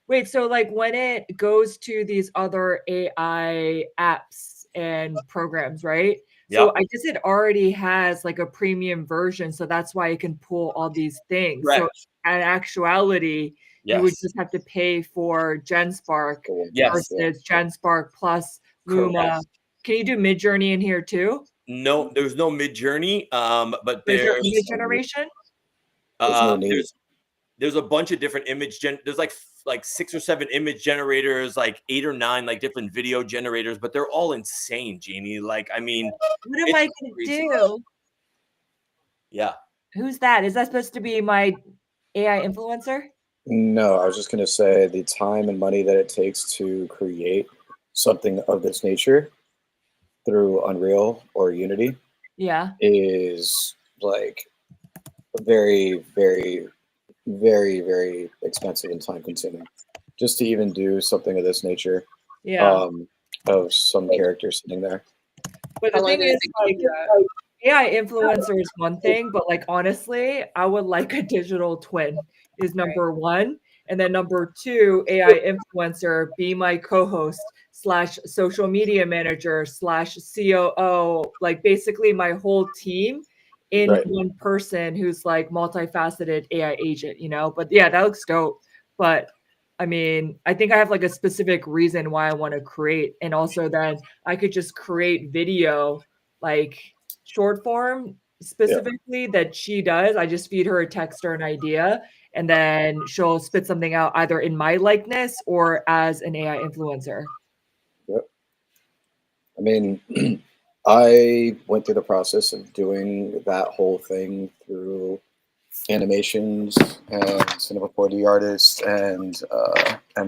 Wait, so like when it goes to these other AI apps and programs, right? Yep. So I guess it already has like a premium version, so that's why it can pull all these things. Right. So in actuality, you would just have to pay for GenSpark versus GenSpark plus Luma. Correct. Can you do Midjourney in here too? No, there's no Midjourney, but there's image generation. There's a bunch of different image there's like 6 or 7 image generators, like 8 or 9 like different video generators, but they're all insane, Janey. Like, I mean, what am I gonna do? Yeah. Who's that? Is that supposed to be my AI influencer? No, I was just gonna say the time and money that it takes to create something of this nature through Unreal or Unity is like very, very, very, very expensive and time consuming just to even do something of this nature. Of some character sitting there. But the thing is, like, AI influencer is one thing, but like honestly, I would like a digital twin is number one. And then number 2, AI influencer, be my co-host / social media manager / COO, like basically my whole team in Right. one person who's like multifaceted AI agent, you know? But yeah, that looks dope. But I mean, I think I have like a specific reason why I want to create. And also then I could just create video, like short form specifically that she does. I just feed her a text or an idea, and then she'll spit something out either in my likeness or as an AI influencer. Yep. I mean, I went through the process of doing that whole thing through animations and Cinema 4D artists and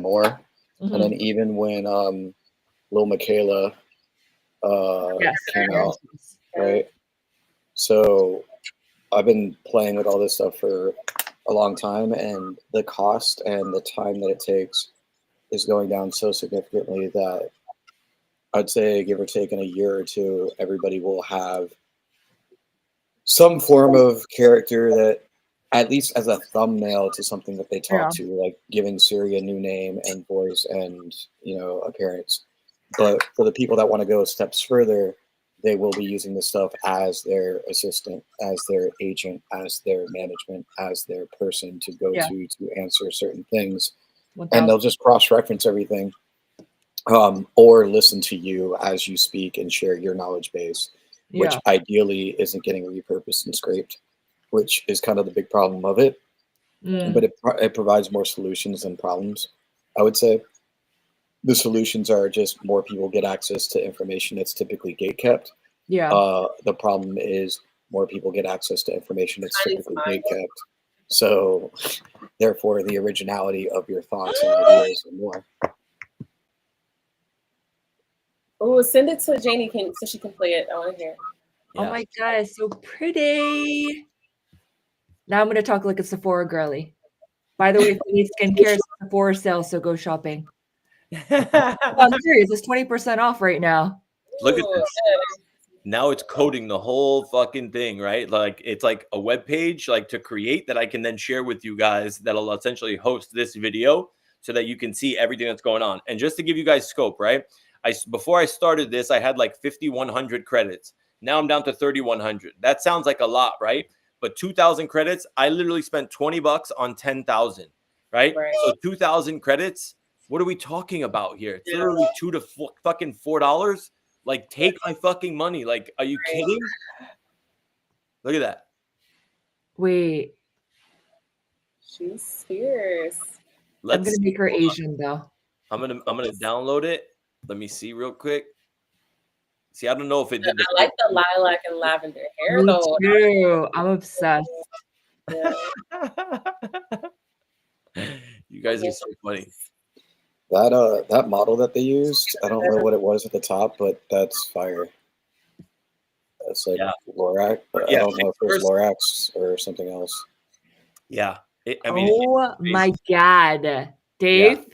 more. And then even when Lil Michaela Yes. came out, right? So I've been playing with all this stuff for a long time, and the cost and the time that it takes is going down so significantly that I'd say, give or take, in a year or two, everybody will have some form of character that, at least as a thumbnail to something that they talk to, like giving Siri a new name and voice and, you know, appearance. But for the people that want to go steps further, they will be using this stuff as their assistant, as their agent, as their management, as their person to go to answer certain things. And they'll just cross-reference everything, or listen to you as you speak and share your knowledge base, which ideally isn't getting repurposed and scraped, which is kind of the big problem of it. But it provides more solutions than problems, I would say. The solutions are just more people get access to information that's typically gatekept. The problem is more people get access to information that's typically gatekept. So therefore, the originality of your thoughts and ideas are more. Oh, send it to Janey so she can play it. I want to hear it. Oh my God, it's so pretty. Now I'm going to talk like a Sephora girly. By the way, if you need skincare, it's a Sephora sale, so go shopping. I'm serious. It's 20% off right now. Look at this. Now it's coding the whole fucking thing, right? Like it's like a web page like to create that I can then share with you guys that'll essentially host this video so that you can see everything that's going on. And just to give you guys scope, right? Before I started this, I had like 5,100 credits. Now I'm down to 3,100. That sounds like a lot, right? But 2,000 credits, I literally spent $20 on 10,000, right? So 2,000 credits, what are we talking about here? It's literally $2 to $4. Like, take my fucking money. Like, are you kidding? Look at that. Wait. She's fierce. I'm gonna make her Asian though. I'm gonna download it. Let me see real quick. See, I don't know if it did. I like the lilac and lavender hair Me though. too. I'm obsessed. Yeah. You guys are so funny. That model that they used, I don't know what it was at the top, but that's fire. That's like Lorax. I don't know if it was Lorax or something else. Yeah. My God. Dave,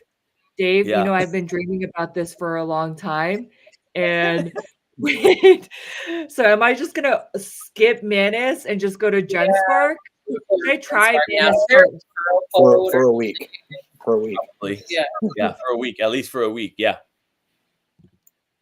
you know, I've been dreaming about this for a long time. And wait, so am I just gonna skip Manus and just go to Janey Park? Should I try Manus for a week? For a week. Yeah, for a week, at least for a week. Yeah.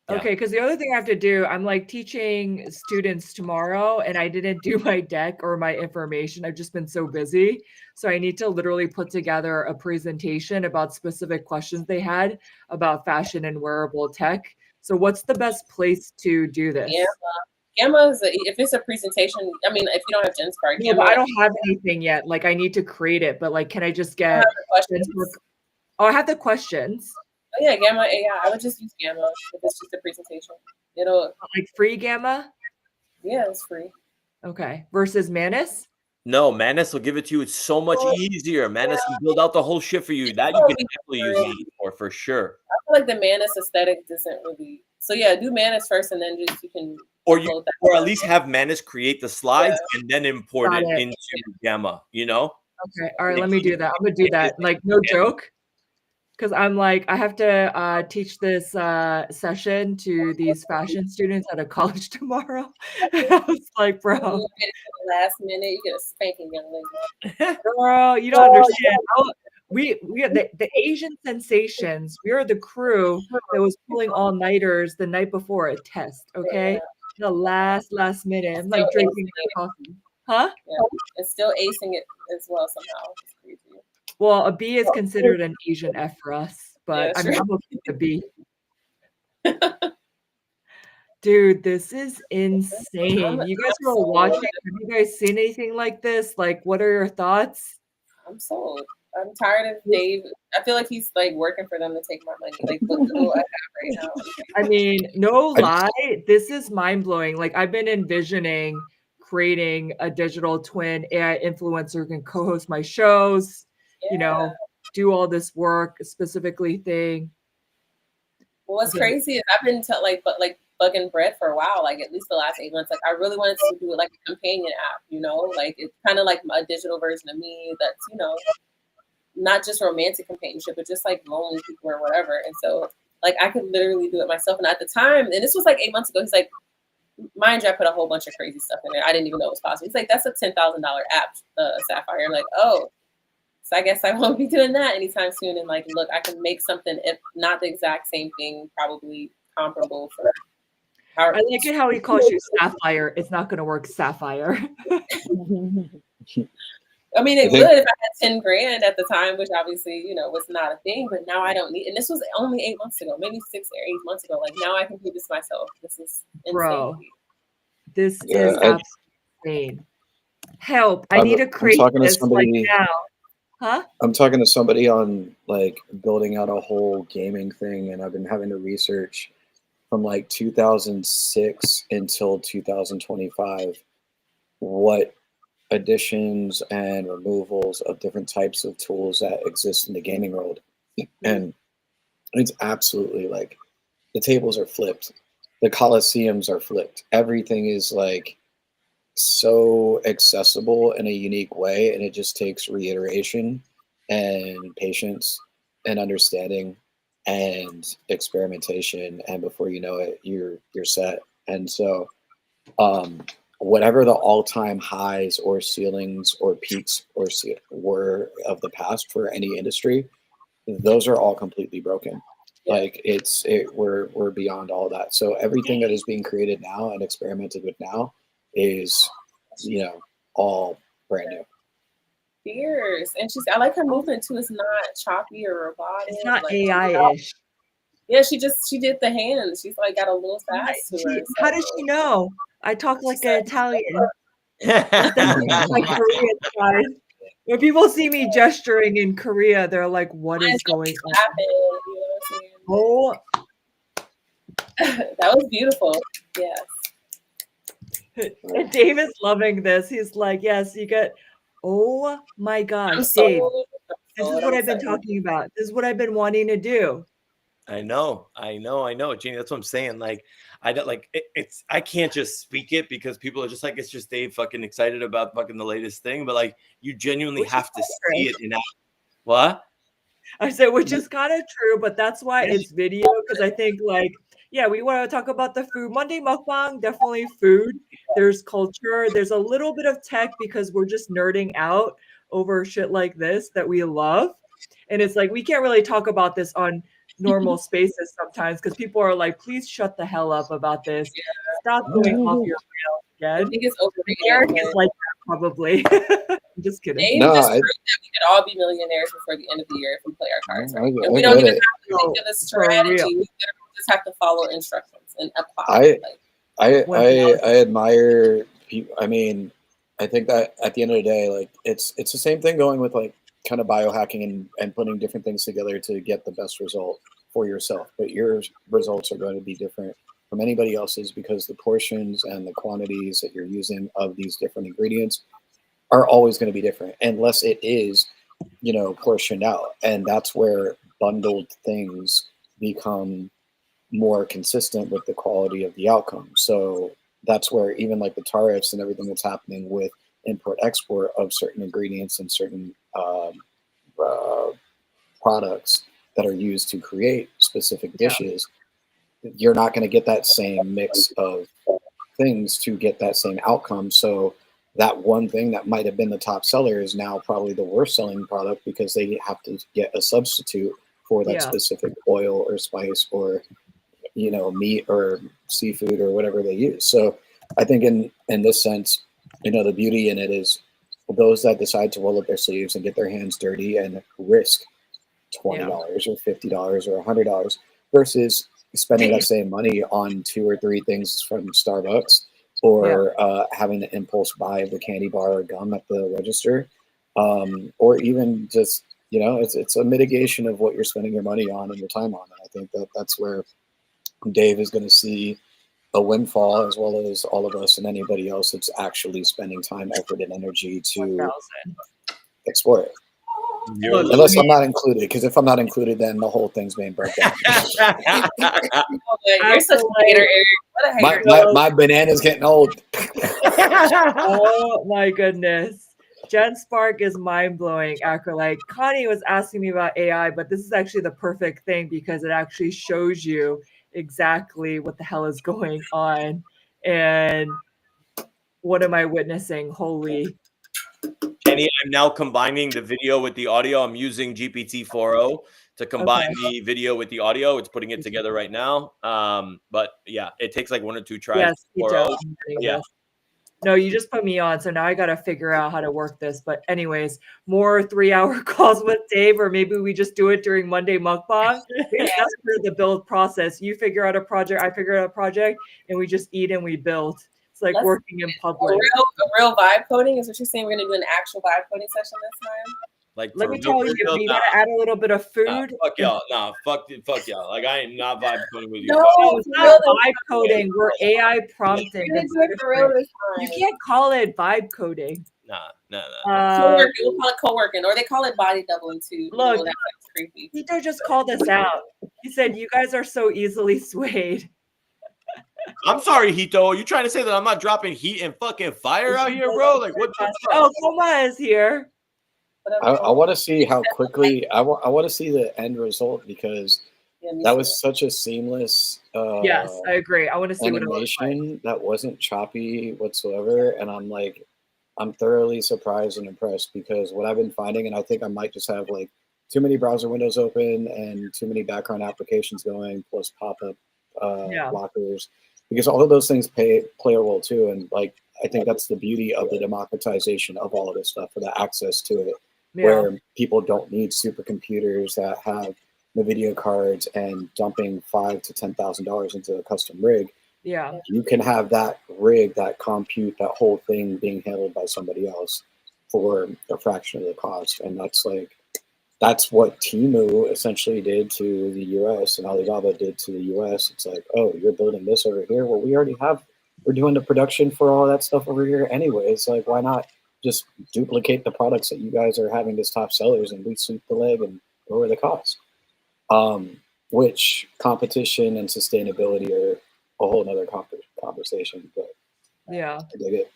Okay, because the other thing I have to do, I'm like teaching students tomorrow and I didn't do my deck or my information. I've just been so busy. So I need to literally put together a presentation about specific questions they had about fashion and wearable tech. So what's the best place to do this? Gamma is if it's a presentation, I mean, if you don't have Janey Park. Yeah, but I don't have anything yet. Like I need to create it, but like, can I just get questions? Oh, I have the questions. Oh yeah, Gamma AI. I would just use Gamma if it's just a presentation. It'll like free Gamma? Yeah, it's free. Okay. Versus Manus? No, Manus will give it to you. It's so much easier. Manus can build out the whole shit for you. That you can definitely use Manus for sure. I feel like the Manus aesthetic doesn't really. So yeah, do Manus first, and then just you can. Or at least have Manus create the slides and then import it into Gamma. You know. Okay. All right. Let me do that. I'm gonna do that. Like no joke. Because I'm like, I have to teach this session to these fashion students at a college tomorrow. I was like, bro. Last minute, you get a spanking, young lady. Girl, you don't understand. We are the Asian sensations. We are the crew that was pulling all-nighters the night before a test, okay? The last minute. I'm like Still drinking acing it. coffee. Huh? Yeah, it's still acing it as well somehow. It's crazy. Well, a B is considered an Asian F for us, but Yeah, I'm okay with a B. Dude, this is insane. You guys who are watching, have you guys seen anything like this? Like, what are your thoughts? I'm sold. I'm tired of Dave. I feel like he's like working for them to take my money. Like, look who I have right now. I mean, no lie, this is mind blowing. Like, I've been envisioning creating a digital twin AI influencer who can co-host my shows, you know, do all this work, specifically thing. Well, what's crazy is I've been bugging Brett for a while, like at least the last 8 months. Like I really wanted to do it like a companion app, you know, like it's kind of like a digital version of me that's, you know, not just romantic companionship, but just like lonely people or whatever. And so like I could literally do it myself. And at the time, and this was like 8 months ago, he's like, mind you, I put a whole bunch of crazy stuff in there. I didn't even know it was possible. He's like, that's a $10,000 app, Sapphyre. I'm like, oh. So I guess I won't be doing that anytime soon. And like, look, I can make something, if not the exact same thing, probably comparable for. I like it how he calls you Sapphire. It's not going to work, Sapphire. I mean, it would if I had 10 grand at the time, which obviously, you know, was not a thing. But now I don't need. And this was only 8 months ago, maybe 6 or 8 months ago. Like now I can do this myself. This is insane. Bro, this is insane. Help! I need to create this like now. Huh? I'm talking to somebody on like building out a whole gaming thing, and I've been having to research from like 2006 until 2025 what additions and removals of different types of tools that exist in the gaming world. And it's absolutely like the tables are flipped, the coliseums are flipped, everything is like so accessible in a unique way, and it just takes reiteration and patience and understanding and experimentation, and before you know it, you're set. And so whatever the all-time highs or ceilings or peaks or were of the past for any industry, those are all completely broken. Like we're beyond all that. So everything that is being created now and experimented with now is, you know, all brand new. Fierce. And I like her movement too. It's not choppy or robotic. It's not like, AI-ish. Yeah, she did the hands. She's like got a little fast to her. How does she know? I talk like an Italian. That's like Korean guys. When people see me gesturing in Korea, they're like, "What is going on?" Oh, that was beautiful. Yes. And Dave is loving this. He's like, "Yes, you get." Oh my gosh, Dave! This is what I've been talking about. This is what I've been wanting to do. I know, Janey. That's what I'm saying. Like, I don't like it's. I can't just speak it because people are just like, it's just Dave fucking excited about fucking the latest thing. But like, you genuinely have to see it in what? I said, which is kind of true, but that's why it's video, because I think like, yeah, we want to talk about the food. Monday Mukbang, definitely food. There's culture. There's a little bit of tech because we're just nerding out over shit like this that we love. And it's like, we can't really talk about this on normal spaces sometimes because people are like, please shut the hell up about this. Stop going off your rails again. I think it's overrated. Eric is like that probably. I'm just kidding. Dave just proved that we could all be millionaires before the end of the year if we play our cards right. And we don't even have to think of the strategy. We just have to follow instructions and apply. I admire people. I mean, I think that at the end of the day, like it's the same thing going with like kind of biohacking and putting different things together to get the best result for yourself. But your results are going to be different from anybody else's because the portions and the quantities that you're using of these different ingredients are always going to be different unless it is, you know, portioned out. And that's where bundled things become more consistent with the quality of the outcome. So that's where even like the tariffs and everything that's happening with import export of certain ingredients and certain products that are used to create specific dishes, you're not going to get that same mix of things to get that same outcome. So that one thing that might have been the top seller is now probably the worst selling product because they have to get a substitute for that specific oil or spice or, meat or seafood or whatever they use. So I think in this sense, the beauty in it is those that decide to roll up their sleeves and get their hands dirty and risk $20 or $50 or $100 versus spending that same money on 2 or 3 things from Starbucks or having the impulse buy of the candy bar or gum at the register, or even just it's a mitigation of what you're spending your money on and your time on. And I think that's where Dave is going to see a windfall, as well as all of us and anybody else that's actually spending time, effort, and energy to 1,000. explore it. Unless I'm not included, because if I'm not included, then the whole thing's being broke down. You're such a hater, Eric. What a hater. My banana's getting old. Oh my goodness. Jen Spark is mind-blowing. Acrolite. Connie was asking me about AI, but this is actually the perfect thing because it actually shows you exactly what the hell is going on. And what am I witnessing? Holy. Jenny, I'm now combining the video with the audio. I'm using GPT-4o to combine the video with the audio. It's putting it together right now. But yeah, it takes like 1 or 2 tries. Yes, No, you just put me on, so now I got to figure out how to work this. But anyways, more 3-hour calls with Dave, or maybe we just do it during Monday Mukbang. That's for the build process. You figure out a project, I figure out a project, and we just eat and we build. It's like working in public. A real vibe coding is what you're saying. We're gonna do an actual vibe coding session this time. Like, let me tell you, you gotta add a little bit of food. Fuck y'all. Fuck y'all. Like, I am not vibe coding with you. No, it's not vibe coding. We're AI prompting. You can't call it vibe coding. No. Co-working. We'll call it co-working, or they call it body doubling too. Look, that's creepy. Hito just called us out. He said, "You guys are so easily swayed." I'm sorry, Hito. Are you trying to say that I'm not dropping heat and fucking fire out here, bro? Like, what the fuck? Oh, Koma is here. I want to see how quickly I want to see the end result, because that was such a seamless yes, I agree. I want to see animation that wasn't choppy whatsoever, and I'm thoroughly surprised and impressed, because what I've been finding, and I think I might just have like too many browser windows open and too many background applications going, plus pop-up blockers, because all of those things play a role too. And like, I think that's the beauty of the democratization of all of this stuff, for the access to it, where people don't need supercomputers that have the video cards and dumping $5,000 to $10,000 into a custom rig. Yeah, you can have that rig, that compute, that whole thing being handled by somebody else for a fraction of the cost. And that's what Temu essentially did to the US and Alibaba did to the US. It's like, oh, you're building this over here? Well, we're doing the production for all that stuff over here anyway. It's like, why not just duplicate the products that you guys are having as top sellers, and we sweep the leg and lower the cost? Which competition and sustainability are a whole nother conversation. But yeah, I dig it.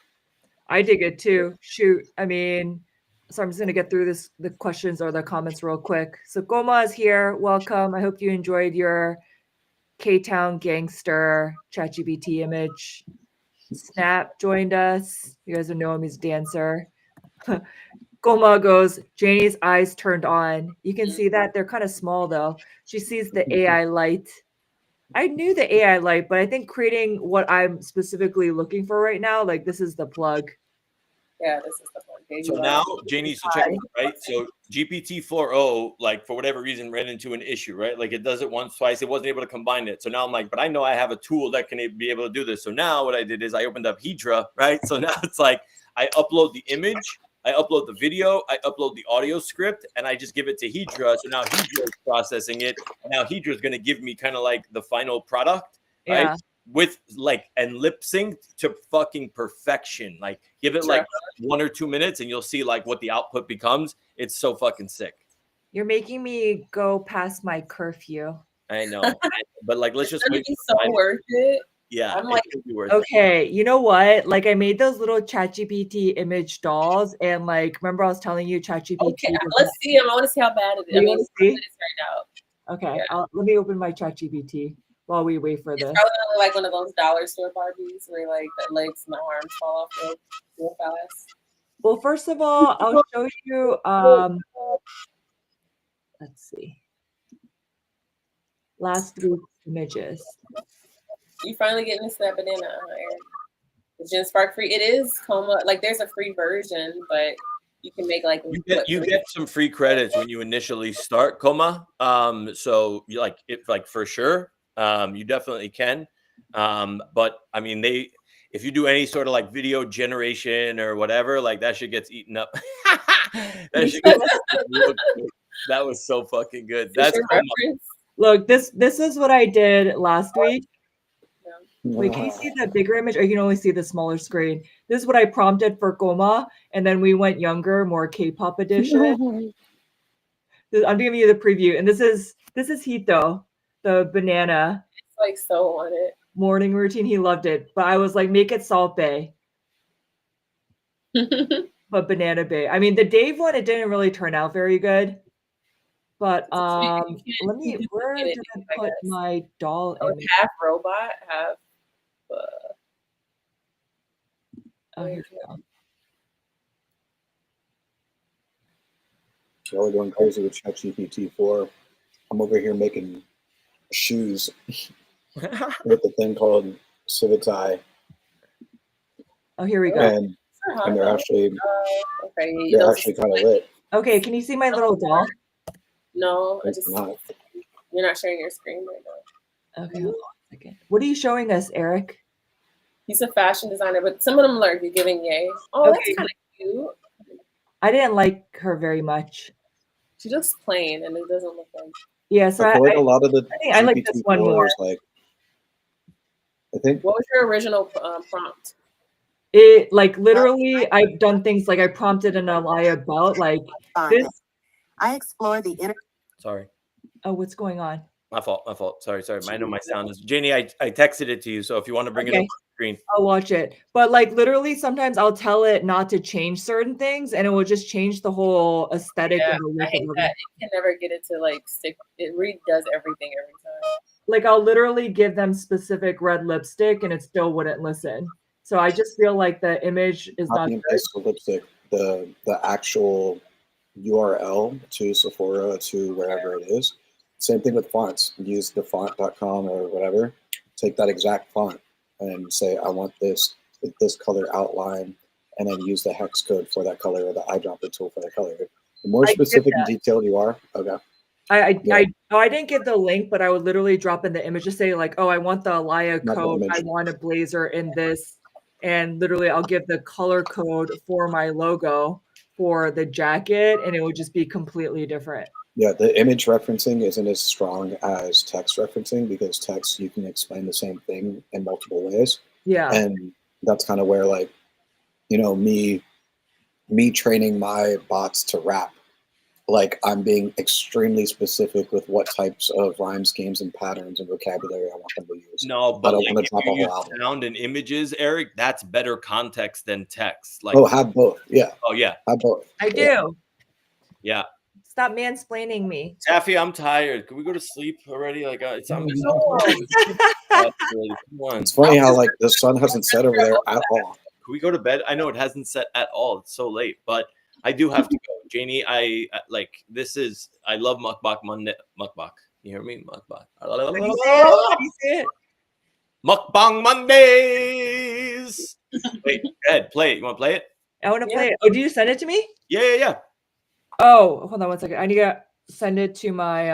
I dig it too. Shoot, I mean, so I'm just gonna get through the questions or the comments real quick. So Goma is here. Welcome. I hope you enjoyed your K-Town gangster ChatGPT image. Snap joined us. You guys know him, he's a dancer. Goma goes, Janey's eyes turned on. You can see that they're kind of small though. She sees the AI light. I knew the AI light, but I think creating what I'm specifically looking for right now, like this is the plug. Yeah, this is the plug. So now, Janey, so check it, right? So GPT-4o, like for whatever reason, ran into an issue, right? Like it does it once, twice. It wasn't able to combine it. So now I'm like, but I know I have a tool that can be able to do this. So now what I did is I opened up Hydra, right? So now it's like I upload the image, I upload the video, I upload the audio script, and I just give it to Hydra. So now Hydra is processing it. And now Hydra is going to give me kind of like the final product, right? Yeah. With like, and lip sync to fucking perfection. Like give it like 1 or 2 minutes and you'll see like what the output becomes. It's so fucking sick. You're making me go past my curfew. I know. But like, let's just wait. It's so worth it. Yeah. I'm like, okay, you know what? Like I made those little ChatGPT image dolls, and like, remember I was telling you ChatGPT. Okay, let's see them. I want to see how bad it is. You want to see? Okay, let me open my ChatGPT while we wait for this. It's probably gonna look like one of those dollar store Barbies where like the legs and the arms fall off real fast. Well, first of all, I'll show you. Let's see. Last week's images. You finally getting into that banana, Eric. The Gen Spark free. It is Coma. Like there's a free version, but you can make like you get some free credits when you initially start Coma. So you like it like for sure. You definitely can. But I mean if you do any sort of like video generation or whatever, like that shit gets eaten up. That shit gets real quick. That was so fucking good. That's Coma. Look, this is what I did last week. Yeah. Wait, can you see the bigger image or you can only see the smaller screen? This is what I prompted for Coma, and then we went younger, more K-pop edition. I'm giving you the preview, and this is Hito, the banana. It's like so on it. Morning routine. He loved it, but I was like, make it Salt Bay. But Banana Bay. I mean, the Dave one, it didn't really turn out very good. But where did I put my doll image? Half robot, half. Oh, here we go. Y'all are going crazy with ChatGPT 4. I'm over here making shoes with a thing called Civitai. Oh, here we go. And they're actually kind of lit. Okay, can you see my little doll? No, not. You're not sharing your screen right now. Okay, hold on a second. What are you showing us, Eric? He's a fashion designer, but some of them are giving yay. Oh, okay. That's kind of cute. I didn't like her very much. She looks plain, and it doesn't look like. Yeah, so I feel like a lot of the. I like this one more. Like, I think. What was your original prompt? It like literally, I've done things like I prompted an Alaya belt like this. I explore the inner. Sorry. Oh, what's going on? My fault. Sorry. I know my sound is. Janey, I texted it to you, so if you want to bring it up on the screen. I'll watch it. But like literally, sometimes I'll tell it not to change certain things, and it will just change the whole aesthetic. Yeah, and the look I hate that. It can never get it to like stick. It redoes everything every time. Like I'll literally give them specific red lipstick, and it still wouldn't listen. So I just feel like the image is not good. The lipstick. The actual URL to Sephora to wherever it is. Same thing with fonts. Use the font.com or whatever. Take that exact font and say, I want this color outline, and then use the hex code for that color or the eyedropper tool for that color. The more specific and detailed you are, okay. I didn't get the link, but I would literally drop in the image to say like, oh, I want the Alaya code. I want a blazer in this. And literally I'll give the color code for my logo for the jacket, and it would just be completely different. Yeah, the image referencing isn't as strong as text referencing, because text, you can explain the same thing in multiple ways. Yeah. And that's kind of where, like, you know, me training my bots to rap, like I'm being extremely specific with what types of rhyme schemes and patterns and vocabulary I want them to use. No, but I like, don't want to drop a whole album. Sound and images, Eric, that's better context than text. Like, have both. Yeah. Oh yeah. Have both. I do. Yeah. Stop mansplaining me. Sapphy, I'm tired. Can we go to sleep already? Like, it's funny how like the sun hasn't set over there at all. Can we go to bed? I know it hasn't set at all. It's so late, but I do have to go. Janey, I love Mukbang Monday. Mukbang. You hear me? Mukbang. Mukbang Mondays. Wait, Ed, play it. You want to play it? I want to play it. Oh, do you send it to me? Yeah. Oh, hold on 1 second. I need to send it to my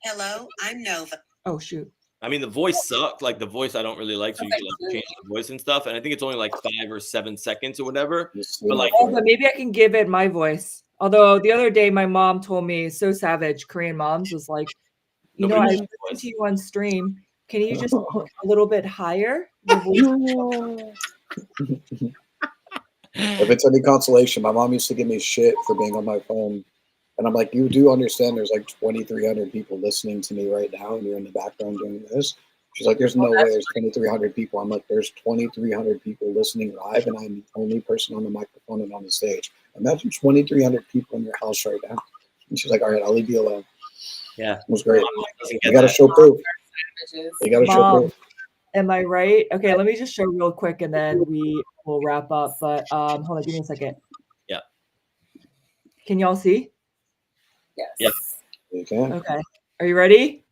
Hello, I'm Nova. Oh shoot. I mean, the voice sucked. Like the voice, I don't really like, so you can like change the voice and stuff. And I think it's only like 5 or 7 seconds or whatever. But like, but maybe I can give it my voice. Although the other day, my mom told me, so savage. Korean moms was like, I listened to you on stream. Can you just a little bit higher? If it's any consolation, my mom used to give me shit for being on my phone. And I'm like, you do understand there's like 2,300 people listening to me right now, and you're in the background doing this? She's like, there's no way there's 2,300 people. I'm like, there's 2,300 people listening live, and I'm the only person on the microphone and on the stage. Imagine 2,300 people in your house right now. And she's like, all right, I'll leave you alone. Yeah. It was great. You got to show proof. You got to show proof. Am I right? Okay, let me just show real quick, and then we will wrap up. But hold on, give me a second. Yeah. Can y'all see? Yes. Yes. You can. Okay. Are you ready?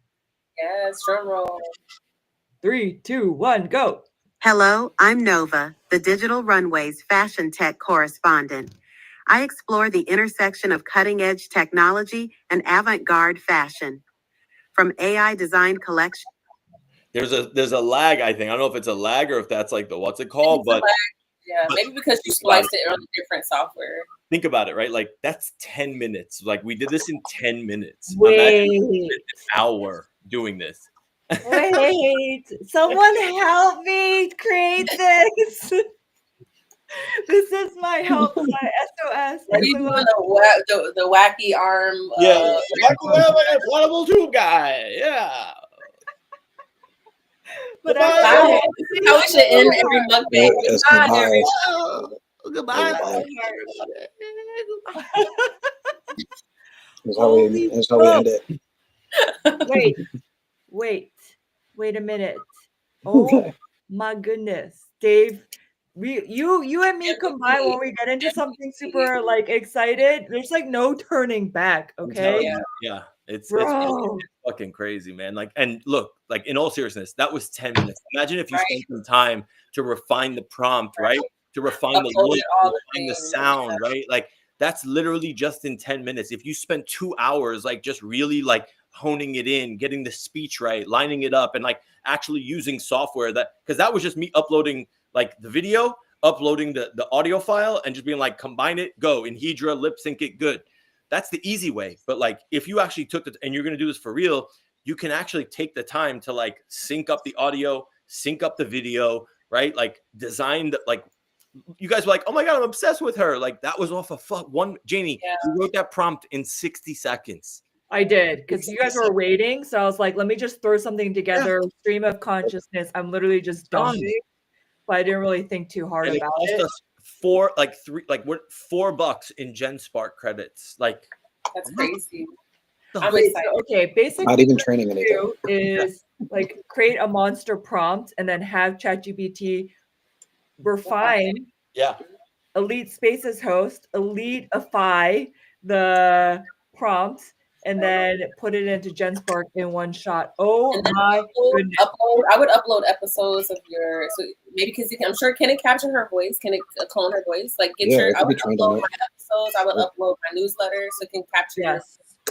Yes. Drum roll. 3, 2, 1, go. Hello, I'm Nova, the Digital Runway's fashion tech correspondent. I explore the intersection of cutting-edge technology and avant-garde fashion. From AI designed collections. There's a lag, I think. I don't know if it's a lag or if that's like the what's it called, but yeah, maybe because you spliced it on a different software. Think about it, right? Like that's 10 minutes. Like we did this in 10 minutes. Wait. Imagine an hour doing this. Wait, someone help me create this. This is my help, my SOS. Are you doing the wacky arm? Yeah, inflatable tube guy. Yeah. But how we should end every mukbang. Goodbye. That's how we end it. Wait a minute. Oh my goodness, Dave. You and me combined when we get into something super like excited, there's like no turning back. Okay. Yeah. It's fucking crazy, man. Like, and look, like in all seriousness, that was 10 minutes. Imagine if you spent some time to refine the prompt, right? To refine the look, refine the sound, right? Like that's literally just in 10 minutes. If you spent 2 hours, like just really like honing it in, getting the speech right, lining it up, and like actually using software because that was just me uploading like the video, uploading the audio file, and just being like, combine it, go in Hedra, lip sync it, good. That's the easy way. But like, if you actually took it and you're going to do this for real, you can actually take the time to like sync up the audio, sync up the video, right? Like design the, like, you guys were like, oh my God, I'm obsessed with her. Like that was off of one, Janey, you wrote that prompt in 60 seconds. I did, because you guys were waiting. So I was like, let me just throw something together. Stream of consciousness. I'm literally just dumping. But I didn't really think too hard and about it. Us $4 in Gen Spark credits. Like that's crazy. Okay, basically not even training anything is like create a monster prompt and then have ChatGPT refine Elite Spaces host, eliteify the prompt, and then put it into GenSpark in one shot. Oh my goodness. I would upload episodes of your, so maybe because I'm sure, can it capture her voice? Can it clone her voice? Like I would upload my episodes, I would upload my newsletter so it can capture your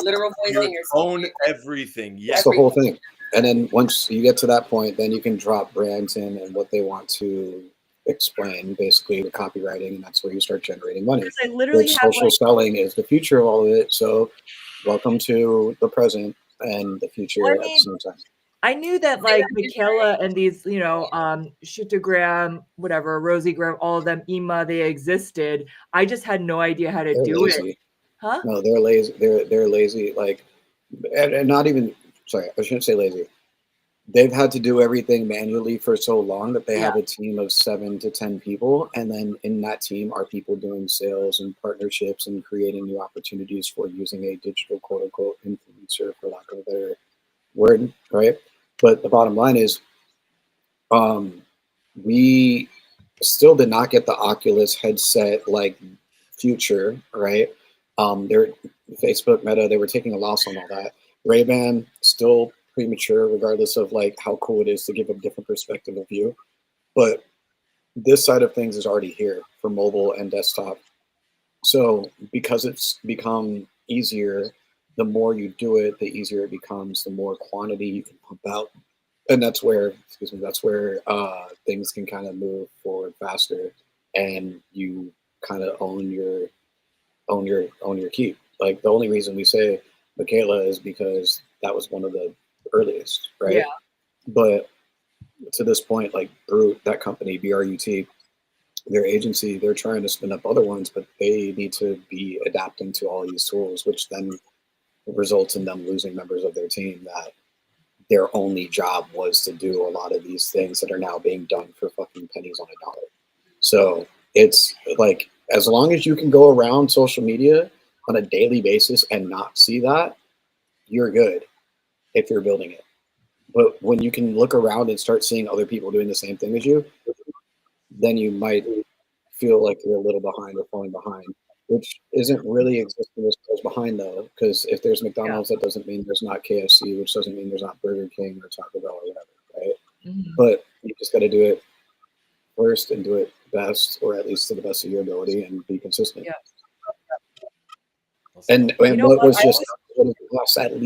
literal voice in your own everything. That's the whole thing. And then once you get to that point, then you can drop brands in and what they want to explain, basically the copywriting, and that's where you start generating money. Social selling is the future of all of it. So welcome to the present and the future at the same time. I knew that like Michaela and these, Shootagram, whatever, Rosiegram, all of them, Ima, they existed. I just had no idea how to do it. Huh? No, they're lazy. They're lazy. Like, and not even. Sorry, I shouldn't say lazy. They've had to do everything manually for so long that they have a team of 7 to 10 people. And then in that team are people doing sales and partnerships and creating new opportunities for using a digital quote unquote influencer, for lack of a better word, right? But the bottom line is we still did not get the Oculus headset like future, right? Their Facebook Meta, they were taking a loss on all that. Ray-Ban still premature, regardless of like how cool it is to give a different perspective of view. But this side of things is already here for mobile and desktop. So because it's become easier, the more you do it, the easier it becomes, the more quantity you can pump out. And that's where, things can kind of move forward faster, and you kind of own your keep. Like the only reason we say Michaela is because that was one of the earliest, right? Yeah. But to this point, like Brute, that company, BRUT, their agency, they're trying to spin up other ones, but they need to be adapting to all these tools, which then results in them losing members of their team that their only job was to do a lot of these things that are now being done for fucking pennies on a dollar. So it's like, as long as you can go around social media on a daily basis and not see that, you're good if you're building it. But when you can look around and start seeing other people doing the same thing as you, then you might feel like you're a little behind or falling behind, which isn't really existing as far as behind though, because if there's McDonald's, that doesn't mean there's not KFC, which doesn't mean there's not Burger King or Taco Bell or whatever, right? But you just got to do it first and do it best, or at least to the best of your ability, and be consistent. Yeah. And You know what what? was just cost at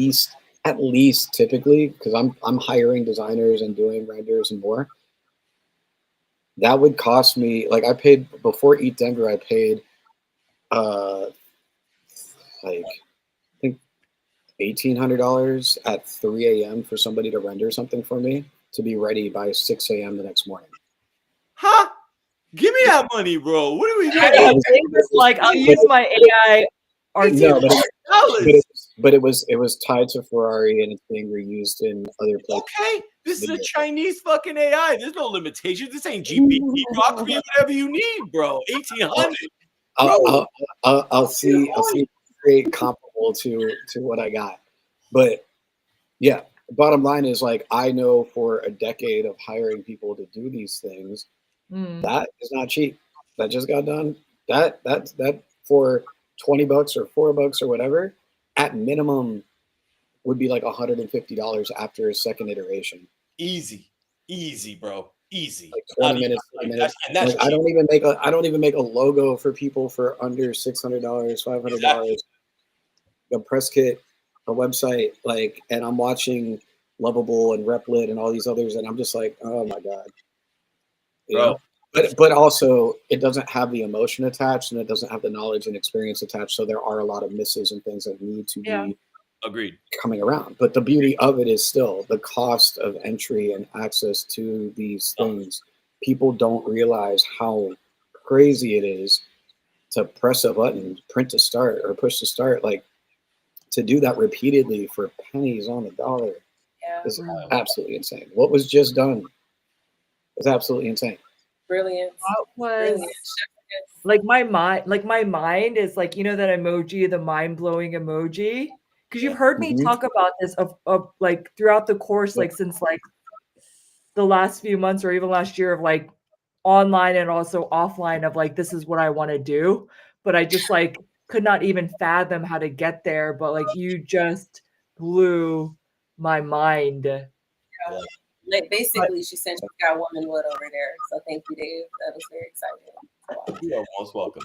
least typically, because I'm hiring designers and doing renders and more. That would cost me, like, I paid before Eat Denver. I paid like I think $1,800 at 3 a.m. for somebody to render something for me to be ready by 6 a.m. the next morning. Huh? Give me that money, bro. What are we I doing? know, Dave was like, I'll use my AI artist. No, $18. but it was tied to Ferrari and it's being reused in other places. Okay, this is a Chinese fucking AI. There's no limitations. This ain't GPT. Rock, create whatever you need, bro. 1800. I'll see create comparable to what I got. But yeah, bottom line is, like, I know for a decade of hiring people to do these things, that is not cheap. That just got done. That for $20 or $4 or whatever, at minimum would be like $150 after a second iteration. Easy, bro. Easy. Like 20 minutes, 30 minutes. And that's like, I don't even make a logo for people for under $600, $500. Exactly. A press kit, a website, like, and I'm watching Lovable and Replit and all these others, and I'm just like, oh my god, you know? But also, it doesn't have the emotion attached, and it doesn't have the knowledge and experience attached. So there are a lot of misses and things that need to be agreed coming around. But the beauty of it is still the cost of entry and access to these things. People don't realize how crazy it is to press a button, print to start, or push to start. Like, to do that repeatedly for pennies on the dollar is absolutely insane. What was just done is absolutely insane. Brilliant. That was like my mind is like, you know, that emoji, the mind-blowing emoji. Because you've heard me talk about this of like throughout the course, like since like the last few months or even last year, of like online and also offline, of like, this is what I want to do. But I just like could not even fathom how to get there. But like, you just blew my mind. Like, basically, she said she got womanhood over there. So thank you, Dave. That was very exciting. You are most welcome.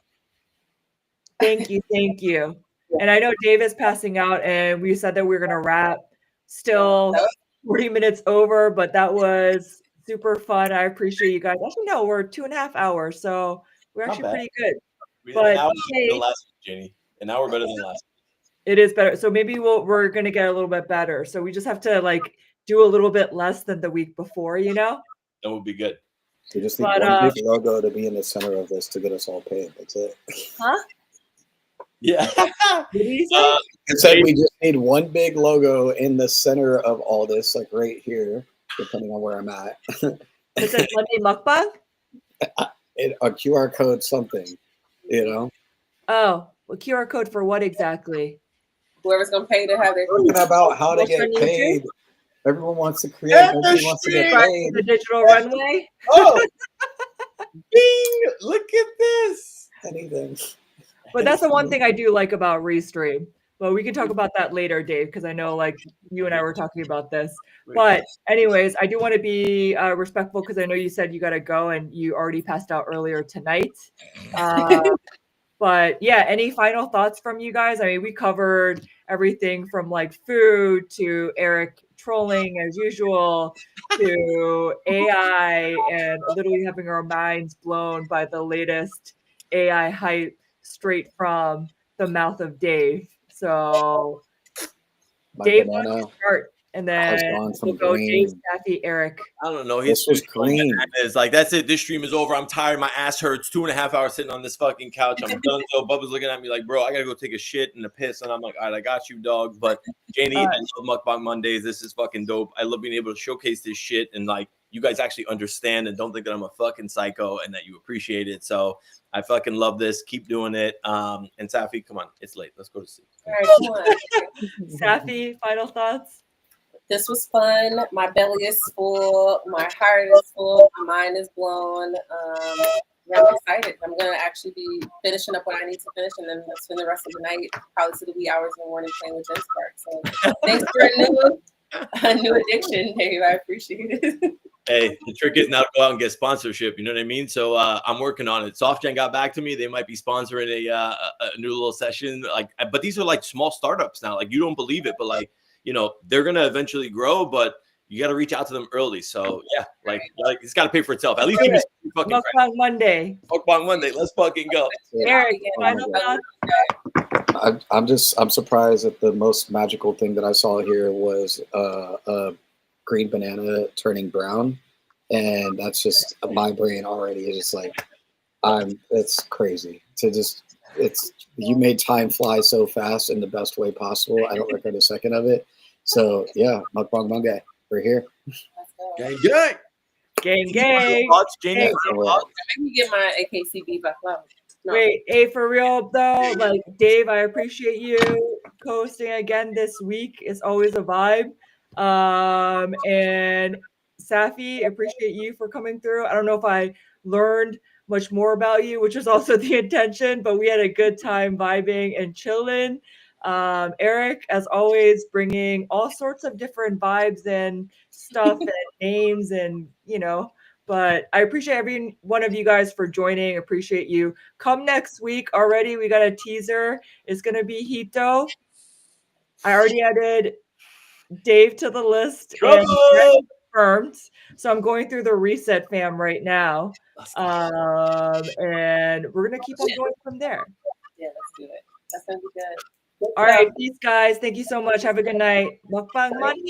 Thank you. And I know Dave is passing out, and we said that we were going to wrap. Still 40 minutes over, but that was super fun. I appreciate you guys. Actually, no, we're 2.5 hours, so we're actually pretty good. But Janey, an hour better than last. It is better. So maybe we're going to get a little bit better. So we just have to like do a little bit less than the week before, you know? That would be good. We just need one big logo to be in the center of this to get us all paid. That's it. Huh? Yeah. What did you say? I said we just need one big logo in the center of all this, like right here, depending on where I'm at. It says Monday Mukbang? A QR code, something, you know? Oh, well, QR code for what exactly? Whoever's going to pay to have their... Talking about how to get paid. Everyone wants to create. Everyone wants to get paid. The digital runway. Oh, bing! Look at this. Anything. But that's the one thing I do like about Restream. But we can talk about that later, Dave, because I know like you and I were talking about this. But anyways, I do want to be respectful because I know you said you got to go and you already passed out earlier tonight. But yeah, any final thoughts from you guys? I mean, we covered everything from like food to Eric trolling as usual to AI and literally having our minds blown by the latest AI hype straight from the mouth of Dave. So Dave, why don't you start? And then we'll go Dave, Sapphy, Eric. I don't know. This was green. It's like, that's it. This stream is over. I'm tired. My ass hurts. 2.5 hours sitting on this fucking couch. I'm done. So Bubba's looking at me like, bro, I gotta go take a shit and a piss. And I'm like, all right, I got you, dog. But Janey, I love Mukbang Mondays. This is fucking dope. I love being able to showcase this shit and like you guys actually understand and don't think that I'm a fucking psycho and that you appreciate it. So I fucking love this. Keep doing it. And Sapphy, come on. It's late. Let's go to sleep. All right, come on. Sapphy, final thoughts? This was fun. My belly is full. My heart is full. My mind is blown. I'm excited. I'm going to actually be finishing up what I need to finish and then spend the rest of the night, probably to the wee hours in the morning playing with Janey Park. So thanks for a new addiction, Dave. I appreciate it. Hey, the trick is now to go out and get sponsorship. You know what I mean? So I'm working on it. SoftGen got back to me. They might be sponsoring a new little session. Like, but these are like small startups now. Like, you don't believe it, but like, you know, they're gonna eventually grow, but you got to reach out to them early. So yeah, like it's got to pay for itself. At least give me some fucking Mukbang Monday. Mukbang Monday. Let's fucking go. Eric, final thoughts? I'm surprised that the most magical thing that I saw here was a green banana turning brown, and that's just my brain already is just like it's crazy to just you made time fly so fast in the best way possible. I don't regret a second of it. So yeah, Mukbang Monday, we're here. Gang, gang. Gang, gang. Thoughts, Janey? Let me get my AKCB back loud. No. Wait, hey, for real though, like Dave, I appreciate you hosting again this week. It's always a vibe. And Sapphy, appreciate you for coming through. I don't know if I learned much more about you, which was also the intention, but we had a good time vibing and chilling. Eric, as always, bringing all sorts of different vibes and stuff and names and, you know, but I appreciate every one of you guys for joining. Appreciate you. Come next week already. We got a teaser. It's going to be Hito. I already added Dave to the list and confirmed. So I'm going through the reset fam right now. And we're going to keep on going from there. Yeah, let's do it. That's going to be good. All right, peace, guys. Thank you so much. Have a good night. Mukbang Monday.